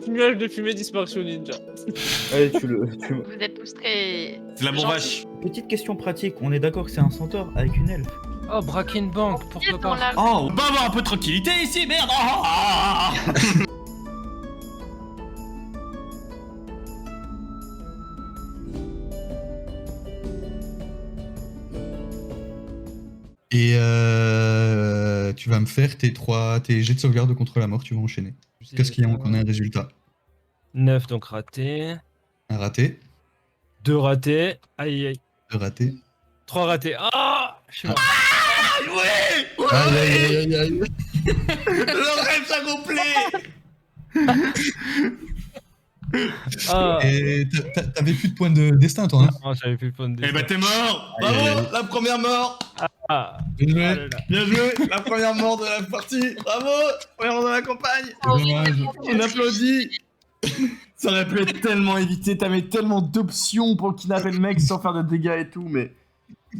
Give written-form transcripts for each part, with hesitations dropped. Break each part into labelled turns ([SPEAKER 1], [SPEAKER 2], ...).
[SPEAKER 1] Nuage de fumée, disparition ninja.
[SPEAKER 2] Allez,
[SPEAKER 3] Vous êtes tous très...
[SPEAKER 4] C'est la
[SPEAKER 3] gentils.
[SPEAKER 4] vache.
[SPEAKER 2] Petite question pratique, on est d'accord que c'est un centaure avec une elfe.
[SPEAKER 5] Oh, braquer une banque, pourquoi
[SPEAKER 3] Dans
[SPEAKER 5] pas.
[SPEAKER 3] la-
[SPEAKER 4] Oh, on va avoir un peu de tranquillité ici, merde.
[SPEAKER 6] Et tu vas me faire tes jets de sauvegarde contre la mort, tu vas enchaîner. Qu'est-ce qu'il y a qu'on a un résultat?
[SPEAKER 5] 9 donc raté.
[SPEAKER 6] Un raté,
[SPEAKER 5] 2 ratés. Aïe aïe.
[SPEAKER 6] 2 ratés.
[SPEAKER 5] 3 ratés. Ah, je suis mort.
[SPEAKER 4] Ouais.
[SPEAKER 6] Aïe aïe aïe aïe aïe.
[SPEAKER 4] Le rêve s'accomplit.
[SPEAKER 5] Ah.
[SPEAKER 6] Et t'avais plus de points de destin, toi, hein?
[SPEAKER 5] Oh, j'avais plus le point de
[SPEAKER 4] Eh
[SPEAKER 5] destin.
[SPEAKER 4] bah t'es mort.
[SPEAKER 6] Aïe, aïe,
[SPEAKER 4] Bravo,
[SPEAKER 6] aïe.
[SPEAKER 4] la première mort.
[SPEAKER 5] Ah.
[SPEAKER 6] Bien joué.
[SPEAKER 5] Ah là là.
[SPEAKER 4] Bien joué, la première mort de la partie. Bravo, première mort de la campagne.
[SPEAKER 6] Dommage.
[SPEAKER 4] On applaudit. Ça aurait pu être tellement évité, t'avais tellement d'options pour kidnapper le mec sans faire de dégâts et tout, mais...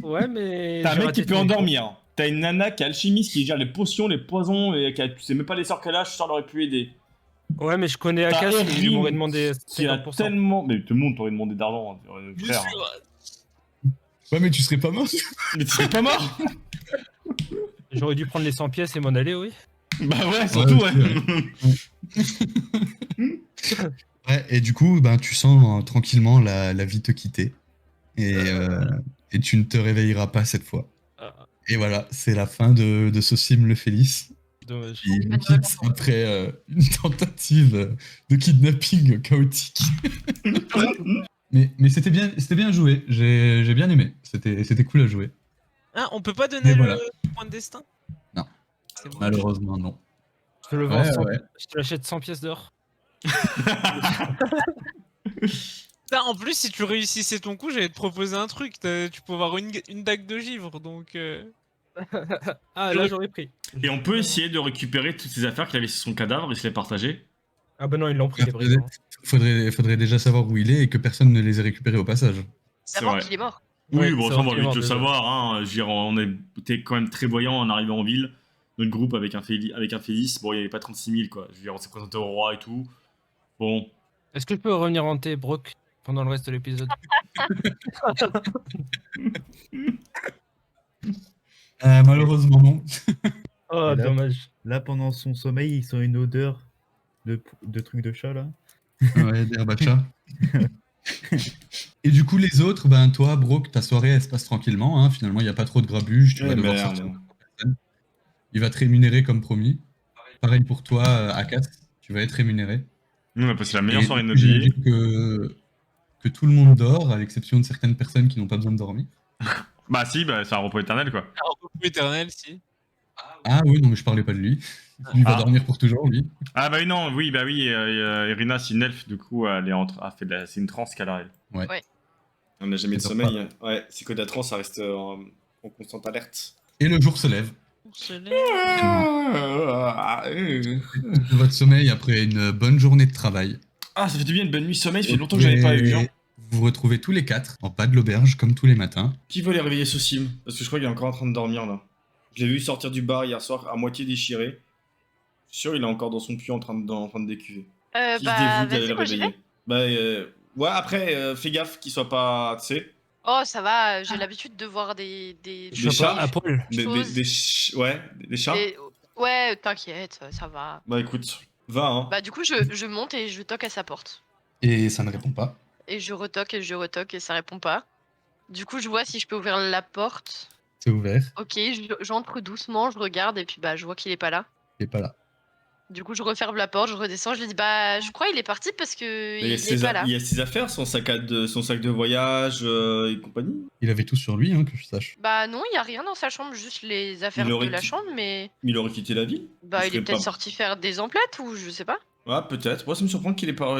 [SPEAKER 5] Ouais, mais.
[SPEAKER 4] T'as un
[SPEAKER 5] j'ai
[SPEAKER 4] mec
[SPEAKER 5] raté
[SPEAKER 4] qui peut
[SPEAKER 5] tous les coups.
[SPEAKER 4] endormir. T'as une nana qui est alchimiste qui gère les potions, les poisons, et tu sais même pas les sorts qu'elle a, je sors aurait pu aider.
[SPEAKER 5] Ouais, mais je connais
[SPEAKER 4] T'as
[SPEAKER 5] Akash, il
[SPEAKER 4] Erin
[SPEAKER 5] m'aurait demandé
[SPEAKER 4] Qui a
[SPEAKER 5] 50%.
[SPEAKER 4] tellement... Mais tout le monde t'aurait demandé d'argent, hein, frère.
[SPEAKER 6] Ouais, mais tu serais pas mort.
[SPEAKER 4] Mais tu serais pas mort.
[SPEAKER 5] J'aurais dû prendre les 100 pièces et m'en aller, oui.
[SPEAKER 4] Bah ouais, surtout,
[SPEAKER 6] Ouais,
[SPEAKER 4] ouais.
[SPEAKER 6] Ouais, et du coup, ben, tu sens tranquillement la vie te quitter. Et tu ne te réveilleras pas cette fois.
[SPEAKER 5] Ah,
[SPEAKER 6] Et voilà, c'est la fin de Socim le Félice.
[SPEAKER 5] dommage.
[SPEAKER 6] Il nous quitte après une tentative de kidnapping chaotique. mais c'était bien joué. J'ai bien aimé. C'était cool à jouer.
[SPEAKER 1] Hein, on peut pas donner
[SPEAKER 6] Mais
[SPEAKER 1] le
[SPEAKER 6] voilà.
[SPEAKER 1] point de destin?
[SPEAKER 6] Non.
[SPEAKER 1] C'est bon.
[SPEAKER 6] Malheureusement, non.
[SPEAKER 5] Je te le vends
[SPEAKER 6] Ouais,
[SPEAKER 5] 100
[SPEAKER 6] ouais.
[SPEAKER 5] Je te l'achète 100 pièces d'or.
[SPEAKER 1] Putain, en plus, si tu réussissais ton coup, j'allais te proposer un truc. Tu peux avoir une dague de givre, donc...
[SPEAKER 5] Ah, là, j'aurais pris.
[SPEAKER 4] Et on peut essayer de récupérer toutes ces affaires qu'il avait sur son cadavre et se les partager.
[SPEAKER 5] Ah bah non, ils l'ont pris, les brigands.
[SPEAKER 6] Faudrait déjà savoir où il est et que personne ne les ait récupérés au passage.
[SPEAKER 4] C'est
[SPEAKER 3] D'abord
[SPEAKER 4] vrai.
[SPEAKER 3] qu'il est mort.
[SPEAKER 4] Oui,
[SPEAKER 5] Ouais,
[SPEAKER 4] bon,
[SPEAKER 5] c'est
[SPEAKER 4] ça, on
[SPEAKER 5] vrai
[SPEAKER 4] va
[SPEAKER 5] qu'il est
[SPEAKER 4] vite
[SPEAKER 5] mort,
[SPEAKER 4] le
[SPEAKER 5] déjà.
[SPEAKER 4] savoir. Hein. Je veux dire, on était quand même très voyants en arrivant en ville. Notre groupe avec un Félice, bon, il n'y avait pas 36 000, quoi. Je veux dire, on s'est présenté au roi et tout. Bon.
[SPEAKER 5] Est-ce que je peux revenir hanter Brock pendant le reste de l'épisode?
[SPEAKER 6] Malheureusement, non.
[SPEAKER 5] Oh,
[SPEAKER 2] Et là-
[SPEAKER 5] dommage.
[SPEAKER 2] Là, pendant son sommeil, il sent une odeur de trucs de chat, là.
[SPEAKER 6] Ouais, d'herbe à chat. Et du coup, les autres, ben toi, Brock, ta soirée, elle se passe tranquillement. Hein. Finalement, il n'y a pas trop de grabuge. Tu vas devoir
[SPEAKER 4] merde.
[SPEAKER 6] sortir. Il va te rémunérer comme promis. Pareil pour toi, Akas. Tu vas être rémunéré.
[SPEAKER 4] Nous, on a passé la meilleure
[SPEAKER 6] Et
[SPEAKER 4] soirée de
[SPEAKER 6] du
[SPEAKER 4] notre
[SPEAKER 6] coup,
[SPEAKER 4] vie.
[SPEAKER 6] j'imagine que tout le monde dort, à l'exception de certaines personnes qui n'ont pas besoin de dormir.
[SPEAKER 4] Bah si, bah, c'est un repos éternel, quoi.
[SPEAKER 1] Un repos éternel, si.
[SPEAKER 6] Ah oui, non, mais je parlais pas de lui. Lui va
[SPEAKER 4] Ah.
[SPEAKER 6] dormir pour toujours, lui.
[SPEAKER 4] Ah bah oui, non, oui, bah oui, Irina, c'est une elfe, du coup, elle est c'est une transe qu'elle a, elle.
[SPEAKER 6] Ouais.
[SPEAKER 3] Ouais.
[SPEAKER 4] On n'a jamais de
[SPEAKER 6] Elle dort
[SPEAKER 4] sommeil. Hein. Ouais, c'est que la transe, ça reste en constante alerte.
[SPEAKER 6] Et le jour se lève.
[SPEAKER 1] On se lève.
[SPEAKER 6] De votre sommeil après une bonne journée de travail.
[SPEAKER 4] Ah, ça fait du bien une bonne nuit sommeil, ça fait longtemps que j'avais pas eu. Hein.
[SPEAKER 6] Vous vous retrouvez tous les quatre en bas de l'auberge, comme tous les matins.
[SPEAKER 4] Qui veut les réveiller Sosim? Parce que je crois qu'il est encore en train de dormir, là. Je l'ai vu sortir du bar hier soir, à moitié déchiré. Je suis sûr il est encore dans son puits en train de décuver. Qui se
[SPEAKER 3] Bah,
[SPEAKER 4] dévoue d'aller
[SPEAKER 3] vas-y,
[SPEAKER 4] le
[SPEAKER 3] moi j'y vais.
[SPEAKER 4] réveiller? Bah, ouais, après, fais gaffe qu'il soit pas, tu sais,
[SPEAKER 3] Oh, ça va, j'ai l'habitude de voir des
[SPEAKER 5] Je sais
[SPEAKER 4] chats.
[SPEAKER 5] pas, à poil.
[SPEAKER 4] ouais, des chats.
[SPEAKER 3] Ouais, t'inquiète, ça va.
[SPEAKER 4] Bah écoute, va, hein.
[SPEAKER 3] Bah, du coup, je monte et je toque à sa porte.
[SPEAKER 6] Et ça ne répond pas.
[SPEAKER 3] Et je retoque et ça répond pas. Du coup, je vois si je peux ouvrir la porte.
[SPEAKER 6] C'est ouvert.
[SPEAKER 3] Ok, j'entre doucement, je regarde et puis bah, je vois qu'il est pas là.
[SPEAKER 6] Il est pas là.
[SPEAKER 3] Du coup, je referme la porte, je redescends, je lui dis bah, je crois il est parti parce que
[SPEAKER 4] Il y, a
[SPEAKER 3] il est pas là.
[SPEAKER 4] il y a ses affaires, son sac de voyage et compagnie.
[SPEAKER 6] Il avait tout sur lui, hein, que je sache.
[SPEAKER 3] Bah non, il y a rien dans sa chambre, juste les affaires
[SPEAKER 4] Il
[SPEAKER 3] de
[SPEAKER 4] aurait
[SPEAKER 3] la
[SPEAKER 4] qui-
[SPEAKER 3] chambre, mais
[SPEAKER 4] Il aurait quitté la ville.
[SPEAKER 3] bah il est
[SPEAKER 4] serait
[SPEAKER 3] peut-être
[SPEAKER 4] pas-
[SPEAKER 3] sorti faire des emplettes ou je sais pas.
[SPEAKER 4] Ouais, peut-être. Moi, ça me surprend qu'il ait pas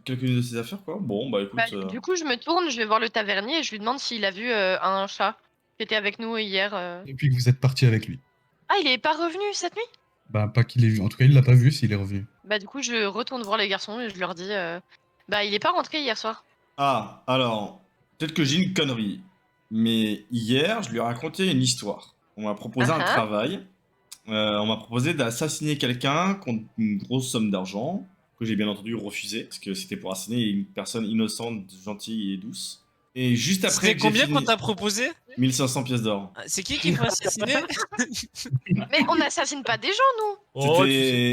[SPEAKER 4] quelques-unes de ses affaires, quoi. Bon, bah écoute.
[SPEAKER 3] Bah, du coup, je me tourne, je vais voir le tavernier et je lui demande s'il a vu un chat qui était avec nous hier.
[SPEAKER 6] Et puis que vous êtes parti avec lui.
[SPEAKER 3] Ah, il est pas revenu cette nuit?
[SPEAKER 6] Bah, pas qu'il ait vu. En tout cas, il l'a pas vu s'il est revenu.
[SPEAKER 3] Bah, du coup, je retourne voir les garçons et je leur dis bah, il est pas rentré hier soir.
[SPEAKER 4] Ah, alors, peut-être que j'ai une connerie. Mais hier, je lui ai raconté une histoire. On m'a proposé un
[SPEAKER 3] Ah ah.
[SPEAKER 4] travail. On m'a proposé d'assassiner quelqu'un contre une grosse somme d'argent. que j'ai bien entendu refusé, parce que c'était pour assassiner une personne innocente, gentille et douce. Et juste après
[SPEAKER 1] C'était
[SPEAKER 4] que j'ai
[SPEAKER 1] combien
[SPEAKER 4] fini,
[SPEAKER 1] qu'on t'a proposé?
[SPEAKER 4] 1500 pièces d'or.
[SPEAKER 1] C'est qui peut assassiner?
[SPEAKER 3] Mais on n'assassine pas des gens, nous.
[SPEAKER 5] Oh,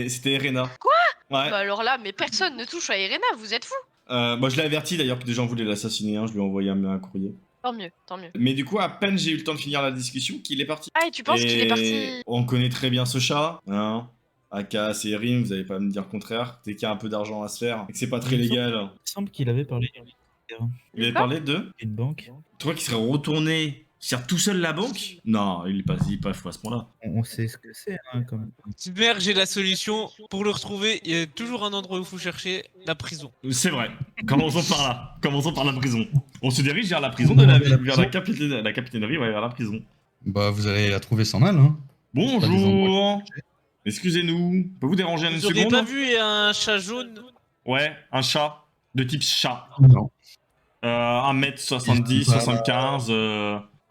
[SPEAKER 4] C'était Erena.
[SPEAKER 3] Quoi?
[SPEAKER 4] Ouais.
[SPEAKER 3] Bah alors là, mais personne ne touche à Irena, vous êtes fous.
[SPEAKER 4] Moi je l'ai averti d'ailleurs que des gens voulaient l'assassiner, hein, je lui ai envoyé un courrier.
[SPEAKER 3] Tant mieux, tant mieux.
[SPEAKER 4] Mais du coup, à peine j'ai eu le temps de finir la discussion qu'il est parti.
[SPEAKER 3] Ah, et tu penses qu'il est parti?
[SPEAKER 4] On connaît très bien ce chat, hein. Aka, c'est Erin, vous allez pas me dire le contraire. Dès qu'il y a un peu d'argent à se faire et que c'est pas très légal.
[SPEAKER 2] Il me semble qu'il avait parlé
[SPEAKER 4] Il avait parlé de
[SPEAKER 2] d'une banque.
[SPEAKER 4] Tu crois qu'il serait retourné faire tout seul la banque? Non, il est pas fou à ce point-là.
[SPEAKER 2] On sait ce que c'est, hein, comme.
[SPEAKER 1] Super, j'ai la solution. Pour le retrouver, il y a toujours un endroit où il faut chercher la prison.
[SPEAKER 4] C'est vrai. Commençons par là. Commençons par la prison. On se dirige vers la prison de la ville, vers la capitainerie, ouais, vers la prison.
[SPEAKER 6] Bah, vous allez la trouver sans mal, hein.
[SPEAKER 4] Bonjour. Excusez-nous. Peut vous déranger une
[SPEAKER 1] Vous auriez
[SPEAKER 4] seconde?
[SPEAKER 1] pas vu un chat jaune?
[SPEAKER 4] Ouais, un chat. De type chat.
[SPEAKER 6] Non.
[SPEAKER 4] 1m70,
[SPEAKER 6] Bah,
[SPEAKER 4] 75.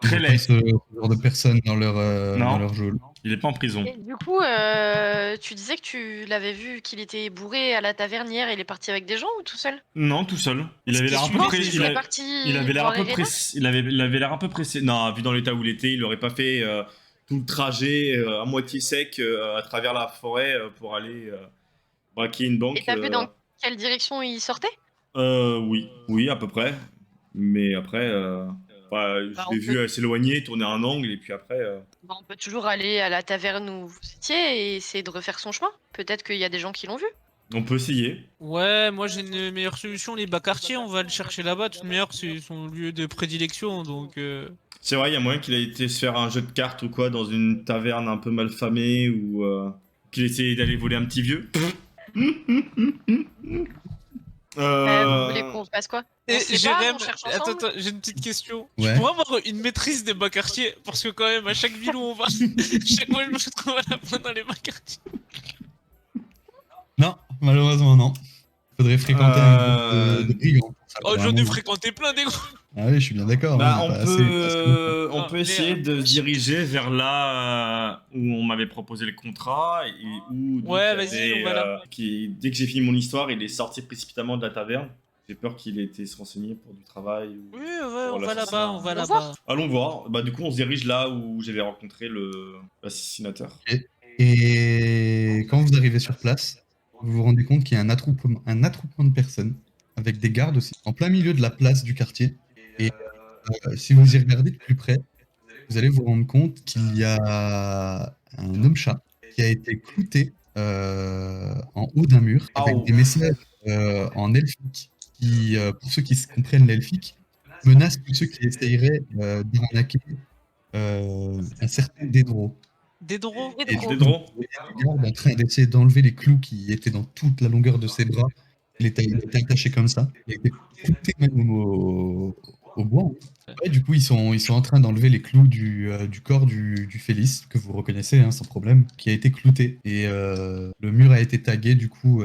[SPEAKER 6] Très
[SPEAKER 4] Très laid.
[SPEAKER 6] ce genre de personnes dans
[SPEAKER 4] Non.
[SPEAKER 6] leur jeu.
[SPEAKER 4] Il est pas en prison.
[SPEAKER 3] Et du coup, tu disais que tu l'avais vu qu'il était bourré à la taverne hier et il est parti avec des gens ou tout seul?
[SPEAKER 4] Non, tout seul. Il avait l'air un peu
[SPEAKER 3] Non,
[SPEAKER 4] pressé.
[SPEAKER 3] il est parti
[SPEAKER 4] Il avait l'air
[SPEAKER 3] voir
[SPEAKER 4] un peu
[SPEAKER 3] Irena.
[SPEAKER 4] pressé. Il avait l'air un peu pressé. Non, vu dans l'état où il était, il aurait pas fait tout le trajet à moitié sec à travers la forêt pour aller braquer une banque.
[SPEAKER 3] Et t'as vu dans quelle direction il sortait?
[SPEAKER 4] Oui, à peu près. Mais après,
[SPEAKER 3] Bah,
[SPEAKER 4] je l'ai vu s'éloigner, tourner un angle, et puis après.
[SPEAKER 3] Bah, on peut toujours aller à la taverne où vous étiez et essayer de refaire son chemin. Peut-être qu'il y a des gens qui l'ont vu.
[SPEAKER 4] On peut essayer.
[SPEAKER 1] Ouais, moi j'ai une meilleure solution. Les bas quartiers, on va le chercher là-bas. De toute manière, c'est son lieu de prédilection. Donc.
[SPEAKER 4] C'est vrai, il y a moyen qu'il ait été se faire un jeu de cartes ou quoi dans une taverne un peu mal famée ou qu'il essayait d'aller voler un petit vieux.
[SPEAKER 3] Vous voulez qu'on fasse quoi? On sait pas,
[SPEAKER 1] Jérém,
[SPEAKER 3] on cherche
[SPEAKER 1] attends,
[SPEAKER 3] ensemble.
[SPEAKER 1] j'ai une petite question.
[SPEAKER 6] Ouais.
[SPEAKER 1] Je pourrais avoir une maîtrise des bas quartiers parce que quand même à chaque ville où on va, chaque fois je me retrouve à la fin dans les bas quartiers.
[SPEAKER 6] Non, malheureusement, non. Faudrait fréquenter un groupe de brigands. pour ça,
[SPEAKER 1] Oh, j'en ai
[SPEAKER 6] vraiment.
[SPEAKER 1] fréquenté plein des gros.
[SPEAKER 6] Ah oui, je suis bien d'accord.
[SPEAKER 4] Bah,
[SPEAKER 6] hein,
[SPEAKER 4] on
[SPEAKER 6] pas
[SPEAKER 4] peut,
[SPEAKER 6] assez-
[SPEAKER 4] on
[SPEAKER 1] Ah,
[SPEAKER 4] peut essayer
[SPEAKER 1] merde.
[SPEAKER 4] de se diriger vers là où on m'avait proposé le contrat et où donc,
[SPEAKER 1] Ouais,
[SPEAKER 4] il y
[SPEAKER 1] vas-y,
[SPEAKER 4] avait,
[SPEAKER 1] on va là.
[SPEAKER 4] dès que j'ai fini mon histoire, il est sorti précipitamment de la taverne. J'ai peur qu'il ait été se renseigner pour du travail.
[SPEAKER 1] Oui, ouais, on va
[SPEAKER 4] l'assassinat.
[SPEAKER 1] là-bas, on va
[SPEAKER 3] On va
[SPEAKER 1] là-bas.
[SPEAKER 4] Allons voir. Bah, du coup, on se dirige là où j'avais rencontré l'assassinateur.
[SPEAKER 6] Et quand vous arrivez sur place, vous vous rendez compte qu'il y a un attroupement de personnes, avec des gardes aussi, en plein milieu de la place du quartier. Et si vous y regardez de plus près, vous allez vous rendre compte qu'il y a un homme-chat qui a été clouté en haut d'un mur, avec
[SPEAKER 4] Au.
[SPEAKER 6] des messages en elfique, qui, pour ceux qui comprennent l'elfique, menacent tous ceux qui essayeraient d'arnaquer un certain Dédro.
[SPEAKER 1] Des drôles.
[SPEAKER 3] Et
[SPEAKER 6] Et
[SPEAKER 3] donc,
[SPEAKER 4] Des drôles.
[SPEAKER 6] le garde en train d'essayer d'enlever les clous qui étaient dans toute la longueur de ses bras. Il était attaché comme ça. Il était clouté même au bois. Ouais, du coup, ils sont en train d'enlever les clous du corps du Félix, que vous reconnaissez hein, sans problème, qui a été clouté. Et le mur a été tagué, du coup.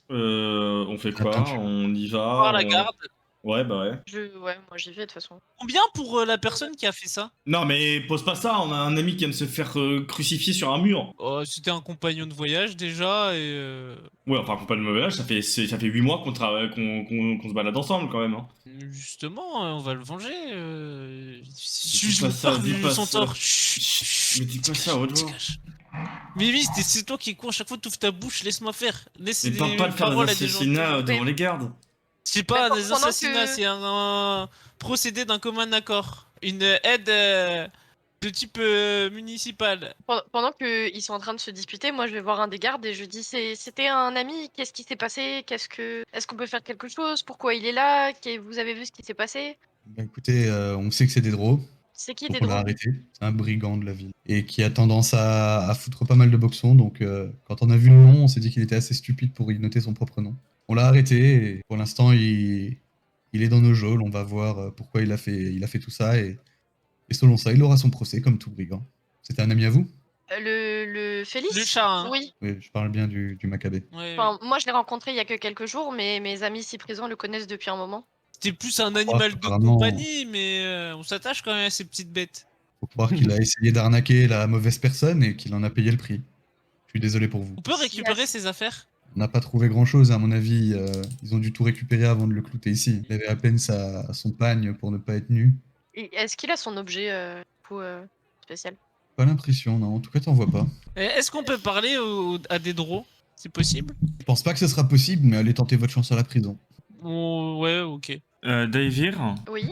[SPEAKER 4] On fait quoi?
[SPEAKER 6] Attention.
[SPEAKER 4] On y va?
[SPEAKER 1] Voir la garde.
[SPEAKER 4] Ouais, bah ouais.
[SPEAKER 3] ouais, moi j'y vais de toute façon.
[SPEAKER 1] Combien pour la personne qui a fait ça?
[SPEAKER 4] Non, mais pose pas ça. On a un ami qui aime se faire crucifier sur un mur.
[SPEAKER 1] Oh, c'était un compagnon de voyage déjà et.
[SPEAKER 4] Ouais, enfin, faut pas le mauvais âge. Ça fait 8 mois qu'on se balade ensemble quand même. Hein.
[SPEAKER 1] Justement, on va le venger. Si
[SPEAKER 4] Dis
[SPEAKER 1] je
[SPEAKER 4] pas
[SPEAKER 1] me
[SPEAKER 4] ça,
[SPEAKER 1] parle
[SPEAKER 4] dis
[SPEAKER 1] du
[SPEAKER 4] pas
[SPEAKER 1] centaure.
[SPEAKER 4] ça.
[SPEAKER 1] Chut, chut,
[SPEAKER 4] Mais dis pas ça, haute voix.
[SPEAKER 1] Mais oui, c'est toi qui es con, à chaque fois tu ouvres ta bouche, laisse-moi faire. Laisse
[SPEAKER 4] Mais
[SPEAKER 1] des
[SPEAKER 4] tente pas de faire
[SPEAKER 1] paroles
[SPEAKER 4] des
[SPEAKER 1] à des gens.
[SPEAKER 4] assassinats devant les gardes.
[SPEAKER 1] C'est pas
[SPEAKER 3] Mais
[SPEAKER 1] des
[SPEAKER 3] pendant
[SPEAKER 1] assassinats,
[SPEAKER 3] que-
[SPEAKER 1] c'est un procédé d'un commun accord. Une aide de type municipal.
[SPEAKER 3] Pendant qu'ils sont en train de se disputer, moi je vais voir un des gardes et je dis c'était un ami, qu'est-ce qui s'est passé? Est-ce qu'on peut faire quelque chose? Pourquoi il est là? Vous avez vu ce qui s'est passé?
[SPEAKER 6] Bah, écoutez, on sait que c'est Dédro.
[SPEAKER 3] C'est qui
[SPEAKER 6] Donc
[SPEAKER 3] des
[SPEAKER 6] on l'a
[SPEAKER 3] drôles?
[SPEAKER 6] arrêté. C'est un brigand de la ville. Et qui a tendance à foutre pas mal de boxons. Donc quand on a vu le nom, on s'est dit qu'il était assez stupide pour y noter son propre nom. On l'a arrêté et pour l'instant il est dans nos geôles. On va voir pourquoi il a fait tout ça. Et selon ça, il aura son procès comme tout brigand. C'était un ami à vous?
[SPEAKER 3] Le Félix?
[SPEAKER 1] Le chat, hein.
[SPEAKER 3] Oui.
[SPEAKER 6] Oui, je parle bien du Maccabée.
[SPEAKER 1] Ouais,
[SPEAKER 3] Enfin, moi je l'ai rencontré il y a que quelques jours, mais mes amis ici présents le connaissent depuis un moment.
[SPEAKER 1] C'était plus un animal de
[SPEAKER 6] apparemment-
[SPEAKER 1] compagnie, mais on s'attache quand même à ces petites bêtes.
[SPEAKER 6] Faut croire qu'il a essayé d'arnaquer la mauvaise personne et qu'il en a payé le prix. Je suis désolé pour vous.
[SPEAKER 1] On peut récupérer ses affaires?
[SPEAKER 6] On n'a pas trouvé grand-chose, à mon avis. Ils ont dû tout récupérer avant de le clouter ici. Il avait à peine son pagne pour ne pas être nu.
[SPEAKER 3] Et est-ce qu'il a son objet spécial?
[SPEAKER 6] Pas l'impression, non. En tout cas, t'en vois pas.
[SPEAKER 1] Est-ce qu'on peut parler à des draws? C'est possible?
[SPEAKER 6] Je pense pas que ce sera possible, mais allez tenter votre chance à la prison.
[SPEAKER 1] Oh, ouais, ok.
[SPEAKER 4] Daevir,
[SPEAKER 3] Oui.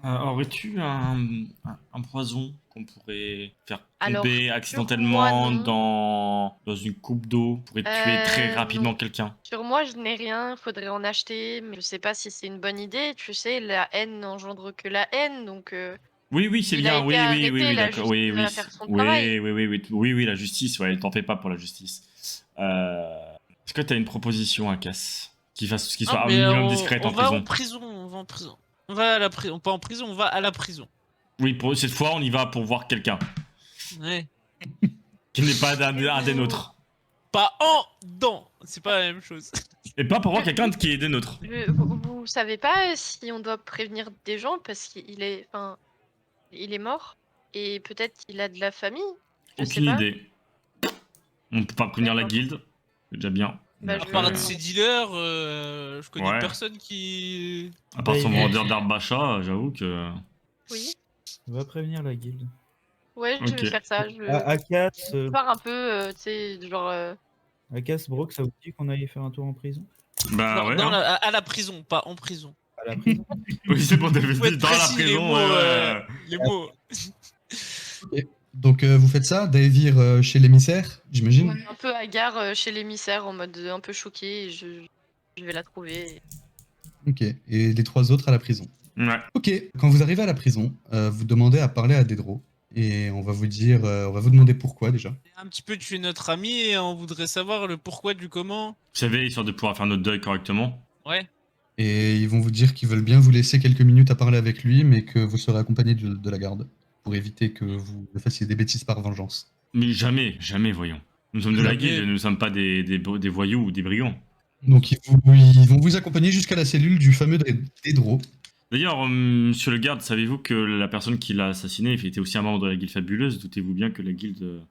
[SPEAKER 4] aurais-tu un poison qu'on pourrait faire
[SPEAKER 3] Alors,
[SPEAKER 4] tomber
[SPEAKER 3] sur
[SPEAKER 4] accidentellement
[SPEAKER 3] moi, non.
[SPEAKER 4] dans une coupe d'eau pour tuer très rapidement
[SPEAKER 3] non.
[SPEAKER 4] quelqu'un?
[SPEAKER 3] Sur moi, je n'ai rien, faudrait en acheter, mais je sais pas si c'est une bonne idée. Tu sais, la haine n'engendre que la haine, donc
[SPEAKER 4] Oui, c'est
[SPEAKER 3] il a
[SPEAKER 4] bien.
[SPEAKER 3] été
[SPEAKER 4] Oui,
[SPEAKER 3] arrêté, la
[SPEAKER 4] d'accord.
[SPEAKER 3] justice va faire son travail.
[SPEAKER 4] Oui, la justice. Ouais, t'en fais pas pour la justice. Est-ce que t'as une proposition à Cass qui soit un minimum discrète
[SPEAKER 1] on
[SPEAKER 4] en
[SPEAKER 1] va
[SPEAKER 4] prison?
[SPEAKER 1] en prison, on va en prison. On va à la prison, pas en prison, on va à la prison.
[SPEAKER 4] Oui, pour cette fois, on y va pour voir quelqu'un
[SPEAKER 1] Ouais.
[SPEAKER 4] qui n'est pas un des nôtres.
[SPEAKER 1] Pas en dans, c'est pas la même chose.
[SPEAKER 4] Et pas pour voir quelqu'un qui est des nôtres.
[SPEAKER 3] Vous savez pas si on doit prévenir des gens parce qu'il est, enfin, il est mort et peut-être qu'il a de la famille. Je sais
[SPEAKER 4] Aucune
[SPEAKER 3] pas.
[SPEAKER 4] idée. On peut pas prévenir la guilde. C'est déjà bien.
[SPEAKER 3] Bah,
[SPEAKER 1] À
[SPEAKER 3] je-
[SPEAKER 1] part de ces dealers, je connais
[SPEAKER 4] Ouais.
[SPEAKER 1] personne qui.
[SPEAKER 4] À part son
[SPEAKER 2] Ouais,
[SPEAKER 4] vendeur d'arbres d'achat, j'avoue que.
[SPEAKER 3] Oui.
[SPEAKER 2] Va prévenir la guilde.
[SPEAKER 3] Ouais, je
[SPEAKER 4] Ok.
[SPEAKER 3] vais faire ça. Je vais
[SPEAKER 2] Akas,
[SPEAKER 3] voir un peu, tu sais, genre.
[SPEAKER 2] Akas, Brock, ça vous dit qu'on allait faire un tour en prison?
[SPEAKER 4] Bah
[SPEAKER 1] Non,
[SPEAKER 4] ouais.
[SPEAKER 1] dans
[SPEAKER 4] hein.
[SPEAKER 1] à la prison, pas en prison.
[SPEAKER 2] À la prison?
[SPEAKER 4] Oui, c'est bon, t'avais
[SPEAKER 1] Faut
[SPEAKER 4] dit
[SPEAKER 1] être
[SPEAKER 4] dans la
[SPEAKER 1] précis, les
[SPEAKER 4] prison.
[SPEAKER 1] mots,
[SPEAKER 4] ouais.
[SPEAKER 1] Les mots.
[SPEAKER 6] Donc, vous faites ça, Daevir chez l'émissaire, j'imagine?
[SPEAKER 3] Un peu hagard chez l'émissaire en mode un peu choqué et je vais la trouver.
[SPEAKER 6] Ok. Et les 3 autres à la prison.
[SPEAKER 4] Ouais.
[SPEAKER 6] Ok. Quand vous arrivez à la prison, vous demandez à parler à Dédro. Et on va vous dire, on va vous demander pourquoi déjà.
[SPEAKER 1] Un petit peu tuer notre ami et on voudrait savoir le pourquoi du comment.
[SPEAKER 4] Vous savez, histoire de pouvoir faire notre deuil correctement.
[SPEAKER 1] Ouais.
[SPEAKER 6] Et ils vont vous dire qu'ils veulent bien vous laisser quelques minutes à parler avec lui, mais que vous serez accompagné de la garde. Pour éviter que vous fassiez des bêtises par vengeance.
[SPEAKER 4] Mais jamais, voyons. Nous sommes de la
[SPEAKER 1] Jamais.
[SPEAKER 4] guilde, nous ne sommes pas des voyous ou des brigands.
[SPEAKER 6] Donc ils vont vous accompagner jusqu'à la cellule du fameux Dédro.
[SPEAKER 4] D'ailleurs, monsieur le garde, savez-vous que la personne qui l'a assassiné était aussi un membre de la guilde fabuleuse? Doutez-vous bien que la guilde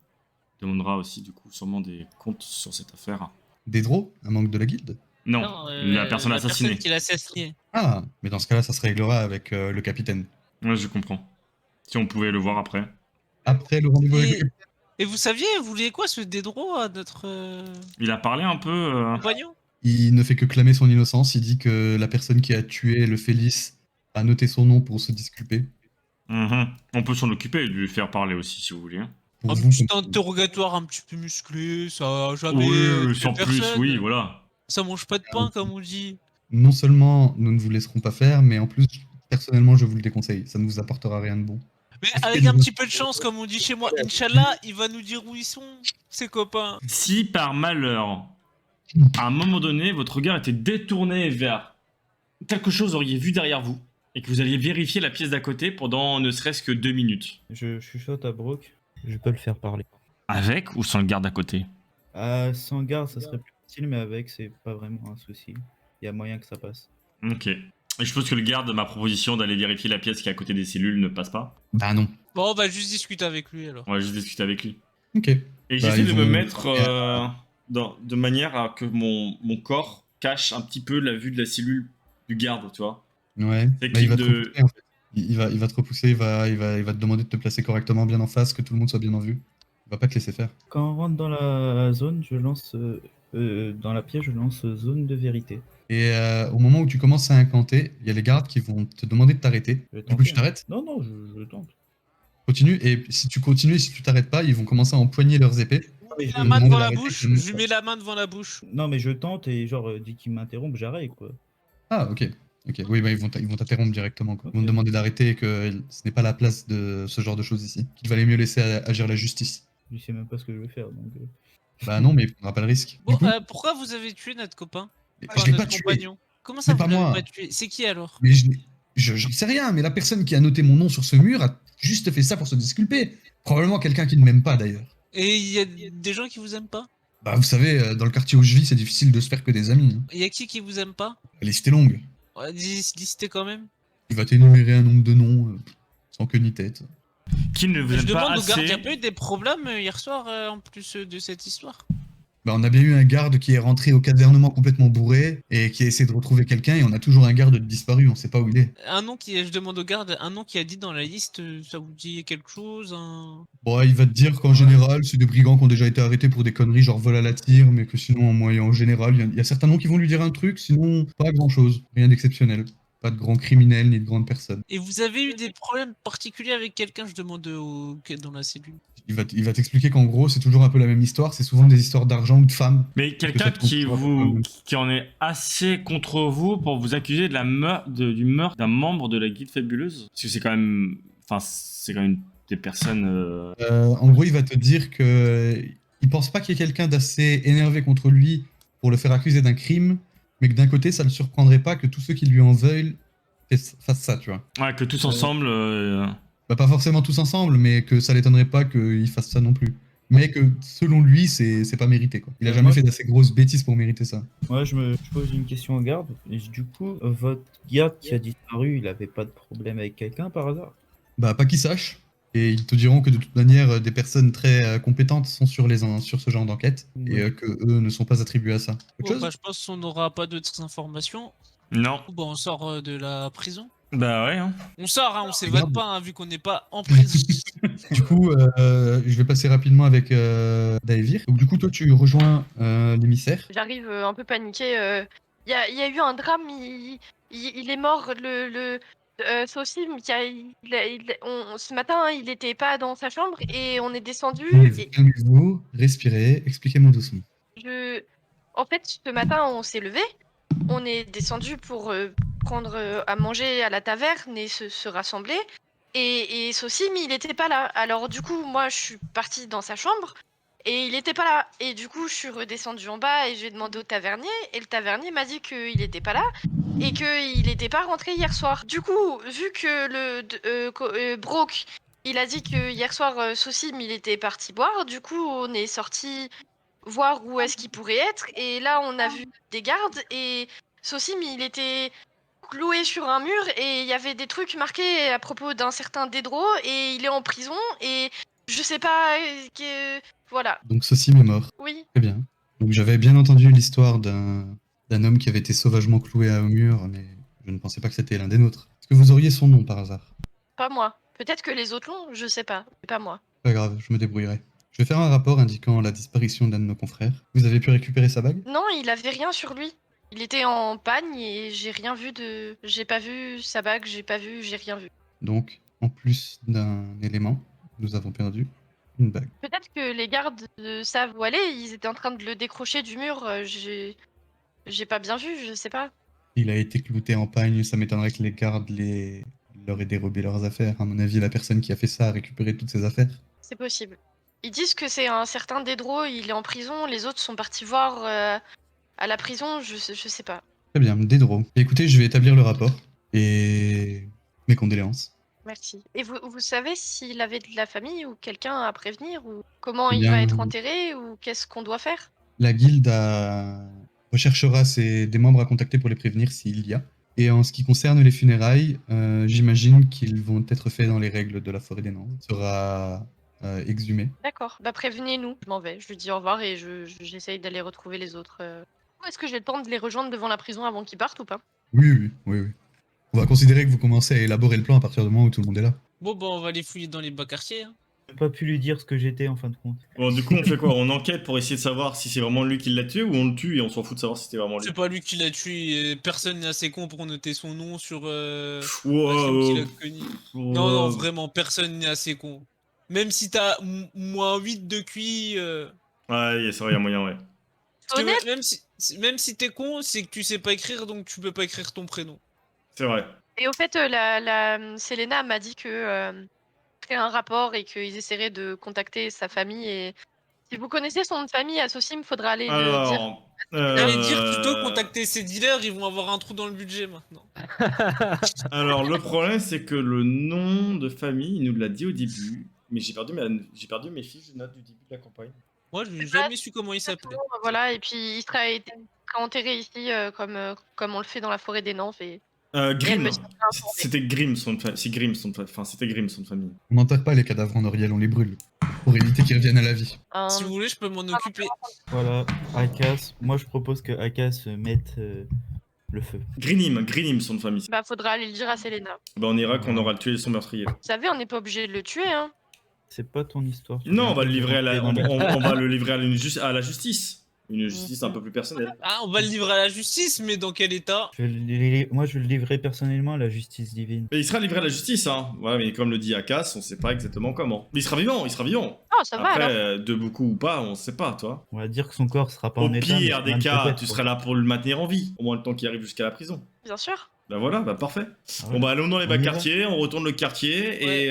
[SPEAKER 4] demandera aussi, du coup, sûrement des comptes sur cette affaire?
[SPEAKER 6] Dédro, un membre de la guilde?
[SPEAKER 4] Non, la personne assassinée.
[SPEAKER 1] La personne qui l'a assassiné.
[SPEAKER 6] Ah, mais dans ce cas-là, ça se réglera avec le capitaine.
[SPEAKER 4] Ouais, je comprends. Si on pouvait le voir après.
[SPEAKER 6] Après le rendez-vous avec le
[SPEAKER 1] Et,
[SPEAKER 6] capitaine.
[SPEAKER 1] et vous saviez, vous vouliez quoi ce Dédro à notre
[SPEAKER 4] Il a parlé un peu.
[SPEAKER 1] compagnon?
[SPEAKER 6] Il ne fait que clamer son innocence. Il dit que la personne qui a tué le Félix a noté son nom pour se disculper.
[SPEAKER 4] On peut s'en occuper et de lui faire parler aussi, si vous voulez.
[SPEAKER 6] Pour
[SPEAKER 1] Un
[SPEAKER 6] vous,
[SPEAKER 1] petit interrogatoire un petit peu musclé, ça a jamais. tué
[SPEAKER 4] Oui, sans plus,
[SPEAKER 1] personne.
[SPEAKER 4] oui, voilà.
[SPEAKER 1] Ça mange pas de pain, comme on dit.
[SPEAKER 6] non seulement nous ne vous laisserons pas faire, mais en plus, personnellement, je vous le déconseille. Ça ne vous apportera rien de bon.
[SPEAKER 1] Mais avec un petit peu de chance, comme on dit chez moi, Inch'Allah, il va nous dire où ils sont, ses copains.
[SPEAKER 4] Si par malheur, à un moment donné, votre regard était détourné vers quelque chose auriez vu derrière vous, et que vous alliez vérifier la pièce d'à côté pendant ne serait-ce que 2 minutes.
[SPEAKER 2] Je chuchote à Brock. Je peux le faire parler.
[SPEAKER 4] Avec ou sans le garde à côté?
[SPEAKER 2] Sans garde, ça serait plus facile, mais avec, c'est pas vraiment un souci. Il y a moyen que ça passe.
[SPEAKER 4] Ok. Et je suppose que le garde, ma proposition d'aller vérifier la pièce qui est à côté des cellules ne passe pas?
[SPEAKER 6] Bah non.
[SPEAKER 1] Bon, on va juste discuter avec lui alors.
[SPEAKER 4] On va juste discuter avec lui.
[SPEAKER 6] Ok.
[SPEAKER 4] Et
[SPEAKER 6] Bah,
[SPEAKER 4] j'essaie
[SPEAKER 6] ils
[SPEAKER 4] de me
[SPEAKER 6] vont-
[SPEAKER 4] mettre de manière à que mon corps cache un petit peu la vue de la cellule du garde, tu vois.
[SPEAKER 6] Ouais.
[SPEAKER 4] C'est
[SPEAKER 6] Bah, il va
[SPEAKER 4] qui
[SPEAKER 6] te
[SPEAKER 4] de-
[SPEAKER 6] repousser, en fait. Il va te repousser, il va te demander de te placer correctement bien en face, que tout le monde soit bien en vue. Il va pas te laisser faire.
[SPEAKER 2] Quand on rentre dans la zone, je lance. Dans la pièce, je lance zone de vérité.
[SPEAKER 6] Et au moment où tu commences à incanter, il y a les gardes qui vont te demander de t'arrêter.
[SPEAKER 2] Je vais
[SPEAKER 6] Du coup,
[SPEAKER 2] tenter,
[SPEAKER 6] tu t'arrêtes,
[SPEAKER 2] Non, non, je tente.
[SPEAKER 6] continue, et si tu continues et si tu t'arrêtes pas, ils vont commencer à empoigner leurs épées.
[SPEAKER 2] mais
[SPEAKER 1] La
[SPEAKER 2] je
[SPEAKER 1] main
[SPEAKER 6] demande
[SPEAKER 1] devant la
[SPEAKER 6] d'arrêter,
[SPEAKER 1] bouche,
[SPEAKER 6] je demande
[SPEAKER 1] je lui
[SPEAKER 6] pas.
[SPEAKER 1] mets la main devant la bouche.
[SPEAKER 2] Non, mais je tente et genre, dès qu'il m'interrompt, j'arrête quoi.
[SPEAKER 6] Ah, ok. Ok, oui, bah, ils vont t'interrompre directement. Quoi. Ils vont
[SPEAKER 2] Ok.
[SPEAKER 6] te demander d'arrêter et que ce n'est pas la place de ce genre de choses ici. Qu'il valait mieux laisser agir la justice.
[SPEAKER 2] Je sais même pas ce que je vais faire donc.
[SPEAKER 6] Bah non, mais il prendra pas le risque.
[SPEAKER 1] Bon,
[SPEAKER 6] Du coup,
[SPEAKER 1] pourquoi vous avez tué notre copain?
[SPEAKER 6] je l'ai
[SPEAKER 1] notre
[SPEAKER 6] pas tué.
[SPEAKER 1] compagnon. Comment ça,
[SPEAKER 6] C'est
[SPEAKER 1] vous
[SPEAKER 6] pas
[SPEAKER 1] l'avez
[SPEAKER 6] moi.
[SPEAKER 1] pas tué? C'est qui alors?
[SPEAKER 6] Mais j'en sais rien, mais la personne qui a noté mon nom sur ce mur a juste fait ça pour se disculper. Probablement quelqu'un qui ne m'aime pas d'ailleurs.
[SPEAKER 1] Et il y a des gens qui vous aiment pas?
[SPEAKER 6] Bah vous savez, dans le quartier où je vis, c'est difficile de se faire que des amis. Hein.
[SPEAKER 1] Il y a qui vous aime pas?
[SPEAKER 6] La liste est longue.
[SPEAKER 1] Ouais, listez quand même.
[SPEAKER 6] Il va t'énumérer un nombre de noms sans queue ni tête.
[SPEAKER 4] Qui ne vous
[SPEAKER 1] Je
[SPEAKER 4] aime pas
[SPEAKER 1] demande au garde, il
[SPEAKER 4] assez?
[SPEAKER 1] y a pas eu des problèmes hier soir en plus de cette histoire?
[SPEAKER 6] Bah, on a bien eu un garde qui est rentré au casernement complètement bourré et qui a essayé de retrouver quelqu'un et on a toujours un garde disparu, on sait pas où il est.
[SPEAKER 1] Un nom qui, je demande au garde, un nom qui a dit dans la liste, ça vous dit quelque chose
[SPEAKER 6] Bon, il va te dire qu'en général, c'est des brigands qui ont déjà été arrêtés pour des conneries genre vol à la tire, mais que sinon, en général, il y a certains noms qui vont lui dire un truc, sinon, pas grand-chose. Rien d'exceptionnel. Pas de grands criminels ni de grandes personnes.
[SPEAKER 1] Et vous avez eu des problèmes particuliers avec quelqu'un, je demande dans la cellule.
[SPEAKER 6] Il va t'expliquer qu'en gros, c'est toujours un peu la même histoire, c'est souvent des histoires d'argent ou de femmes.
[SPEAKER 4] Mais quelqu'un
[SPEAKER 6] ça te comprend
[SPEAKER 4] qui en est assez contre vous pour vous accuser de du meurtre d'un membre de la guilde fabuleuse. Parce que c'est quand même, c'est quand même des personnes.
[SPEAKER 6] En gros, il va te dire que il pense pas qu'il y ait quelqu'un d'assez énervé contre lui pour le faire accuser d'un crime, mais que d'un côté, ça le surprendrait pas que tous ceux qui lui en veulent fassent ça, tu vois.
[SPEAKER 4] Ouais, que tous ensemble.
[SPEAKER 6] Bah, pas forcément tous ensemble, mais que ça l'étonnerait pas qu'il fasse ça non plus. Mais que selon lui, c'est pas mérité, quoi. Il a jamais fait d'assez grosses bêtises pour mériter ça.
[SPEAKER 2] Moi, je pose une question au garde. Et du coup, votre garde qui a disparu, il avait pas de problème avec quelqu'un par hasard?
[SPEAKER 6] Bah, pas qu'ils sachent. Et ils te diront que de toute manière, des personnes très compétentes sont sur ce genre d'enquête. Et que eux ne sont pas attribués à ça. Autre
[SPEAKER 1] Bon,
[SPEAKER 6] chose
[SPEAKER 1] bah, je pense qu'on n'aura pas d'autres informations.
[SPEAKER 4] Non.
[SPEAKER 1] Bon, on sort de la prison.
[SPEAKER 4] Bah ouais. Hein.
[SPEAKER 1] On sort, on s'évade
[SPEAKER 6] Regarde.
[SPEAKER 1] pas, vu qu'on n'est pas en prison.
[SPEAKER 6] Du coup, je vais passer rapidement avec Daevir. Donc du coup, toi, tu rejoins l'émissaire.
[SPEAKER 3] J'arrive un peu paniqué. Il y a eu un drame, il est mort, Sosim, ce matin, il était pas dans sa chambre et on est descendu. Et
[SPEAKER 6] Calmez-vous, respirez, expliquez-moi doucement.
[SPEAKER 3] en fait, ce matin, on s'est levé, on est descendu pour prendre à manger à la taverne et se rassembler. Et Sosim, il était pas là. Alors du coup, moi, je suis partie dans sa chambre. Et il était pas là. Et du coup, je suis redescendue en bas et j'ai demandé au tavernier. Et le tavernier m'a dit qu'il était pas là et qu'il était pas rentré hier soir. Du coup, vu que Brock, il a dit que hier soir, Sosim, il était parti boire. Du coup, on est sorti voir où est-ce qu'il pourrait être. Et là, on a vu des gardes et Sosim, il était cloué sur un mur et il y avait des trucs marqués à propos d'un certain Dédro et il est en prison et je sais pas voilà.
[SPEAKER 6] Donc Sosim est mort.
[SPEAKER 3] Oui.
[SPEAKER 6] Très bien. Donc j'avais bien entendu l'histoire d'un homme qui avait été sauvagement cloué à un mur, mais je ne pensais pas que c'était l'un des nôtres. Est-ce que vous auriez son nom par hasard?
[SPEAKER 3] Pas moi. Peut-être que les autres l'ont, je sais pas. Mais pas moi.
[SPEAKER 6] Pas grave, je me débrouillerai. Je vais faire un rapport indiquant la disparition d'un de nos confrères. Vous avez pu récupérer sa bague?
[SPEAKER 3] Non, il avait rien sur lui. Il était en pagne et j'ai rien vu de. J'ai pas vu sa bague, j'ai rien vu.
[SPEAKER 6] Donc, en plus d'un élément, nous avons perdu une bague.
[SPEAKER 3] Peut-être que les gardes savent où aller, ils étaient en train de le décrocher du mur, j'ai pas bien vu, je sais pas.
[SPEAKER 6] Il a été clouté en pagne, ça m'étonnerait que les gardes leur aient dérobé leurs affaires. À mon avis, la personne qui a fait ça a récupéré toutes ses affaires.
[SPEAKER 3] C'est possible. Ils disent que c'est un certain Dédro, il est en prison, les autres sont partis voir à la prison, je sais pas.
[SPEAKER 6] Très bien, Dédro. Écoutez, je vais établir le rapport. Et mes condoléances.
[SPEAKER 3] Merci. Et vous savez s'il avait de la famille ou quelqu'un à prévenir ou comment
[SPEAKER 6] Eh
[SPEAKER 3] il
[SPEAKER 6] bien,
[SPEAKER 3] va être enterré ou qu'est-ce qu'on doit faire?
[SPEAKER 6] La guilde recherchera des membres à contacter pour les prévenir s'il y a. Et en ce qui concerne les funérailles, j'imagine qu'ils vont être faits dans les règles de la forêt des Nantes. Il sera exhumé.
[SPEAKER 3] D'accord, bah prévenez-nous. Je m'en vais, je lui dis au revoir et j'essaye d'aller retrouver les autres. Est-ce que j'ai le temps de les rejoindre devant la prison avant qu'ils partent ou pas?
[SPEAKER 6] Oui. On va considérer que vous commencez à élaborer le plan à partir du moment où tout le monde est là.
[SPEAKER 1] Bon, bah, on va les fouiller dans les bas quartiers. Hein.
[SPEAKER 2] J'ai pas pu lui dire ce que j'étais en fin de compte.
[SPEAKER 4] Bon, du coup, on fait quoi? On enquête pour essayer de savoir si c'est vraiment lui qui l'a tué ou on le tue et on s'en fout de savoir si c'était vraiment lui.
[SPEAKER 1] C'est pas lui qui l'a tué, et personne n'est assez con pour noter son nom sur la
[SPEAKER 4] Wow,
[SPEAKER 1] crime qu'il a connu. Non, vraiment, personne n'est assez con. Même si t'as moins 8 de QI.
[SPEAKER 4] Ouais, c'est vrai, y a moyen, ouais.
[SPEAKER 1] Parce que
[SPEAKER 3] Honnête.
[SPEAKER 1] même si t'es con, c'est que tu sais pas écrire, donc tu peux pas écrire ton prénom.
[SPEAKER 4] C'est vrai.
[SPEAKER 3] Et au fait, Selena m'a dit que ferait un rapport et qu'ils essaieraient de contacter sa famille. Et si vous connaissez son nom de famille à Sosim, faudra aller le dire.
[SPEAKER 4] Alors,
[SPEAKER 1] Allez dire plutôt contacter ses dealers, ils vont avoir un trou dans le budget maintenant.
[SPEAKER 4] alors, le problème, c'est que le nom de famille, il nous l'a dit au début, mais j'ai perdu mes fiches de notes du début de la campagne.
[SPEAKER 1] Moi, j'ai jamais su comment il s'appelait.
[SPEAKER 3] Voilà, et puis il sera enterré ici comme on le fait dans la forêt des Nantes. Et elle
[SPEAKER 4] Grimm.
[SPEAKER 3] me tient informée.
[SPEAKER 4] C'était Grimm son de famille. C'est Grimm son de famille. Enfin, c'était Grimm son de famille.
[SPEAKER 6] On n'enterre pas les cadavres en Oriel, on les brûle. Pour éviter qu'ils reviennent à la vie.
[SPEAKER 1] Si vous voulez, je peux m'en occuper.
[SPEAKER 2] Voilà, Akas. Moi, je propose que Akas mette le feu.
[SPEAKER 4] Grinim son de famille.
[SPEAKER 3] Bah, faudra aller le dire à Selena.
[SPEAKER 4] Bah, on ira qu'on aura tué son meurtrier.
[SPEAKER 3] Vous savez, on n'est pas obligé de le tuer, hein.
[SPEAKER 2] C'est pas ton histoire.
[SPEAKER 4] Non, on va le livrer à la,
[SPEAKER 2] Dans les-
[SPEAKER 4] on va le livrer à la justice. Une justice un peu plus personnelle.
[SPEAKER 1] Ah, on va le livrer à la justice, mais dans quel état?
[SPEAKER 2] Moi, je vais le livrer personnellement à la justice divine.
[SPEAKER 4] Mais il sera livré à la justice, hein. Ouais, mais comme le dit Akas, on sait pas exactement comment. Mais il sera vivant, il sera vivant.
[SPEAKER 3] Oh, ça va
[SPEAKER 4] Après,
[SPEAKER 3] alors.
[SPEAKER 4] de beaucoup ou pas, on sait pas, toi.
[SPEAKER 2] On va dire que son corps sera pas
[SPEAKER 4] Au
[SPEAKER 2] en état.
[SPEAKER 4] pire
[SPEAKER 2] mais
[SPEAKER 4] des cas,
[SPEAKER 2] peut-être,
[SPEAKER 4] tu
[SPEAKER 2] quoi.
[SPEAKER 4] seras là pour le maintenir en vie. Au moins le temps qu'il arrive jusqu'à la prison.
[SPEAKER 3] Bien sûr.
[SPEAKER 4] Bah voilà, bah parfait.
[SPEAKER 2] Ah ouais.
[SPEAKER 4] Bon bah allons dans les
[SPEAKER 2] On
[SPEAKER 4] bas
[SPEAKER 2] y va.
[SPEAKER 4] quartiers, on retourne le quartier
[SPEAKER 1] Ouais.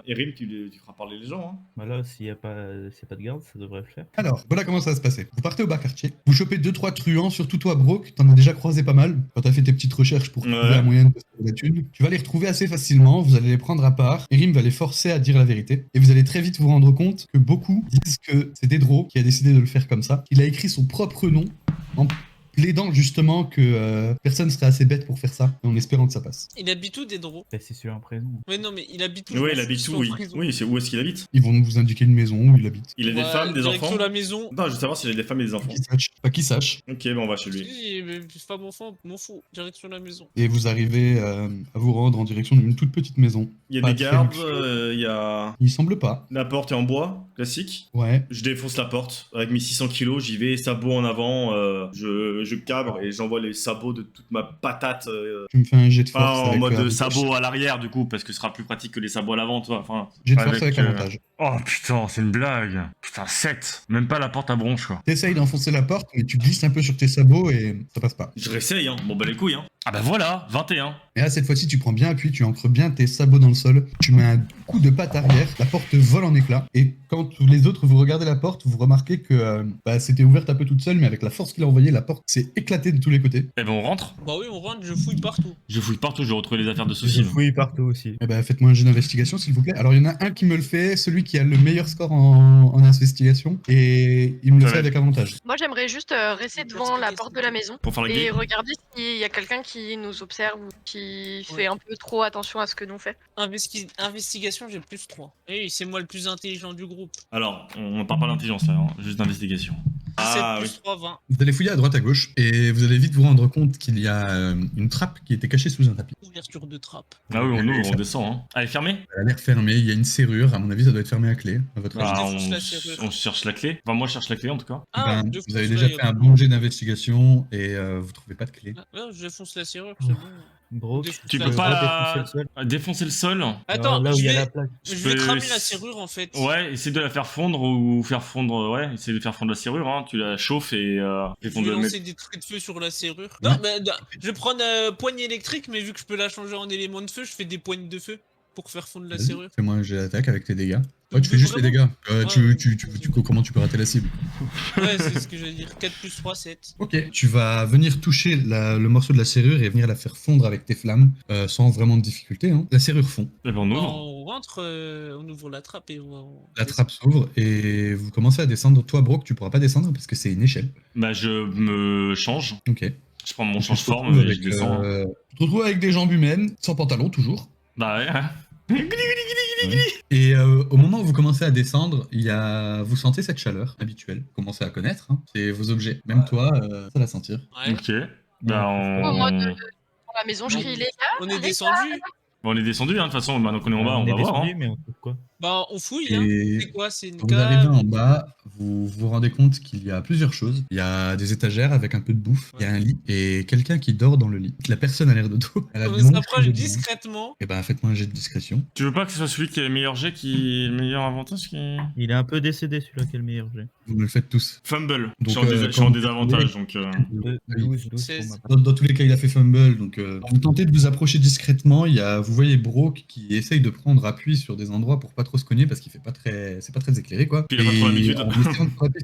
[SPEAKER 4] et Rim, tu feras parler les gens. Hein.
[SPEAKER 2] Bah là, s'il n'y a pas de garde, ça devrait le faire.
[SPEAKER 6] Alors, voilà comment ça va se passer. Vous partez au bas quartier, vous chopez 2-3 truands, surtout toi, Brock, t'en as déjà croisé pas mal quand t'as fait tes petites recherches pour trouver
[SPEAKER 4] Ouais.
[SPEAKER 6] un moyen de te sauver la thune. Tu vas les retrouver assez facilement, vous allez les prendre à part, et Rim va les forcer à dire la vérité. Et vous allez très vite vous rendre compte que beaucoup disent que c'est Dédro qui a décidé de le faire comme ça. Il a écrit son propre nom en plaidant justement que personne serait assez bête pour faire ça, et en espérant que ça passe.
[SPEAKER 1] Il habite où, Dédro?
[SPEAKER 2] Bah, c'est sur un prénom.
[SPEAKER 1] Mais non, mais il habite où?
[SPEAKER 4] Ouais,
[SPEAKER 1] Je
[SPEAKER 4] il
[SPEAKER 1] m'en
[SPEAKER 4] habite
[SPEAKER 1] fous,
[SPEAKER 4] où,
[SPEAKER 1] son
[SPEAKER 4] oui.
[SPEAKER 1] prison.
[SPEAKER 4] Oui, c'est où est-ce qu'il habite?
[SPEAKER 6] Ils vont vous indiquer une maison où il habite.
[SPEAKER 4] Il a des
[SPEAKER 1] Ouais,
[SPEAKER 4] femmes, des
[SPEAKER 1] direction
[SPEAKER 4] enfants?
[SPEAKER 1] la maison.
[SPEAKER 4] Non, je veux savoir s'il a des femmes et des enfants.
[SPEAKER 6] Pas qu'il sache.
[SPEAKER 4] Ok, bah on va chez lui.
[SPEAKER 1] Si, mais femme enfant, m'en fous. Direction la maison.
[SPEAKER 6] Et vous arrivez à vous rendre en direction d'une toute petite maison.
[SPEAKER 4] Il y a
[SPEAKER 6] Pas
[SPEAKER 4] des
[SPEAKER 6] très
[SPEAKER 4] gardes,
[SPEAKER 6] luxueux.
[SPEAKER 4] il y a...
[SPEAKER 6] Il semble pas.
[SPEAKER 4] La porte est en bois, classique.
[SPEAKER 6] Ouais.
[SPEAKER 4] Je défonce la porte avec mes 600 kilos, j'y vais, sabot en avant, je cabre et j'envoie les sabots de toute ma patate.
[SPEAKER 6] Tu me fais un jet de force.
[SPEAKER 4] Enfin, en
[SPEAKER 6] avec
[SPEAKER 4] mode
[SPEAKER 6] avantage.
[SPEAKER 4] sabot à l'arrière du coup, parce que ce sera plus pratique que les sabots à l'avant, toi. Enfin,
[SPEAKER 6] Jet de force avec
[SPEAKER 4] euh,
[SPEAKER 6] avantage.
[SPEAKER 4] Oh putain, c'est une blague. Putain, 7. Même pas la porte à bronche, quoi.
[SPEAKER 6] T'essayes d'enfoncer la porte, mais tu glisses un peu sur tes sabots et ça passe pas.
[SPEAKER 4] Je réessaye, hein. Bon, bah les couilles, hein. Ah bah voilà, 21.
[SPEAKER 6] Et là, cette fois-ci, tu prends bien appui, tu ancres bien tes sabots dans le sol, tu mets un coup de patte arrière, la porte vole en éclats, et quand tous les autres vous regardez la porte, vous remarquez que c'était ouverte un peu toute seule, mais avec la force qu'il a envoyée, la porte s'est éclatée de tous les côtés.
[SPEAKER 4] Eh ben on rentre.
[SPEAKER 1] Bah oui, on rentre, je fouille partout.
[SPEAKER 4] Je fouille partout, je retrouve les affaires de
[SPEAKER 2] Je
[SPEAKER 4] soucis.
[SPEAKER 2] fouille partout aussi.
[SPEAKER 6] Eh ben, faites-moi un jet d'investigation, s'il vous plaît. Alors, il y en a un qui me le fait, celui qui a le meilleur score en investigation, et il me le
[SPEAKER 4] Ça
[SPEAKER 6] fait
[SPEAKER 4] va.
[SPEAKER 6] avec avantage.
[SPEAKER 3] Moi, j'aimerais juste rester devant la porte de la maison
[SPEAKER 4] Pour faire la
[SPEAKER 3] et
[SPEAKER 4] grille.
[SPEAKER 3] regarder s'il y a quelqu'un qui nous observe ou qui fait un peu trop attention à ce que l'on fait.
[SPEAKER 1] Investigation, j'ai plus 3. Et c'est moi le plus intelligent du groupe.
[SPEAKER 4] Alors, on parle pas d'intelligence là, hein, juste d'investigation.
[SPEAKER 1] 17
[SPEAKER 4] Ah oui.
[SPEAKER 1] plus 3, 20.
[SPEAKER 6] Vous allez fouiller à droite à gauche, et vous allez vite vous rendre compte qu'il y a une trappe qui était cachée sous un tapis.
[SPEAKER 1] Ouverture de trappe.
[SPEAKER 4] Ah oui, on ouvre, on descend. Hein. Elle est fermée.
[SPEAKER 6] Elle a l'air fermée, il y a une serrure, à mon avis, ça doit être fermé à clé, à votre avis.
[SPEAKER 1] je
[SPEAKER 4] Bah,
[SPEAKER 1] défonce la serrure.
[SPEAKER 4] on cherche la clé. Enfin, moi, je cherche la clé en tout cas.
[SPEAKER 1] Ah,
[SPEAKER 6] Ben,
[SPEAKER 1] je
[SPEAKER 6] vous avez
[SPEAKER 1] fonce
[SPEAKER 6] déjà
[SPEAKER 1] là,
[SPEAKER 6] fait un bon jet d'investigation et vous trouvez pas de clé.
[SPEAKER 1] Ah, ouais, je fonce la serrure, c'est bon.
[SPEAKER 2] Brooke,
[SPEAKER 1] Tu
[SPEAKER 4] Tu
[SPEAKER 1] peux
[SPEAKER 4] peux
[SPEAKER 1] pas
[SPEAKER 4] pas
[SPEAKER 2] défoncer le sol.
[SPEAKER 4] défoncer le sol.
[SPEAKER 1] Attends,
[SPEAKER 2] là où il y a
[SPEAKER 1] je
[SPEAKER 2] la
[SPEAKER 1] vais,
[SPEAKER 2] plaque.
[SPEAKER 1] je vais
[SPEAKER 4] peux-
[SPEAKER 1] cramer la serrure en fait.
[SPEAKER 4] Ouais, essaie de la faire fondre ou faire fondre. Ouais, essaie de faire fondre la serrure. Hein. Tu la chauffes et
[SPEAKER 1] Je
[SPEAKER 4] fondre
[SPEAKER 1] vais
[SPEAKER 4] le
[SPEAKER 1] lancer des traits de feu sur la serrure.
[SPEAKER 6] Ouais.
[SPEAKER 1] Non, mais je vais prendre poigne électrique, mais vu que je peux la changer en élément de feu, je fais des poignes de feu pour faire fondre la
[SPEAKER 6] Vas-y,
[SPEAKER 1] serrure.
[SPEAKER 6] fais-moi un jet d'attaque avec tes dégâts. Ouais, tu fais
[SPEAKER 1] Mais
[SPEAKER 6] juste les
[SPEAKER 1] vraiment
[SPEAKER 6] dégâts. Comment tu peux rater la cible?
[SPEAKER 1] Ouais, c'est ce que j'allais dire. 4 plus 3, 7.
[SPEAKER 6] Ok, tu vas venir toucher le morceau de la serrure et venir la faire fondre avec tes flammes sans vraiment de difficulté. Hein. La serrure fond,
[SPEAKER 4] Eh ben, on ouvre.
[SPEAKER 1] On rentre, on ouvre la trappe et on...
[SPEAKER 6] la trappe s'ouvre et vous commencez à descendre. Toi, Brock, tu pourras pas descendre parce que c'est une échelle.
[SPEAKER 4] Bah, je me change.
[SPEAKER 6] Ok.
[SPEAKER 4] Je prends mon
[SPEAKER 6] Tu te
[SPEAKER 4] change-forme
[SPEAKER 6] retrouves
[SPEAKER 4] et je
[SPEAKER 6] avec,
[SPEAKER 4] descends.
[SPEAKER 6] tu te retrouves avec des jambes humaines, sans pantalon toujours.
[SPEAKER 4] Bah ouais. hein.
[SPEAKER 6] Et au moment où vous commencez à descendre, vous sentez cette chaleur habituelle. Vous commencez à connaître, hein. C'est vos objets. Même toi, ça va sentir.
[SPEAKER 1] Ouais.
[SPEAKER 4] Ok. Bah
[SPEAKER 3] Au mode,
[SPEAKER 4] on...
[SPEAKER 3] Dans la maison, je crie les gars.
[SPEAKER 1] On est descendu.
[SPEAKER 4] Bon, on est descendu, hein, de toute façon, maintenant qu'on est en bas, on
[SPEAKER 2] est
[SPEAKER 4] va voir.
[SPEAKER 2] descendu,
[SPEAKER 4] Hein.
[SPEAKER 2] mais on trouve quoi?
[SPEAKER 1] Bah, on fouille, hein.
[SPEAKER 6] Et
[SPEAKER 1] C'est quoi? C'est une
[SPEAKER 6] quand vous arrivez
[SPEAKER 1] cave?
[SPEAKER 6] en bas, vous vous rendez compte qu'il y a plusieurs choses. Il y a des étagères avec un peu de bouffe, il y a un lit et quelqu'un qui dort dans le lit. La personne a l'air de dos. Elle a
[SPEAKER 1] On
[SPEAKER 6] de longues
[SPEAKER 1] s'approche
[SPEAKER 6] cheveux blancs.
[SPEAKER 1] discrètement.
[SPEAKER 6] Eh ben, faites-moi un jet de discrétion.
[SPEAKER 4] Tu veux pas que ce soit celui qui a le meilleur jet, qui le meilleur avantage qui...
[SPEAKER 2] Il est un peu décédé celui-là qui est le meilleur jet.
[SPEAKER 6] Vous me le faites tous.
[SPEAKER 4] Fumble.
[SPEAKER 6] Donc,
[SPEAKER 4] je suis en, je suis en
[SPEAKER 6] quand vous-
[SPEAKER 4] désavantage, donc...
[SPEAKER 2] 12 pour
[SPEAKER 1] 16.
[SPEAKER 2] ma part.
[SPEAKER 6] Dans tous les cas, il a fait fumble. Donc, vous tentez de vous approcher discrètement. Vous voyez Brock qui essaye de prendre appui sur des endroits pour pas trop se cogner parce qu'il fait pas très, c'est pas très éclairé quoi.
[SPEAKER 4] Puis il a pas trop l'habitude.
[SPEAKER 6] En essayant de frapper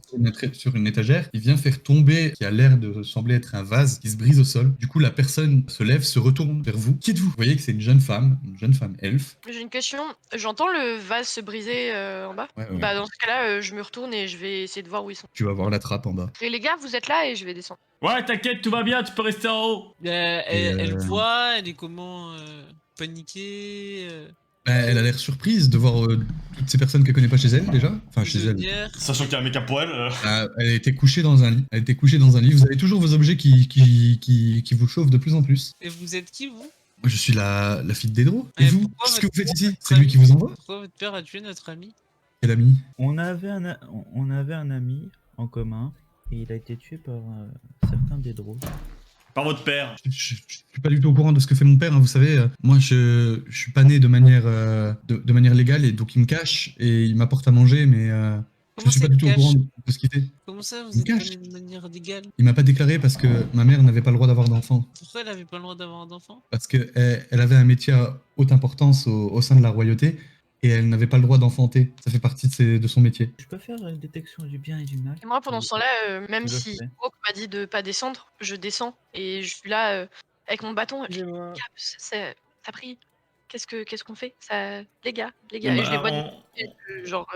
[SPEAKER 6] sur une étagère, il vient faire tomber, qui a l'air de sembler être un vase, qui se brise au sol. Du coup, la personne se lève, se retourne vers vous. Qui êtes-vous? Vous voyez que c'est une jeune femme elfe.
[SPEAKER 3] J'ai une question. J'entends le vase se briser en bas.
[SPEAKER 6] Ouais, ouais.
[SPEAKER 3] Bah dans ce cas-là, je me retourne et je vais essayer de voir où ils sont.
[SPEAKER 6] Tu vas voir la trappe en bas.
[SPEAKER 3] Et les gars, vous êtes là et je vais descendre.
[SPEAKER 4] Ouais, t'inquiète, tout va bien, tu peux rester en haut.
[SPEAKER 1] Elle voit, elle est comment paniquée
[SPEAKER 6] Bah, elle a l'air surprise de voir toutes ces personnes qu'elle connaît pas chez elle déjà. Enfin, chez elle.
[SPEAKER 1] prisonnière.
[SPEAKER 4] Sachant qu'il y a un mec à poil.
[SPEAKER 6] Elle était couchée dans un lit. Elle était couchée dans un lit. Vous avez toujours vos objets qui vous chauffent de plus en plus.
[SPEAKER 1] Et vous êtes qui, vous?
[SPEAKER 6] Moi, je suis la fille de Dédro. Et
[SPEAKER 1] Et
[SPEAKER 6] vous?
[SPEAKER 1] pourquoi
[SPEAKER 6] Qu'est-ce que vous
[SPEAKER 1] votre
[SPEAKER 6] faites
[SPEAKER 1] père
[SPEAKER 6] ici? C'est lui qui vous envoie?
[SPEAKER 1] Pourquoi votre père a tué notre ami?
[SPEAKER 6] Quel ami?
[SPEAKER 2] On avait un ami en commun et il a été tué par certains des drôles.
[SPEAKER 4] Par votre père.
[SPEAKER 6] Je suis pas du tout au courant de ce que fait mon père, hein, vous savez. Moi, je suis pas né de manière légale et donc il me cache et il m'apporte à manger, mais je
[SPEAKER 1] Comment
[SPEAKER 6] suis
[SPEAKER 1] ça,
[SPEAKER 6] pas du tout au
[SPEAKER 1] cache
[SPEAKER 6] courant de ce qu'il fait.
[SPEAKER 1] Comment ça, vous
[SPEAKER 6] Il
[SPEAKER 1] êtes
[SPEAKER 6] cache.
[SPEAKER 1] pas né de manière légale?
[SPEAKER 6] Il m'a pas déclaré parce que ma mère n'avait pas le droit d'avoir d'enfant.
[SPEAKER 1] Pourquoi elle avait pas le droit d'avoir d'enfant?
[SPEAKER 6] Parce qu'elle avait un métier à haute importance au sein de la royauté et elle n'avait pas le droit d'enfanter. Ça fait partie de son métier.
[SPEAKER 2] Je peux faire une détection du bien et du mal.
[SPEAKER 3] Et moi, pendant ce temps-là, même
[SPEAKER 2] Je le
[SPEAKER 3] si
[SPEAKER 2] fais.
[SPEAKER 3] Brooke m'a dit de pas descendre, je descends et je suis là avec mon bâton. Je dis,
[SPEAKER 5] Excusez-moi.
[SPEAKER 3] Gars, ça brille. Qu'est-ce qu'on fait ça... Les gars.
[SPEAKER 4] Bon,
[SPEAKER 3] Et je les
[SPEAKER 4] bah,
[SPEAKER 3] vois genre,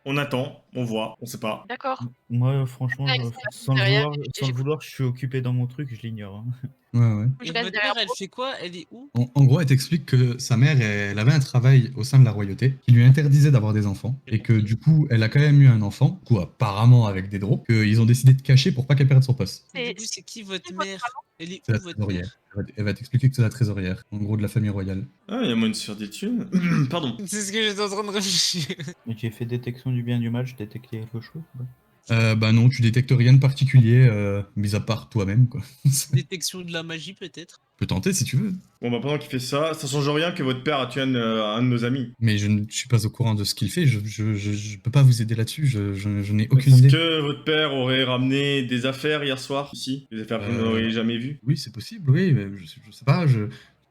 [SPEAKER 4] on attend, on voit, on sait pas.
[SPEAKER 3] d'accord.
[SPEAKER 2] Moi, franchement,
[SPEAKER 3] Ouais,
[SPEAKER 2] sans le
[SPEAKER 3] derrière,
[SPEAKER 2] vouloir,
[SPEAKER 3] et
[SPEAKER 2] sans le
[SPEAKER 3] j'écoute.
[SPEAKER 2] vouloir, je suis occupé dans mon truc, je l'ignore. Hein.
[SPEAKER 6] Ouais.
[SPEAKER 3] Je
[SPEAKER 1] Et
[SPEAKER 3] reste
[SPEAKER 1] votre
[SPEAKER 3] derrière
[SPEAKER 1] mère, elle
[SPEAKER 3] Brooke.
[SPEAKER 1] fait quoi? Elle est où?
[SPEAKER 6] En gros, elle t'explique que sa mère, elle avait un travail au sein de la royauté qui lui interdisait d'avoir des enfants et que du coup, elle a quand même eu un enfant, du coup, apparemment avec des drôles, qu'ils ont décidé de cacher pour pas qu'elle perde son poste.
[SPEAKER 1] Mais
[SPEAKER 3] Et
[SPEAKER 1] du coup, c'est qui votre
[SPEAKER 3] votre
[SPEAKER 1] mère? Elle est
[SPEAKER 6] C'est
[SPEAKER 1] où
[SPEAKER 6] la
[SPEAKER 1] votre
[SPEAKER 6] trésorière.
[SPEAKER 1] mère?
[SPEAKER 6] Elle va t'expliquer que c'est la trésorière, en gros de la famille royale.
[SPEAKER 4] Ah, il y a moyen de se faire des thunes. Pardon.
[SPEAKER 1] C'est ce que j'étais en train de réfléchir.
[SPEAKER 2] Mais j'ai fait détection du bien et du mal, je détectais quelque chose. Ouais.
[SPEAKER 6] Bah non, tu détectes rien de particulier, mis à part toi-même, quoi.
[SPEAKER 1] Détection de la magie, peut-être?
[SPEAKER 6] Tu peux tenter si tu veux.
[SPEAKER 4] Bon, bah, pendant qu'il fait ça change rien que votre père a tué un de nos amis.
[SPEAKER 6] Mais je ne suis pas au courant de ce qu'il fait, je peux pas vous aider là-dessus, je n'ai aucune
[SPEAKER 4] Est-ce
[SPEAKER 6] idée.
[SPEAKER 4] que votre père aurait ramené des affaires hier soir, ici? Des affaires que vous n'auriez jamais vues?
[SPEAKER 6] Oui, c'est possible, oui, mais je sais pas,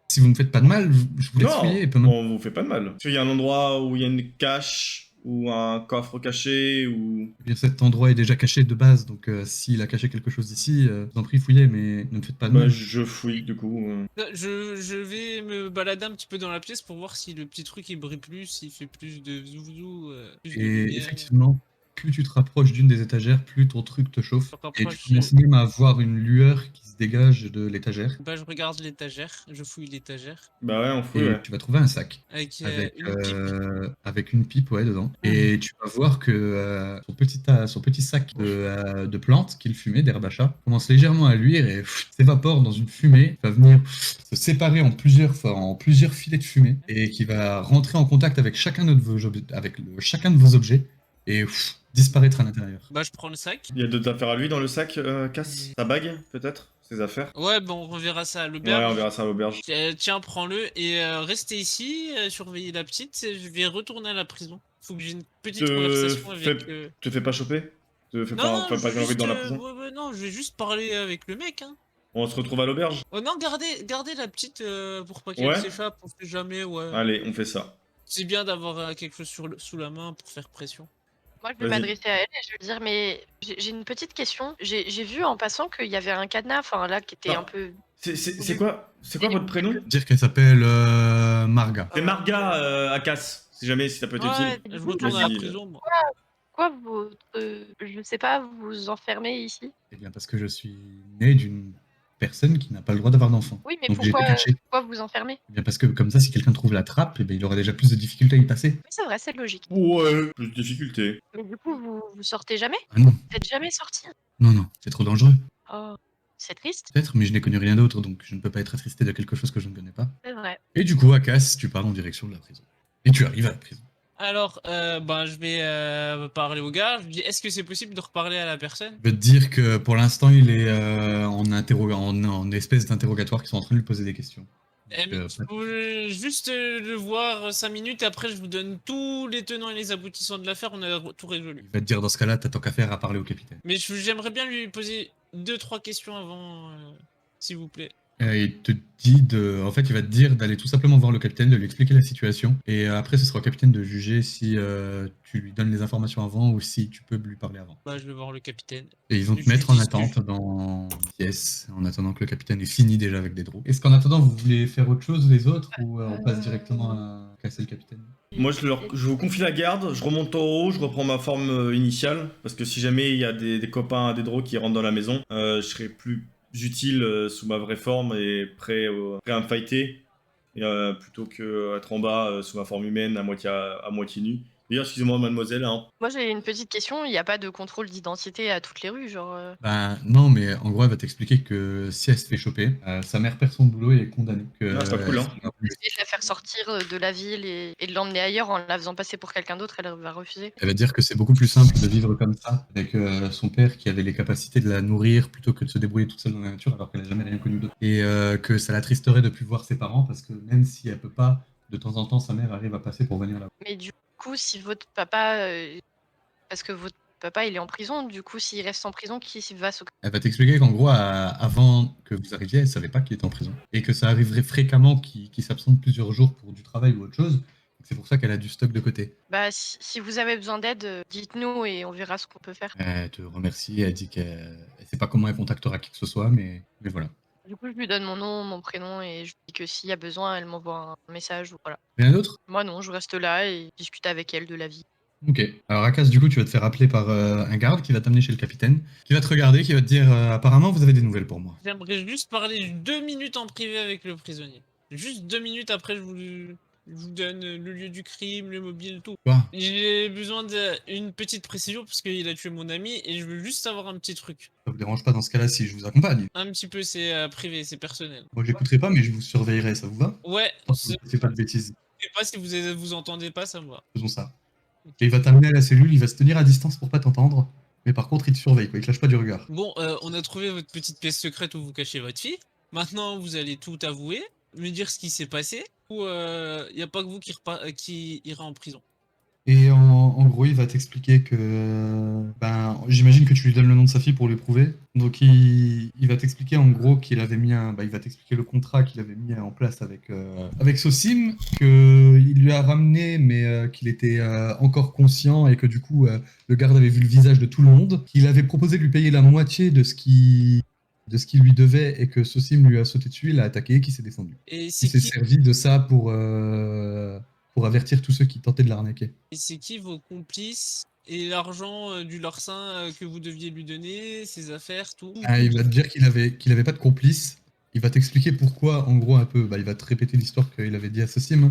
[SPEAKER 6] si vous me faites pas de mal, je vous laisse fouiller.
[SPEAKER 4] Non, on vous fait pas de mal. Est-ce qu'il y a un endroit où il y a une cache ou un coffre caché ou...
[SPEAKER 6] Eh bien, cet endroit est déjà caché de base, donc s'il a caché quelque chose ici, je vous en prie, fouillez, mais ne me faites pas de
[SPEAKER 4] Bah,
[SPEAKER 6] mal.
[SPEAKER 4] je fouille du coup.
[SPEAKER 1] Je vais me balader un petit peu dans la pièce pour voir si le petit truc il brille plus, s'il fait plus de zouzou, plus de
[SPEAKER 6] Et
[SPEAKER 1] lumière.
[SPEAKER 6] effectivement, plus tu te rapproches d'une des étagères, plus ton truc te chauffe.
[SPEAKER 1] Je me
[SPEAKER 6] Et tu
[SPEAKER 1] rapproche,
[SPEAKER 6] commences même à voir une lueur qui se dégage de l'étagère.
[SPEAKER 1] Bah, je regarde l'étagère, je fouille l'étagère.
[SPEAKER 4] Bah ouais, on fouille,
[SPEAKER 6] Et
[SPEAKER 4] ouais.
[SPEAKER 6] tu vas trouver un sac.
[SPEAKER 1] Avec,
[SPEAKER 6] Avec,
[SPEAKER 1] une pipe.
[SPEAKER 6] avec une pipe, ouais, dedans. Et tu vas voir que son petit sac de plantes qu'il fumait, d'herbe à chat, commence légèrement à luire et s'évapore dans une fumée qui va venir se séparer en plusieurs filets de fumée et qui va rentrer en contact avec chacun de vos objets et disparaître à l'intérieur.
[SPEAKER 1] Bah, je prends le sac.
[SPEAKER 4] Il y a d'autres affaires à lui dans le sac, Cass? Sa bague, peut-être? Ses affaires?
[SPEAKER 1] Ouais, bah, on reverra ça à
[SPEAKER 4] Ouais,
[SPEAKER 1] l'auberge.
[SPEAKER 4] on verra ça à l'auberge.
[SPEAKER 1] Tiens, prends-le et restez ici, surveillez la petite. Je vais retourner à la prison. Faut que j'ai une petite conversation avec.
[SPEAKER 4] Te fais pas choper? Te fais
[SPEAKER 1] Non,
[SPEAKER 4] pas
[SPEAKER 1] je vais
[SPEAKER 4] grimper
[SPEAKER 1] juste,
[SPEAKER 4] dans la prison?
[SPEAKER 1] ouais, non, je vais juste parler avec le mec. Hein.
[SPEAKER 4] On se retrouve à l'auberge?
[SPEAKER 1] Oh non, gardez la petite pour pas qu'elle
[SPEAKER 4] Ouais.
[SPEAKER 1] s'échappe. On sait jamais, ouais.
[SPEAKER 4] Allez, on fait ça.
[SPEAKER 1] C'est bien d'avoir quelque chose sous la main pour faire pression.
[SPEAKER 3] Moi, je vais
[SPEAKER 4] Vas-y.
[SPEAKER 3] m'adresser à elle et je vais lui dire, mais j'ai une petite question. J'ai vu en passant qu'il y avait un cadenas, enfin là, qui était
[SPEAKER 4] Non.
[SPEAKER 3] un peu.
[SPEAKER 4] C'est quoi votre prénom?
[SPEAKER 6] Dire qu'elle s'appelle Marga.
[SPEAKER 4] C'est Marga à Cass, si jamais ça peut être
[SPEAKER 1] Ouais,
[SPEAKER 4] utile.
[SPEAKER 1] je retourne à la
[SPEAKER 4] Vas-y.
[SPEAKER 1] prison, moi.
[SPEAKER 3] Pourquoi je sais pas, vous enfermez ici?
[SPEAKER 6] Eh bien, parce que je suis né d'une personne qui n'a pas le droit d'avoir d'enfant.
[SPEAKER 3] Oui, mais
[SPEAKER 6] Donc j'ai été
[SPEAKER 3] pourquoi
[SPEAKER 6] caché.
[SPEAKER 3] vous enfermez?
[SPEAKER 6] Eh bien, parce que comme ça, si quelqu'un trouve la trappe, eh bien, il aurait déjà plus de difficultés à y passer.
[SPEAKER 3] Oui, c'est vrai, c'est logique.
[SPEAKER 4] Ouais, plus de difficultés.
[SPEAKER 3] Mais du coup, vous sortez jamais?
[SPEAKER 6] Ah non,
[SPEAKER 3] Vous êtes jamais sorti?
[SPEAKER 6] non, c'est trop dangereux.
[SPEAKER 3] Oh, c'est triste.
[SPEAKER 6] Peut-être, mais je n'ai connu rien d'autre, donc je ne peux pas être attristé de quelque chose que je ne connais pas.
[SPEAKER 3] C'est vrai.
[SPEAKER 6] Et du coup, à Cass, tu pars en direction de la prison. Et tu arrives à la prison.
[SPEAKER 1] Alors, ben, je vais parler au gars. Je lui dis, est-ce que c'est possible de reparler à la personne?
[SPEAKER 6] Je veux te dire que pour l'instant, il est en espèce d'interrogatoire qui sont en train de lui poser des questions.
[SPEAKER 1] Eh, mais je peux juste le voir 5 minutes, après je vous donne tous les tenants et les aboutissants de l'affaire, on a tout résolu.
[SPEAKER 6] Il va te dire dans ce cas-là, t'as tant qu'à faire à parler au capitaine.
[SPEAKER 1] Mais j'aimerais bien lui poser 2-3 questions avant, s'il vous plaît.
[SPEAKER 6] Il te dit en fait, il va te dire d'aller tout simplement voir le capitaine, de lui expliquer la situation. Et après, ce sera au capitaine de juger si tu lui donnes les informations avant ou si tu peux lui parler avant.
[SPEAKER 1] Bah, je vais voir le capitaine.
[SPEAKER 6] Et ils vont te
[SPEAKER 1] Je lui
[SPEAKER 6] mettre en
[SPEAKER 1] dis ce que
[SPEAKER 6] attente dans une pièce, en attendant que le capitaine ait fini déjà avec des drogues. Est-ce qu'en attendant, vous voulez faire autre chose les autres ou on passe directement à casser le capitaine?
[SPEAKER 4] Moi, je vous confie la garde, je remonte en haut, je reprends ma forme initiale, parce que si jamais il y a des copains à Dédro qui rentrent dans la maison, je serai plus utile sous ma vraie forme et prêt à me fighter, et, plutôt que être en bas sous ma forme humaine à moitié nu. D'ailleurs, excusez-moi, mademoiselle, hein.
[SPEAKER 3] Moi, j'ai une petite question. Il n'y a pas de contrôle d'identité à toutes les rues, genre.
[SPEAKER 6] Ben non, mais en gros, elle va t'expliquer que si elle se fait choper, sa mère perd son boulot et est condamnée. Que,
[SPEAKER 4] Ah, c'est pas cool, hein.
[SPEAKER 3] Essayer de la faire sortir de la ville et de l'emmener ailleurs en la faisant passer pour quelqu'un d'autre, elle va refuser.
[SPEAKER 6] Elle va dire que c'est beaucoup plus simple de vivre comme ça, avec son père qui avait les capacités de la nourrir plutôt que de se débrouiller toute seule dans la nature alors qu'elle n'a jamais rien connu d'autre. Et que ça l'attristerait de plus voir ses parents parce que même si elle peut pas, de temps en temps, sa mère arrive à passer pour venir là.
[SPEAKER 3] Mais du coup, si votre papa. Parce que votre papa, il est en prison, du coup, s'il reste en prison, qui va s'occuper?
[SPEAKER 6] Elle va t'expliquer qu'en gros, avant que vous arriviez, elle savait pas qu'il était en prison. Et que ça arriverait fréquemment qu'il s'absente plusieurs jours pour du travail ou autre chose. C'est pour ça qu'elle a du stock de côté.
[SPEAKER 3] Bah, si vous avez besoin d'aide, dites-nous et on verra ce qu'on peut faire.
[SPEAKER 6] Elle te remercie, elle dit qu'elle sait pas comment elle contactera qui que ce soit, mais voilà.
[SPEAKER 3] Du coup, je lui donne mon nom, mon prénom et je lui dis que s'il y a besoin, elle m'envoie un message ou voilà.
[SPEAKER 6] Rien d'autre?
[SPEAKER 3] Moi non, je reste là et discute avec elle de la vie.
[SPEAKER 6] Ok. Alors Akas, du coup, tu vas te faire appeler par un garde qui va t'amener chez le capitaine, qui va te regarder, qui va te dire apparemment vous avez des nouvelles pour moi.
[SPEAKER 1] J'aimerais juste parler 2 minutes en privé avec le prisonnier. Juste 2 minutes après, je vous donne le lieu du crime, le mobile, tout.
[SPEAKER 6] Quoi?
[SPEAKER 1] J'ai besoin d'une petite précision parce qu'il a tué mon ami et je veux juste savoir un petit truc.
[SPEAKER 6] Ça vous dérange pas dans ce cas-là si je vous accompagne?
[SPEAKER 1] Un petit peu, c'est privé, c'est personnel.
[SPEAKER 6] Moi, j'écouterai pas, mais je vous surveillerai, ça vous va?
[SPEAKER 1] Ouais,
[SPEAKER 6] C'est pas de bêtises.
[SPEAKER 1] je sais pas si vous entendez pas, ça me va.
[SPEAKER 6] Faisons ça. Et il va t'amener à la cellule, il va se tenir à distance pour pas t'entendre, mais par contre, il te surveille, quoi. Il te lâche pas du regard.
[SPEAKER 1] Bon, on a trouvé votre petite pièce secrète où vous cachez votre fille. Maintenant, vous allez tout avouer, me dire ce qui s'est passé, ou y a pas que vous qui ira en prison.
[SPEAKER 6] Et en gros, il va t'expliquer que. Ben, j'imagine que tu lui donnes le nom de sa fille pour lui prouver. Donc, il va t'expliquer en gros qu'il avait mis il va t'expliquer le contrat qu'il avait mis en place avec Sosim, qu'il lui a ramené, mais qu'il était encore conscient et que du coup, le garde avait vu le visage de tout le monde. Qu'il avait proposé de lui payer la moitié de ce qui lui devait et que Sosim lui a sauté dessus, il a attaqué et qu'il s'est défendu.
[SPEAKER 1] Et
[SPEAKER 6] Il
[SPEAKER 1] c'est
[SPEAKER 6] s'est
[SPEAKER 1] qui,
[SPEAKER 6] servi de ça pour avertir tous ceux qui tentaient de l'arnaquer.
[SPEAKER 1] vos complices et l'argent du larcin que vous deviez lui donner, ses affaires, tout?
[SPEAKER 6] Ah, il va te dire qu'il avait pas de complice. Il va t'expliquer pourquoi, en gros, un peu. Bah, il va te répéter l'histoire qu'il avait dit à Sosim.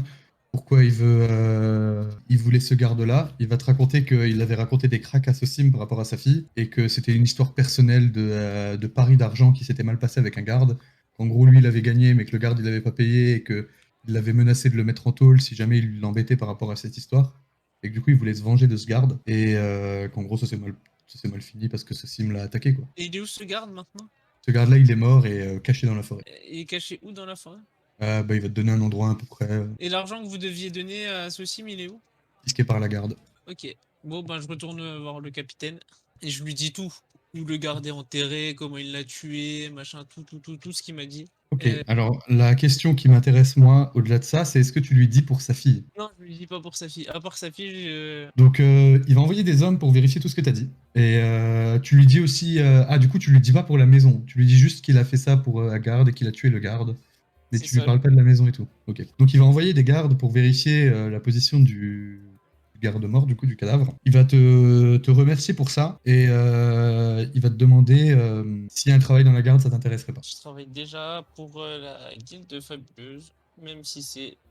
[SPEAKER 6] Pourquoi il voulait ce garde-là. Il va te raconter qu'il avait raconté des cracks à Sosim par rapport à sa fille et que c'était une histoire personnelle de pari d'argent qui s'était mal passé avec un garde. En gros, lui, il avait gagné, mais que le garde, il avait pas payé et qu'il l'avait menacé de le mettre en tôle si jamais il l'embêtait par rapport à cette histoire. Et que du coup, il voulait se venger de ce garde et qu'en gros, ça s'est mal fini parce que Sosim l'a attaqué, quoi.
[SPEAKER 1] Et il est où ce garde maintenant?
[SPEAKER 6] Ce garde-là, il est mort et caché dans la forêt.
[SPEAKER 1] Il est caché où dans la forêt?
[SPEAKER 6] Bah, il va te donner un endroit à peu près
[SPEAKER 1] Et l'argent que vous deviez donner à Sosim, il est où?
[SPEAKER 6] disqué par la garde.
[SPEAKER 1] Ok. Bon, ben je retourne voir le capitaine et je lui dis tout. Où le garde est enterré, comment il l'a tué, machin, tout ce qu'il m'a dit.
[SPEAKER 6] Ok, alors la question qui m'intéresse moi, au-delà de ça, c'est est-ce que tu lui dis pour sa fille?
[SPEAKER 1] Non, je lui dis pas pour sa fille. À part sa fille,
[SPEAKER 6] Donc il va envoyer des hommes pour vérifier tout ce que tu as dit. Et tu lui dis aussi... du coup, tu lui dis pas pour la maison. Tu lui dis juste qu'il a fait ça pour la garde et qu'il a tué le garde. Mais
[SPEAKER 1] C'est
[SPEAKER 6] tu lui
[SPEAKER 1] ça.
[SPEAKER 6] parles pas de la maison et tout. Ok. Donc il va envoyer des gardes pour vérifier la position du garde mort, du coup, du cadavre. Il va te remercier pour ça et il va te demander si un travail dans la garde, ça t'intéresserait pas.
[SPEAKER 1] je travaille déjà pour la guilde fabuleuse. Même si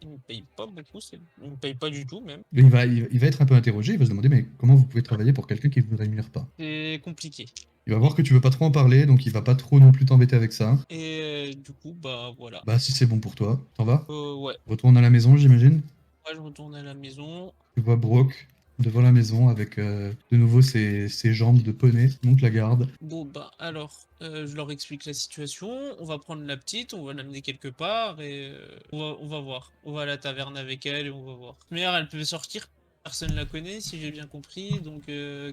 [SPEAKER 1] il me paye pas beaucoup, il me paye pas du tout même.
[SPEAKER 6] Mais il va être un peu interrogé, il va se demander mais comment vous pouvez travailler pour quelqu'un qui ne vous rémunère pas?
[SPEAKER 1] C'est compliqué.
[SPEAKER 6] Il va voir que tu veux pas trop en parler, donc il va pas trop non plus t'embêter avec ça.
[SPEAKER 1] Et du coup, bah voilà.
[SPEAKER 6] Bah si c'est bon pour toi, t'en vas?
[SPEAKER 1] Ouais.
[SPEAKER 6] Retourne à la maison, j'imagine.
[SPEAKER 1] Moi, je retourne à la maison.
[SPEAKER 6] Tu vois Brock devant la maison avec de nouveau ses jambes de poney, monte la garde.
[SPEAKER 1] Bon, bah alors, je leur explique la situation. On va prendre la petite, on va l'amener quelque part et on va voir. On va à la taverne avec elle et on va voir. Mais elle peut sortir Personne la connaît, si j'ai bien compris, donc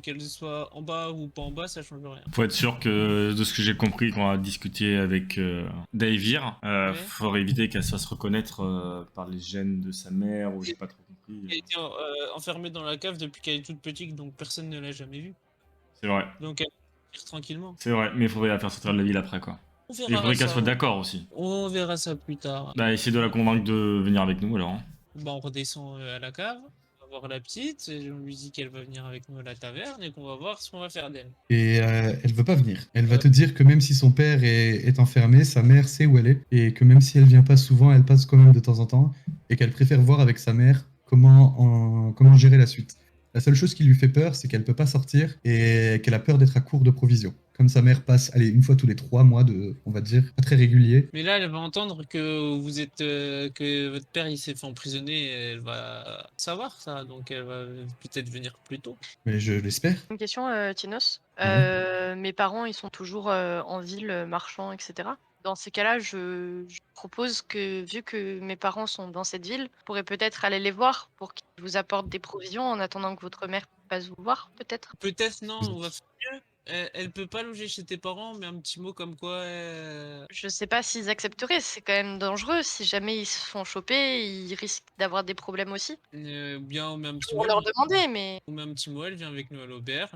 [SPEAKER 1] qu'elle soit en bas ou pas en bas, ça change rien.
[SPEAKER 4] Faut être sûr que, de ce que j'ai compris quand on a discuté avec Daivir,
[SPEAKER 1] Ouais.
[SPEAKER 4] faudrait éviter qu'elle se fasse reconnaître par les gènes de sa mère, ou j'ai pas trop compris.
[SPEAKER 1] Elle a été enfermée dans la cave depuis qu'elle est toute petite, donc personne ne l'a jamais vue.
[SPEAKER 4] C'est vrai,
[SPEAKER 1] Donc elle peut sortir tranquillement.
[SPEAKER 4] c'est vrai, mais il faudrait la faire sortir de la ville après, quoi.
[SPEAKER 1] On
[SPEAKER 4] Et il
[SPEAKER 1] verra
[SPEAKER 4] faudrait qu'elle
[SPEAKER 1] ça.
[SPEAKER 4] soit d'accord aussi.
[SPEAKER 1] On verra ça plus tard.
[SPEAKER 4] Bah, essayer de la convaincre de venir avec nous, alors.
[SPEAKER 1] Bah, on redescend à la cave, on va voir la petite, et on lui dit qu'elle va venir avec nous à la taverne et qu'on va voir ce qu'on va faire d'elle.
[SPEAKER 6] Et elle veut pas venir. Elle va te dire que même si son père est enfermé, sa mère sait où elle est. Et que même si elle vient pas souvent, elle passe quand même de temps en temps. Et qu'elle préfère voir avec sa mère comment gérer la suite. La seule chose qui lui fait peur, c'est qu'elle peut pas sortir et qu'elle a peur d'être à court de provisions. Comme sa mère passe, allez, une fois tous les 3 mois on va dire, pas très régulier.
[SPEAKER 1] Mais là, elle va entendre que vous êtes, que votre père il s'est fait emprisonner, et elle va savoir ça, donc elle va peut-être venir plus tôt.
[SPEAKER 6] Mais je l'espère.
[SPEAKER 3] Une question, Tinos. Mes parents, ils sont toujours en ville, marchand, etc. Dans ces cas-là, je propose que, vu que mes parents sont dans cette ville, vous pourrez peut-être aller les voir pour qu'ils vous apportent des provisions en attendant que votre mère passe vous voir, peut-être.
[SPEAKER 1] Peut-être non, on va faire mieux. Elle peut pas loger chez tes parents, mais un petit mot comme quoi.
[SPEAKER 3] Je sais pas s'ils accepteraient, c'est quand même dangereux. Si jamais ils se font choper, ils risquent d'avoir des problèmes aussi.
[SPEAKER 1] Bien, on met un petit
[SPEAKER 3] Pour
[SPEAKER 1] mot.
[SPEAKER 3] leur demander, mais
[SPEAKER 1] On met un petit mot, elle vient avec nous à l'auberge.